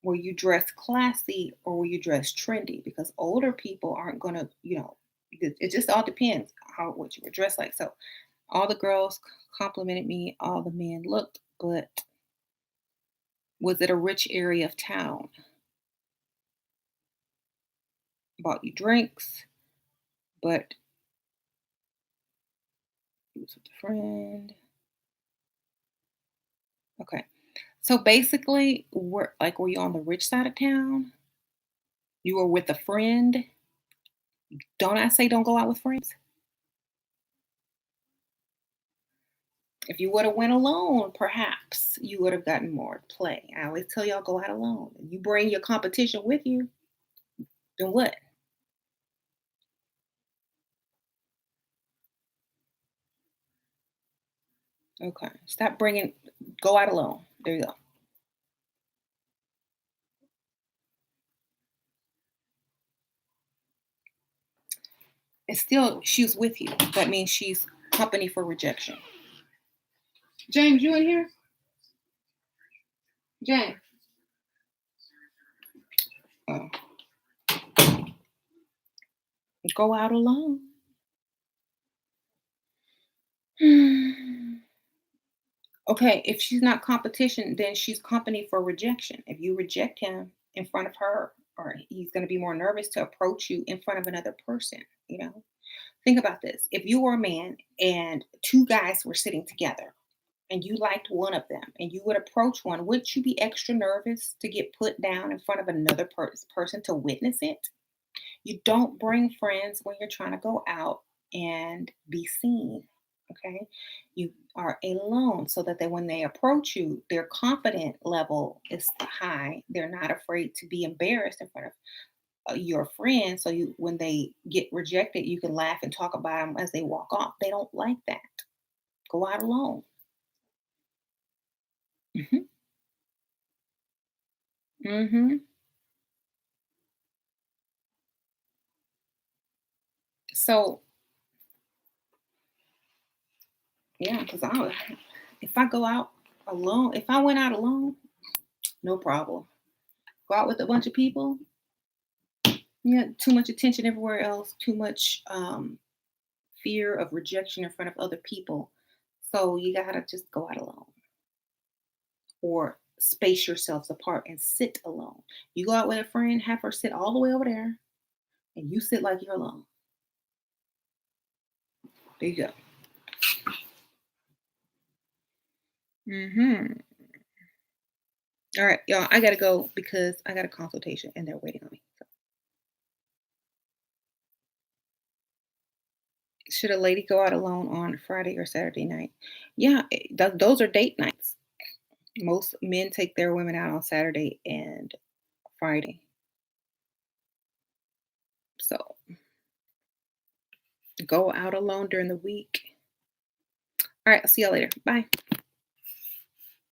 Speaker 1: were you dressed classy or were you dressed trendy? Because older people aren't gonna, it just all depends how what you were dressed like. So all the girls complimented me, all the men looked, but was it a rich area of town? Bought you drinks, but you was with a friend. Okay. So basically, were you on the rich side of town? You were with a friend. Don't I say don't go out with friends? If you would have went alone, perhaps you would have gotten more play. I always tell y'all go out alone. You bring your competition with you, then what? Okay. Stop bringing. Go out alone. There you go. It's still she's with you. That means she's company for rejection. James, you in here? James. Oh, go out alone. Okay, if she's not competition, then she's company for rejection. If you reject him in front of her, or he's going to be more nervous to approach you in front of another person, you know? Think about this. If you were a man and two guys were sitting together and you liked one of them and you would approach one, wouldn't you be extra nervous to get put down in front of another person to witness it? You don't bring friends when you're trying to go out and be seen. Okay. You are alone so that when they approach you, their confident level is high. They're not afraid to be embarrassed in front of your friends. So when they get rejected, you can laugh and talk about them as they walk off. They don't like that. Go out alone. Hmm. Hmm. So yeah, because if I go out alone, if I went out alone, no problem. Go out with a bunch of people, yeah, too much attention everywhere else, too much fear of rejection in front of other people. So you gotta just go out alone or space yourselves apart and sit alone. You go out with a friend, have her sit all the way over there, and you sit like you're alone. There you go. Hmm. All right, y'all. I gotta go because I got a consultation and they're waiting on me. So, should a lady go out alone on Friday or Saturday night? Yeah, those are date nights. Most men take their women out on Saturday and Friday. So to go out alone during the week. All right, I'll see y'all later. Bye.